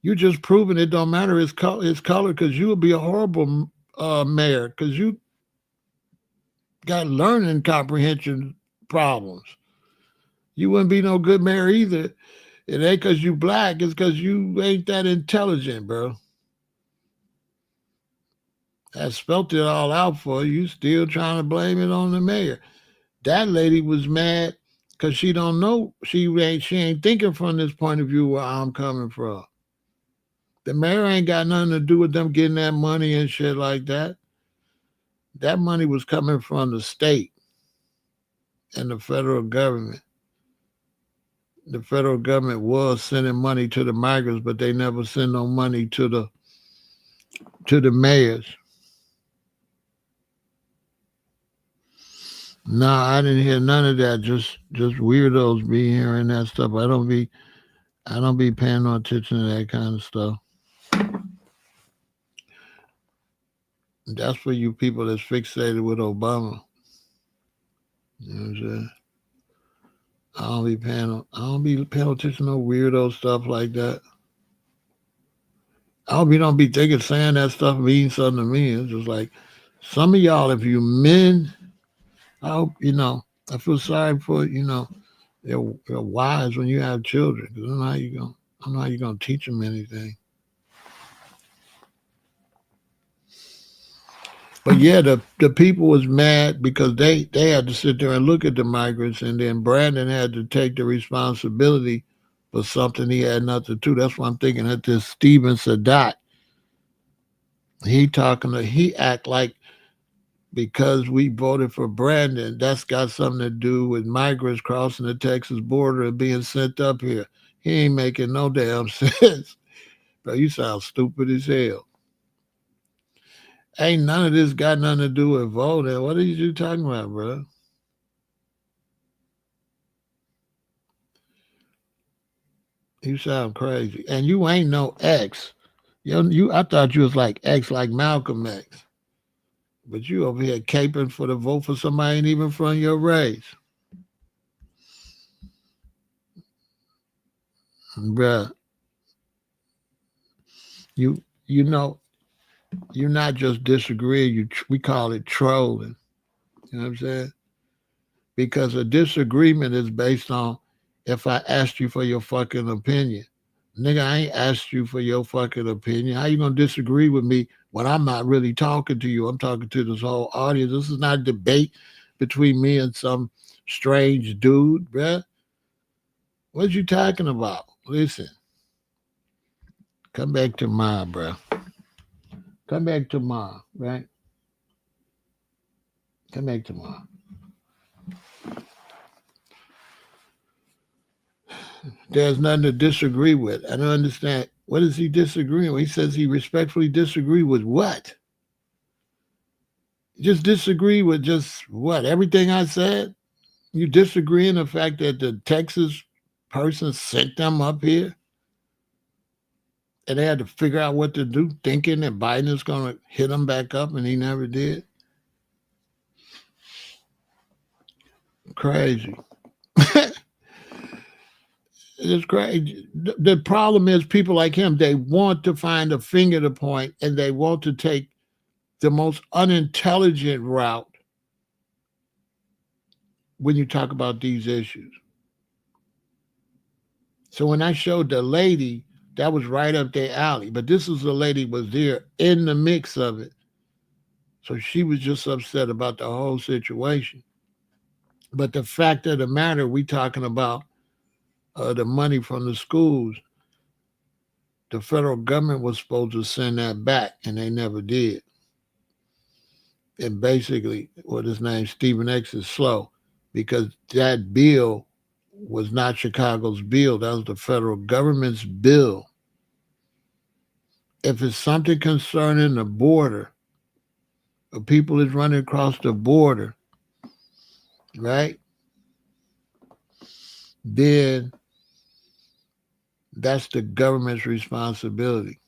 You just proving it don't matter his color because you would be a horrible mayor because you got learning comprehension problems. You wouldn't be no good mayor either. It ain't because you black. It's because you ain't that intelligent, bro. I spelt it all out for you. You still trying to blame it on the mayor. That lady was mad because she don't know. She ain't thinking from this point of view where I'm coming from. The mayor ain't got nothing to do with them getting that money and shit like that. That money was coming from the state and the federal government. The federal government was sending money to the migrants, but they never send no money to the mayors. No, I didn't hear none of that. Just weirdos be hearing that stuff. I don't be paying no attention to that kind of stuff. That's for you people that's fixated with Obama. You know what I'm saying? I don't be paying attention to no weirdo stuff like that. I hope you don't be thinking saying that stuff means something to me. It's just like some of y'all, if you men, I hope I feel sorry for your wives when you have children. 'Cause I don't know how you gonna teach them anything. But yeah, the people was mad because they had to sit there and look at the migrants, and then Brandon had to take the responsibility for something he had nothing to do. That's why I'm thinking that this Steven Sadat, he act like because we voted for Brandon, that's got something to do with migrants crossing the Texas border and being sent up here. He ain't making no damn sense. Bro, you sound stupid as hell. Ain't none of this got nothing to do with voting. What are you talking about, bro? You sound crazy. And you ain't no X. I thought you was like X, like Malcolm X. But you over here caping for the vote for somebody ain't even from your race. Bruh, you know, you're not just disagreeing, we call it trolling. You know what I'm saying? Because a disagreement is based on if I asked you for your fucking opinion. Nigga, I ain't asked you for your fucking opinion. How you gonna disagree with me when I'm not really talking to you? I'm talking to this whole audience. This is not a debate between me and some strange dude, bruh. What you talking about? Listen, come back to mine, bruh. Come back to mine, right? Come back to mine. There's nothing to disagree with. I don't understand. What is he disagreeing with? He says he respectfully disagree with what? Just disagree with just what? Everything I said? You disagree in the fact that the Texas person sent them up here and they had to figure out what to do, thinking that Biden is going to hit them back up and he never did? Crazy. It's crazy. The problem is people like him, they want to find a finger to point and they want to take the most unintelligent route when you talk about these issues. So when I showed the lady, that was right up their alley. But this is the lady was there in the mix of it. So she was just upset about the whole situation. But the fact of the matter, we talking about the money from the schools. The federal government was supposed to send that back, and they never did. And basically, what his name, Stephen X, is slow because that bill was not Chicago's bill. That was the federal government's bill. If it's something concerning the border, or people is running across the border, right? Then that's the government's responsibility.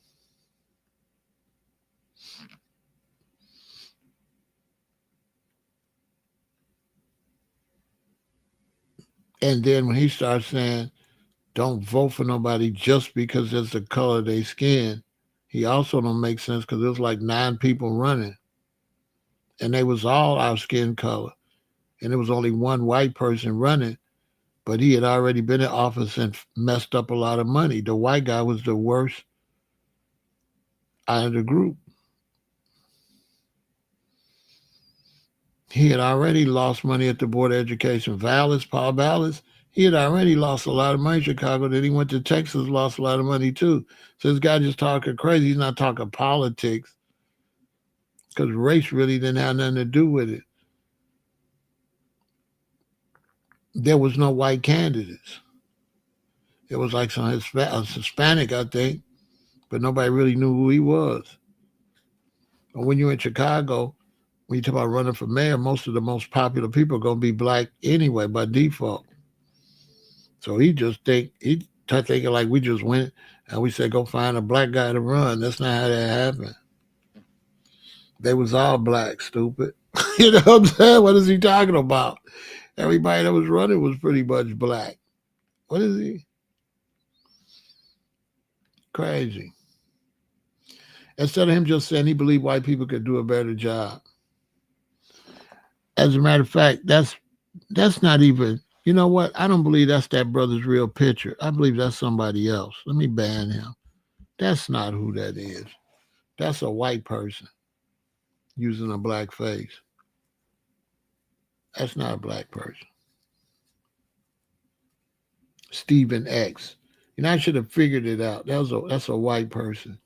And then when he starts saying, don't vote for nobody just because it's the color of their skin, he also don't make sense because there's like 9 people running, and they was all our skin color, and there was only one white person running, but he had already been in office and messed up a lot of money. The white guy was the worst out of the group. He had already lost money at the Board of Education. Paul Vallis, he had already lost a lot of money in Chicago. Then he went to Texas, lost a lot of money too. So this guy just talking crazy. He's not talking politics because race really didn't have nothing to do with it. There was no white candidates. It was like some Hispanic, I think, but nobody really knew who he was. But when you're in Chicago, when you talk about running for mayor, most of the most popular people are going to be black anyway by default. So he thinking like we just went and we said go find a black guy to run. That's not how that happened. They was all black, stupid. You know what I'm saying? What is he talking about? Everybody that was running was pretty much black. What is he? Crazy. Instead of him just saying he believed white people could do a better job. As a matter of fact, that's not even. You know what? I don't believe that's that brother's real picture. I believe that's somebody else. Let me ban him. That's not who that is. That's a white person using a black face. That's not a black person. Stephen X. You know, I should have figured it out. That's a white person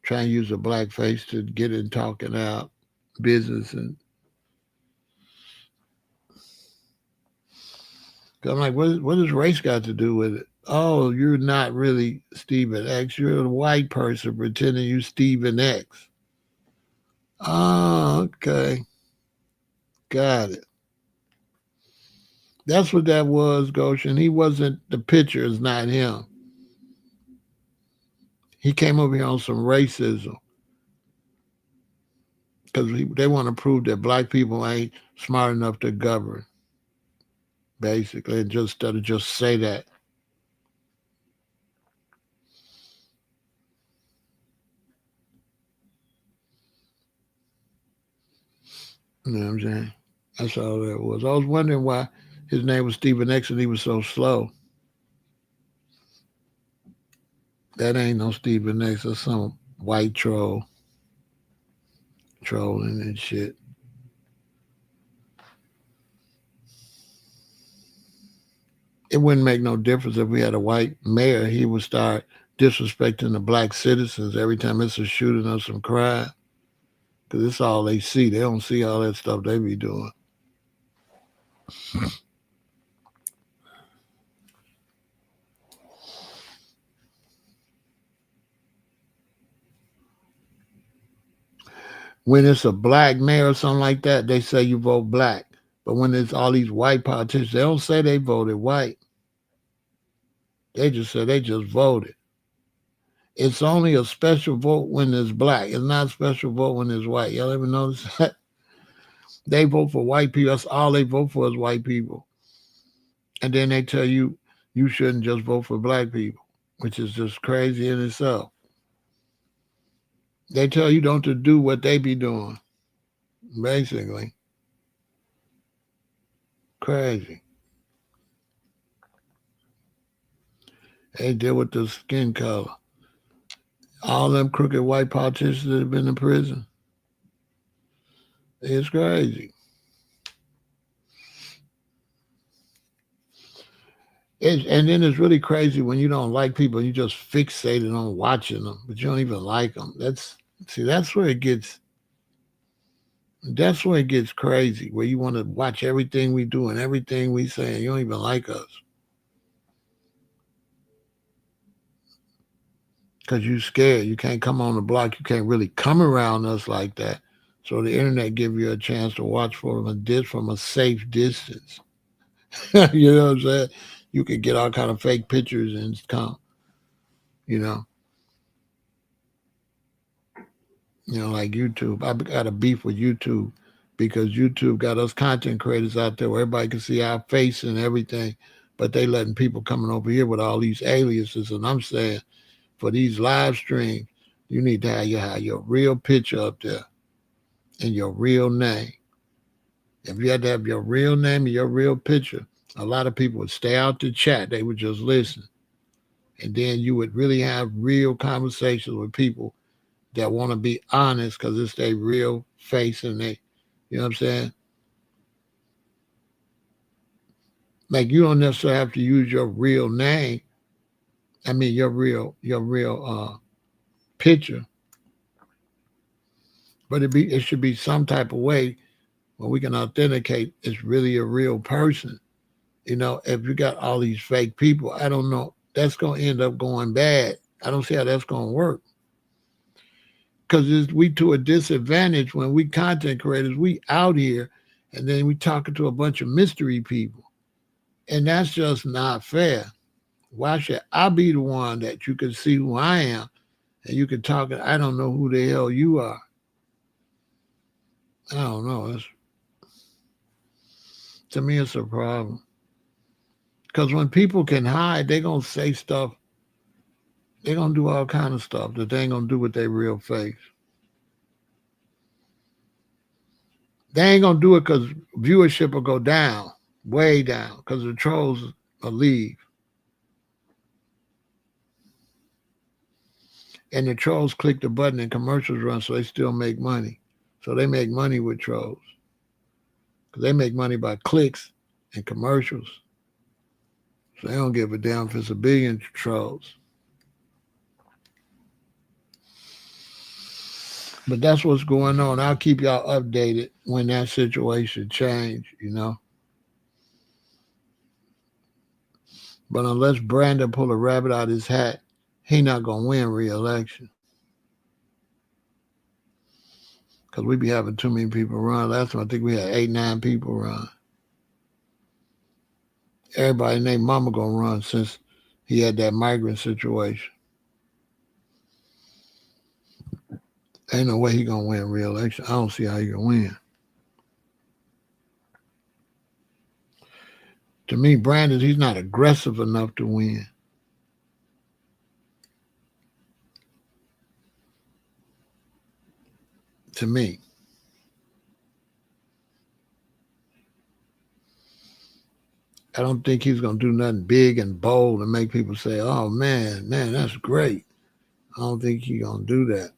trying to use a black face to get in talking out business. And I'm like, what does race got to do with it? Oh, you're not really Stephen X. You're a white person pretending you're Stephen X. Oh, okay. Got it. That's what that was, Goshen. He wasn't, the picture is not him. He came over here on some racism because they want to prove that black people ain't smart enough to govern, basically, and just instead of just say that. You know what I'm saying? That's all that was. I was wondering why his name was Stephen X and he was so slow. That ain't no Stephen X. That's some white troll trolling and shit. It wouldn't make no difference if we had a white mayor. He would start disrespecting the black citizens every time it's a shooting or some crime. Because it's all they see. They don't see all that stuff they be doing. When it's a black mayor or something like that, they say you vote black. But when it's all these white politicians, they don't say they voted white. They just say they just voted. It's only a special vote when it's black. It's not a special vote when it's white. Y'all ever notice that? They vote for white people. That's all they vote for is white people. And then they tell you you shouldn't just vote for black people, which is just crazy in itself. They tell you don't to do what they be doing, basically. Crazy. They deal with the skin color. All them crooked white politicians that have been in prison. It's crazy. And then it's really crazy when you don't like people, you just fixated on watching them, but you don't even like them. That's where it gets. That's where it gets crazy. Where you want to watch everything we do and everything we say, and you don't even like us because you scared. You can't come on the block. You can't really come around us like that. So the internet give you a chance to watch from a safe distance. You know what I'm saying? You could get all kind of fake pictures and come. You know, like YouTube. I got a beef with YouTube because YouTube got us content creators out there where everybody can see our face and everything, but they letting people coming over here with all these aliases. And I'm saying for these live streams, you need to have your real picture up there and your real name. If you had to have your real name and your real picture, a lot of people would stay out the chat. They would just listen. And then you would really have real conversations with people that want to be honest because it's their real face and they, you know what I'm saying? Like you don't necessarily have to use your real name. I mean your real picture, but it should be some type of way where we can authenticate it's really a real person. If you got all these fake people, I don't know. That's gonna end up going bad. I don't see how that's gonna work. Because we to a disadvantage when we content creators, we out here and then we talking to a bunch of mystery people. And that's just not fair. Why should I be the one that you can see who I am and you can talk and I don't know who the hell you are? I don't know. To me, it's a problem. Because when people can hide, they're going to say stuff. They're going to do all kind of stuff that they ain't going to do with their real face. They ain't going to do it because viewership will go down, way down, because the trolls will leave. And the trolls click the button and commercials run, so they still make money. So they make money with trolls. Because they make money by clicks and commercials. So they don't give a damn if it's a billion trolls. But that's what's going on. I'll keep y'all updated when that situation change. But unless Brandon pull a rabbit out of his hat, he not going to win re-election. Because we be having too many people run. Last time I think we had 8, 9 people run. Everybody named Mama going to run since he had that migrant situation. Ain't no way he going to win re-election. I don't see how he can win. To me, Brandon, he's not aggressive enough to win. To me. I don't think he's going to do nothing big and bold and make people say, oh, man, that's great. I don't think he's going to do that.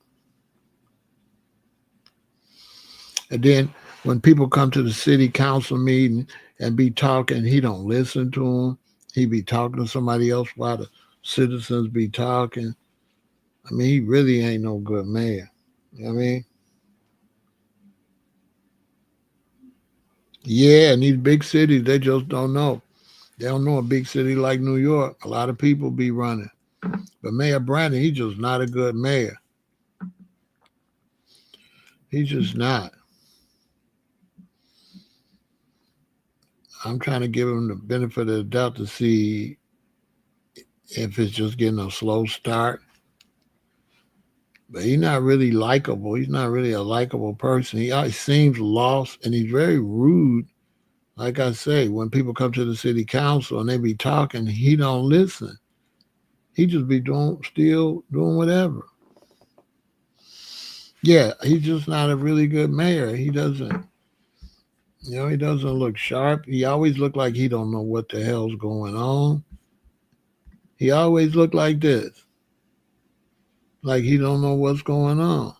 And then when people come to the city council meeting and be talking, he don't listen to them. He be talking to somebody else while the citizens be talking. I mean, he really ain't no good mayor. You know what I mean? Yeah, in these big cities, they just don't know. They don't know a big city like New York. A lot of people be running. But Mayor Brandon, he's just not a good mayor. He's just not. I'm trying to give him the benefit of the doubt to see if it's just getting a slow start. But he's not really likable. He's not really a likable person. He always seems lost, and he's very rude. Like I say, when people come to the city council and they be talking, he don't listen. He just be still doing whatever. Yeah, he's just not a really good mayor. He doesn't look sharp. He always look like he don't know what the hell's going on. He always look like this. Like he don't know what's going on.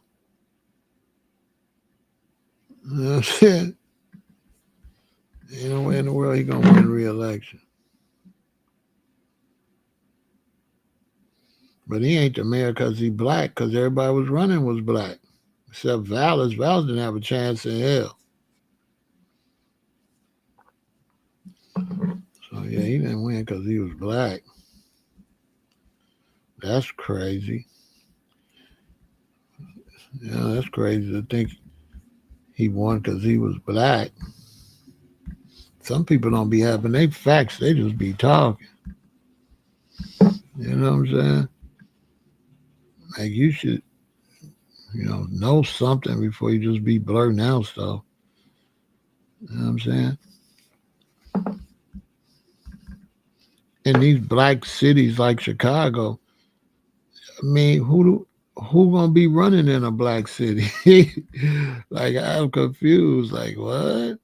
You know what I'm saying? Ain't no way in the world he gonna win re-election. But he ain't the mayor because he black, because everybody was running was black. Except Vallis. Vallis didn't have a chance in hell. So yeah, he didn't win because he was black. That's crazy. Yeah, that's crazy to think he won because he was black. Some people don't be having they facts, they just be talking. You know what I'm saying? Like you should, know something before you just be blurting out stuff. You know what I'm saying? In these black cities like Chicago, I mean, who gonna be running in a black city? Like I'm confused. Like what?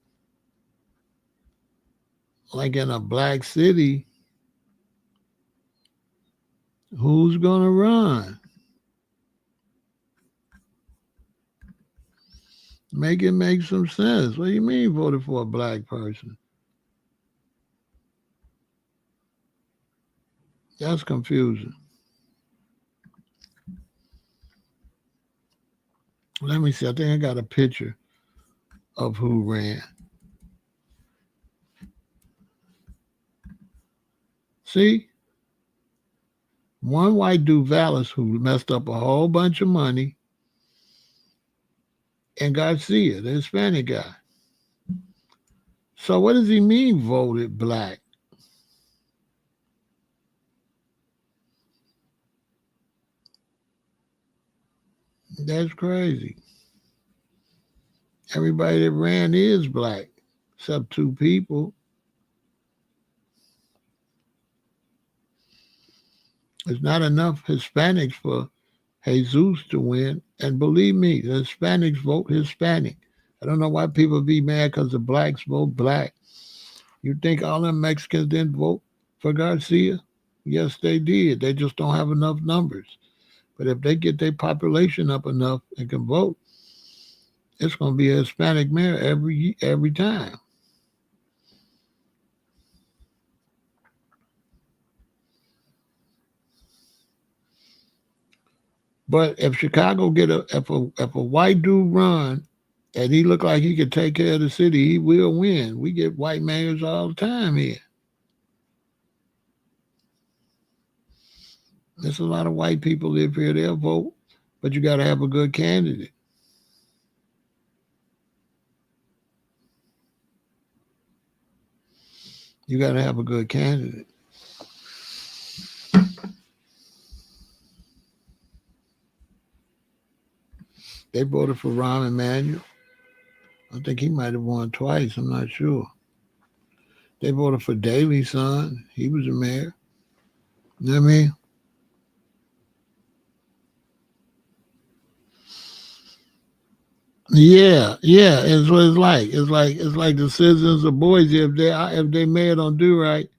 Like in a black city, who's gonna run? Make it make some sense. What do you mean voted for a black person? That's confusing. Let me see. I think I got a picture of who ran. See, one white dude, Vallis, who messed up a whole bunch of money, and Garcia, the Hispanic guy. So what does he mean voted black? That's crazy. Everybody that ran is black, except two people. There's not enough Hispanics for Jesus to win. And believe me, the Hispanics vote Hispanic. I don't know why people be mad because the blacks vote black. You think all them Mexicans didn't vote for Garcia? Yes, they did. They just don't have enough numbers. But if they get their population up enough and can vote, it's going to be a Hispanic mayor every time. But if Chicago get if a white dude run and he look like he could take care of the city, he will win. We get white mayors all the time here. There's a lot of white people live here. They'll vote, but you got to have a good candidate. You got to have a good candidate. They voted for Rahm Emanuel. I think he might have won twice. I'm not sure. They voted for Daley's son. He was a mayor. You know what I mean? Yeah, yeah. It's what it's like. It's like the citizens of Boise. If they mayor don't do right,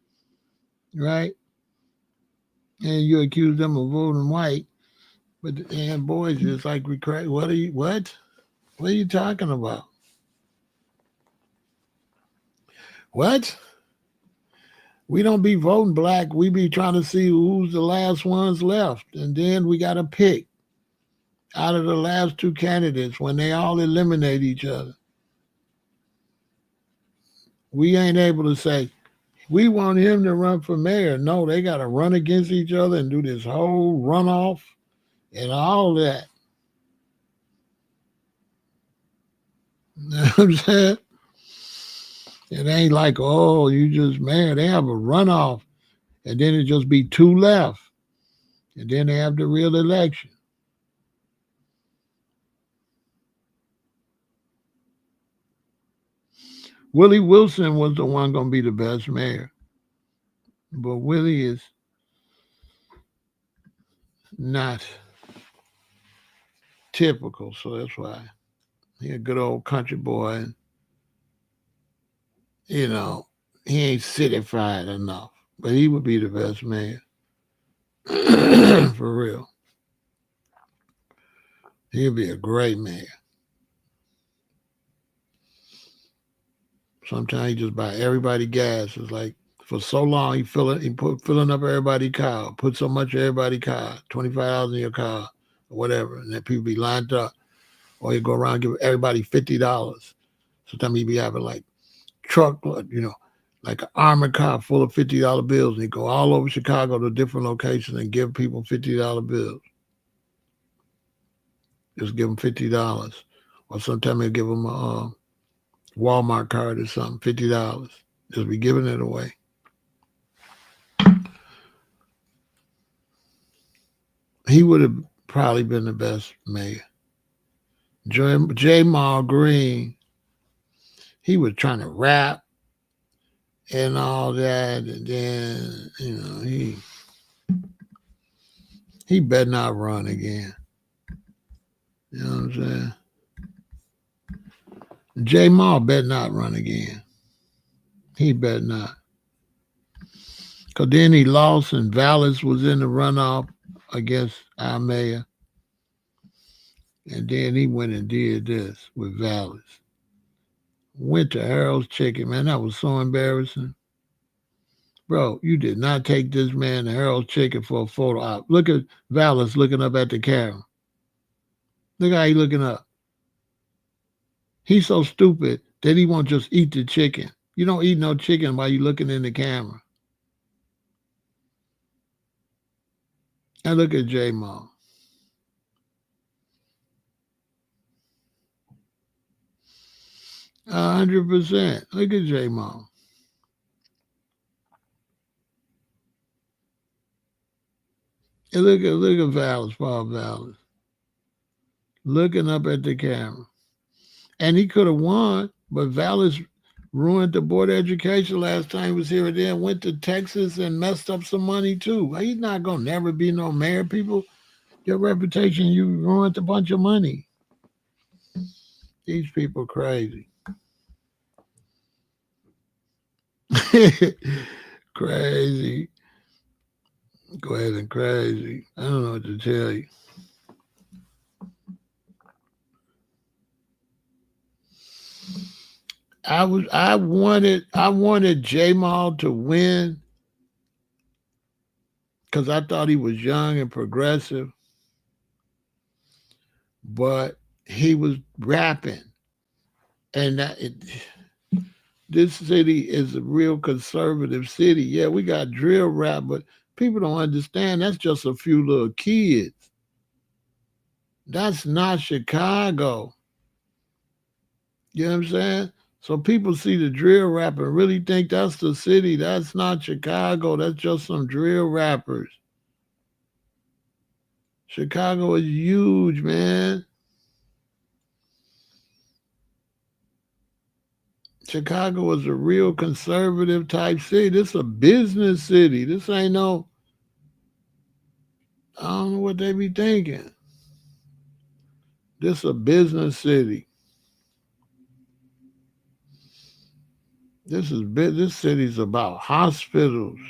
right, and you accuse them of voting white, but in Boise, it's like we crack. What are you? What? What are you talking about? What? We don't be voting black. We be trying to see who's the last ones left, and then we got to pick out of the last two candidates when they all eliminate each other. We ain't able to say we want him to run for mayor. No, they got to run against each other and do this whole runoff and all that. You know what I'm saying? It ain't like, oh, you just mayor. They have a runoff, and then it just be two left, and then they have the real election. Willie Wilson was the one going to be the best mayor, but Willie is not typical, so that's why he a good old country boy, and you know he ain't cityfied enough, but he would be the best mayor for real. He'd be a great mayor. Sometimes he just buy everybody gas. It's like for so long filling up everybody's car, put so much in everybody's car, $25 in your car or whatever, and then people be lined up. Or you go around and give everybody $50. Sometimes he be having like truckload, like an armored car full of $50 bills, and he go all over Chicago to different locations and give people $50 bills. Just give them $50, or sometimes he'll give them a Walmart card or something, $50. Just be giving it away. He would have probably been the best mayor. J. Mal Green he was trying to rap and all that, and then he better not run again. You know what I'm saying? J Maul better not run again. He better not. Because then he lost, and Vallis was in the runoff against our mayor. And then he went and did this with Vallis. Went to Harold's Chicken, man. That was so embarrassing. Bro, you did not take this man to Harold's Chicken for a photo op. Look at Vallis looking up at the camera. Look how he looking up. He's so stupid that he won't just eat the chicken. You don't eat no chicken while you looking in the camera. And look at J Maul. 100%. Look at J Maul. And look at Vallis, Paul Vallis, looking up at the camera. And he could have won, but Vallis ruined the board of education last time he was here, and then went to Texas and messed up some money too. He's not gonna never be no mayor, people. Your reputation, you ruined a bunch of money. These people crazy. Crazy. Go ahead and crazy. I don't know what to tell you. I wanted J Maul to win because I thought he was young and progressive, but he was rapping, and this city is a real conservative city. Yeah, we got drill rap, but people don't understand that's just a few little kids. That's not Chicago. You know what I'm saying? So people see the drill rap and really think that's the city. That's not Chicago. That's just some drill rappers. Chicago is huge, man. Chicago is a real conservative type city. This is a business city. This ain't no, I don't know what they be thinking. This is a business city. This city's about hospitals.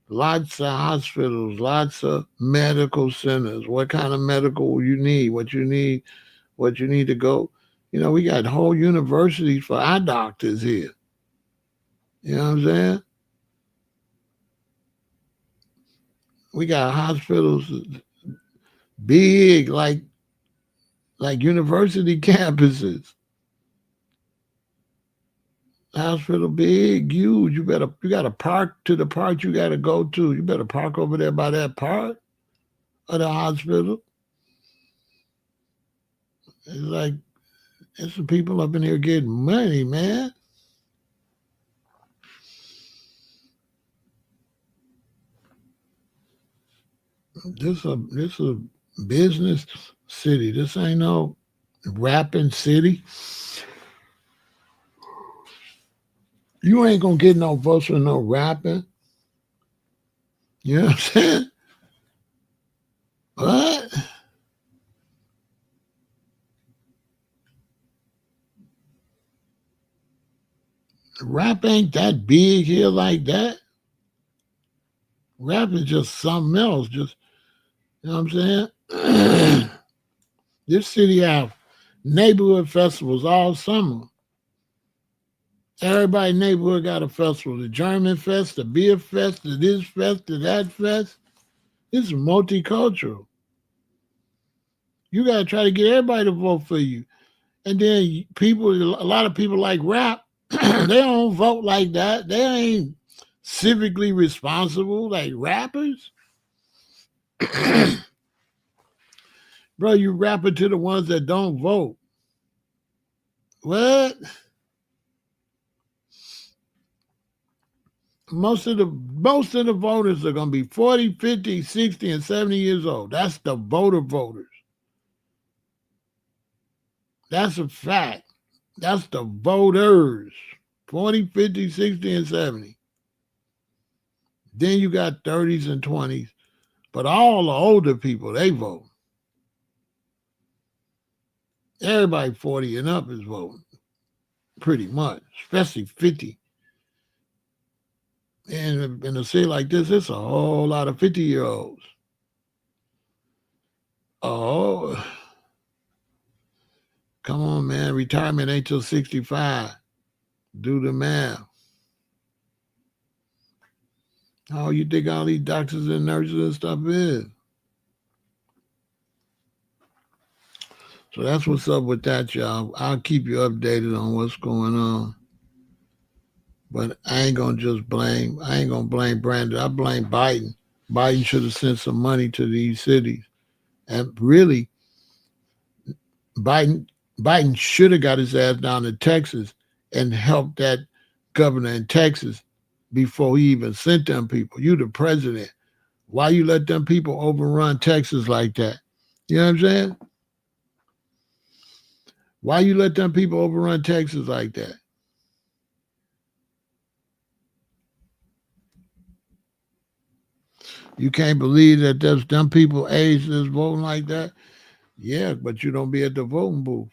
Lots of hospitals, lots of medical centers. What kind of medical you need, what you need to go. We got whole universities for eye doctors here. You know what I'm saying? We got hospitals big, like university campuses. Hospital big, huge. You got to park to the part you got to go to. You better park over there by that part of the hospital. It's like, there's some people up in here getting money, man. This is a business city. This ain't no rapping city. You ain't gonna get no votes for no rapping. You know what I'm saying? What? Rap ain't that big here like that. Rap is just something else. Just, you know what I'm saying? This city have neighborhood festivals all summer. Everybody in the neighborhood got a festival. The German Fest, the Beer Fest, the this fest, the that fest. This is multicultural. You got to try to get everybody to vote for you. And then a lot of people like rap. They don't vote like that. They ain't civically responsible like rappers. Bro, you rapping to the ones that don't vote. What? Most of the voters are going to be 40, 50, 60, and 70 years old. That's the voters. That's a fact. That's the voters. 40, 50, 60, and 70. Then you got 30s and 20s. But all the older people, they vote. Everybody 40 and up is voting, pretty much, especially 50. And in a city like this, it's a whole lot of 50-year-olds. Oh, come on, man. Retirement ain't till 65. Do the math. How you think all these doctors and nurses and stuff is? So that's what's up with that, y'all. I'll keep you updated on what's going on. But I ain't gonna just blame. I ain't gonna blame Brandon. I blame Biden. Biden should have sent some money to these cities. And really, Biden Biden should have got his ass down to Texas and helped that governor in Texas before he even sent them people. You the president. Why you let them people overrun Texas like that? You know what I'm saying? Why you let them people overrun Texas like that? You can't believe that there's them people age that's voting like that. Yeah, but you don't be at the voting booth.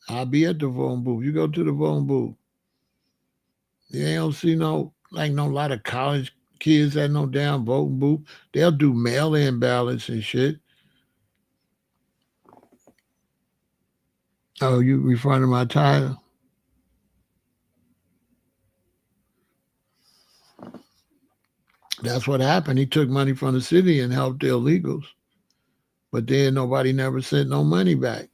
I'll be at the voting booth. You go to the voting booth. You ain't don't see no lot of college kids at no damn voting booth. They'll do mail in ballots and shit. Oh, you referring to my title? That's what happened. He took money from the city and helped the illegals. But then nobody never sent no money back.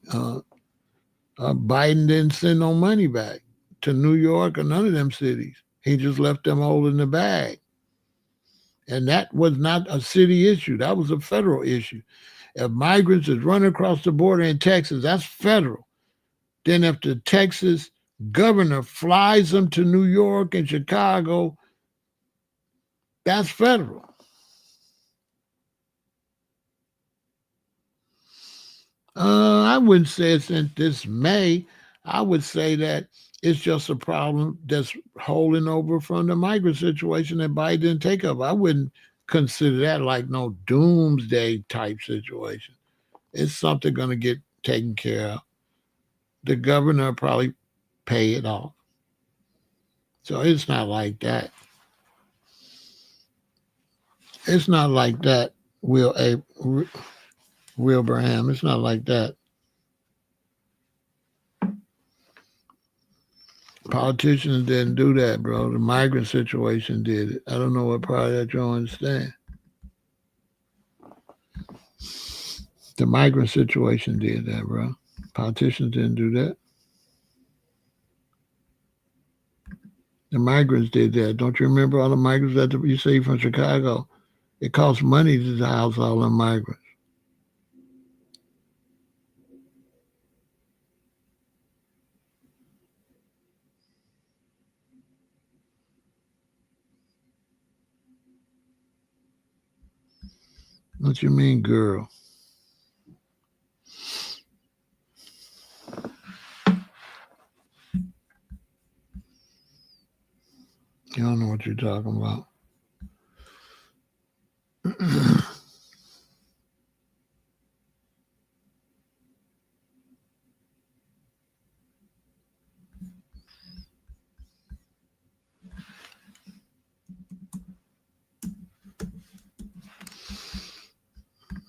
Biden didn't send no money back to New York or none of them cities. He just left them holding the bag. And that was not a city issue. That was a federal issue. If migrants is running across the border in Texas, that's federal. Then if the Texas governor flies them to New York and Chicago, that's federal. I wouldn't say it's in this May. I would say that it's just a problem that's holding over from the migrant situation that Biden didn't take up. I wouldn't consider that like no doomsday type situation. It's something going to get taken care of. The governor will probably pay it off. So it's not like that. It's not like that, Wilbraham. It's not like that. Politicians didn't do that, bro. The migrant situation did it. I don't know what part of that you don't understand. The migrant situation did that, bro. Politicians didn't do that. The migrants did that. Don't you remember all the migrants that you see from Chicago? It costs money to house all the migrants. What you mean, girl? You don't know what you're talking about.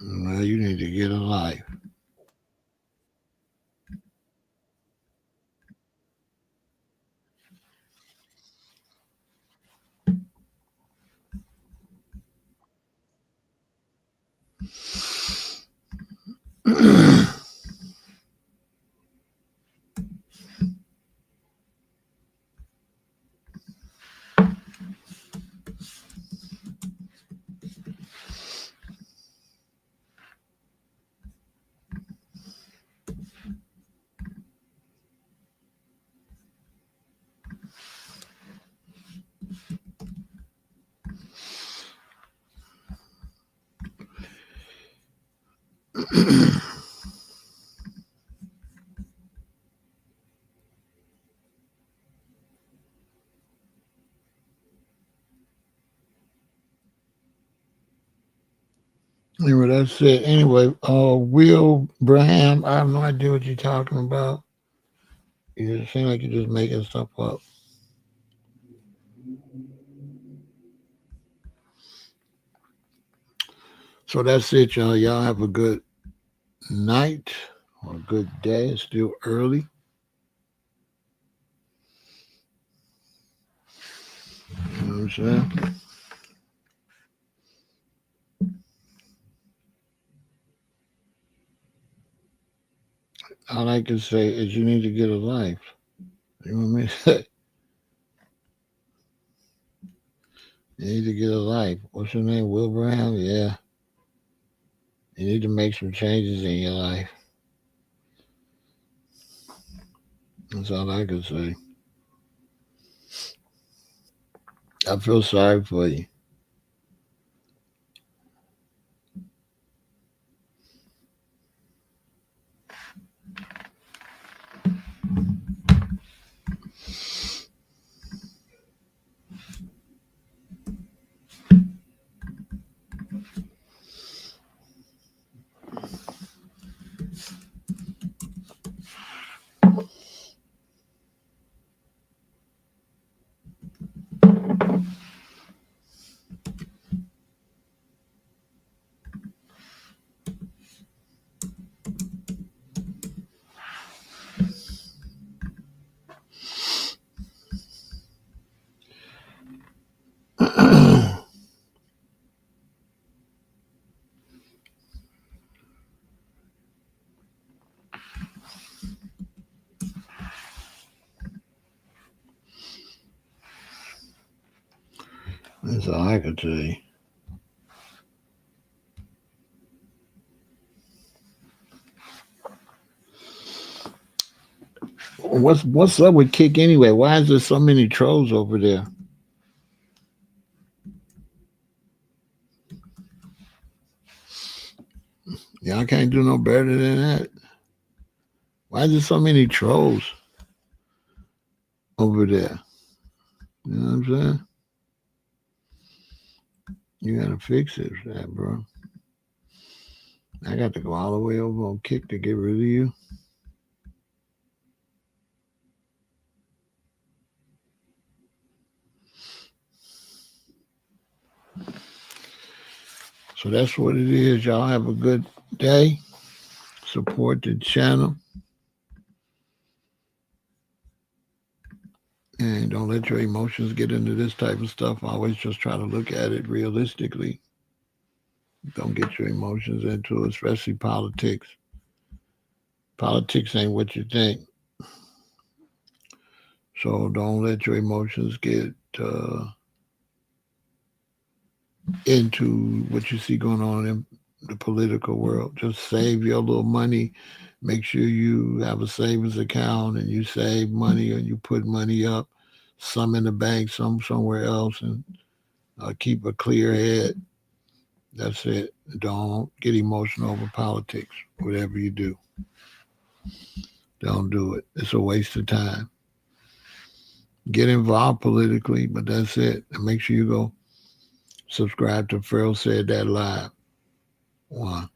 Well, you need to get a life. Anyway, that's it. Anyway, Will Braham, I have no idea what you're talking about. You just seem like you're just making stuff up. So that's it, y'all. Y'all have a good night or a good day. It's still early. You know what I'm saying? All I can say is you need to get a life. You know what I mean? You need to get a life. What's your name? Will Braham? Yeah. You need to make some changes in your life. That's all I can say. I feel sorry for you. That's all I can tell you. What's up with Kick anyway? Why is there so many trolls over there? Y'all can't do no better than that. Why is there so many trolls over there? You know what I'm saying? You gotta fix it, that bro. I got to go all the way over on Kick to get rid of you. So that's what it is. Y'all have a good day. Support the channel. And don't let your emotions get into this type of stuff. Always just try to look at it realistically. Don't get your emotions into it, especially politics. Politics ain't what you think. So don't let your emotions get into what you see going on in the political world. Just save your little money. Make sure you have a savings account and you save money and you put money up, some in the bank, some somewhere else, and keep a clear head. That's it. Don't get emotional over politics. Whatever you do, don't do it. It's a waste of time. Get involved politically, but that's it. And make sure you go subscribe to Pharaoh Said That Live. One.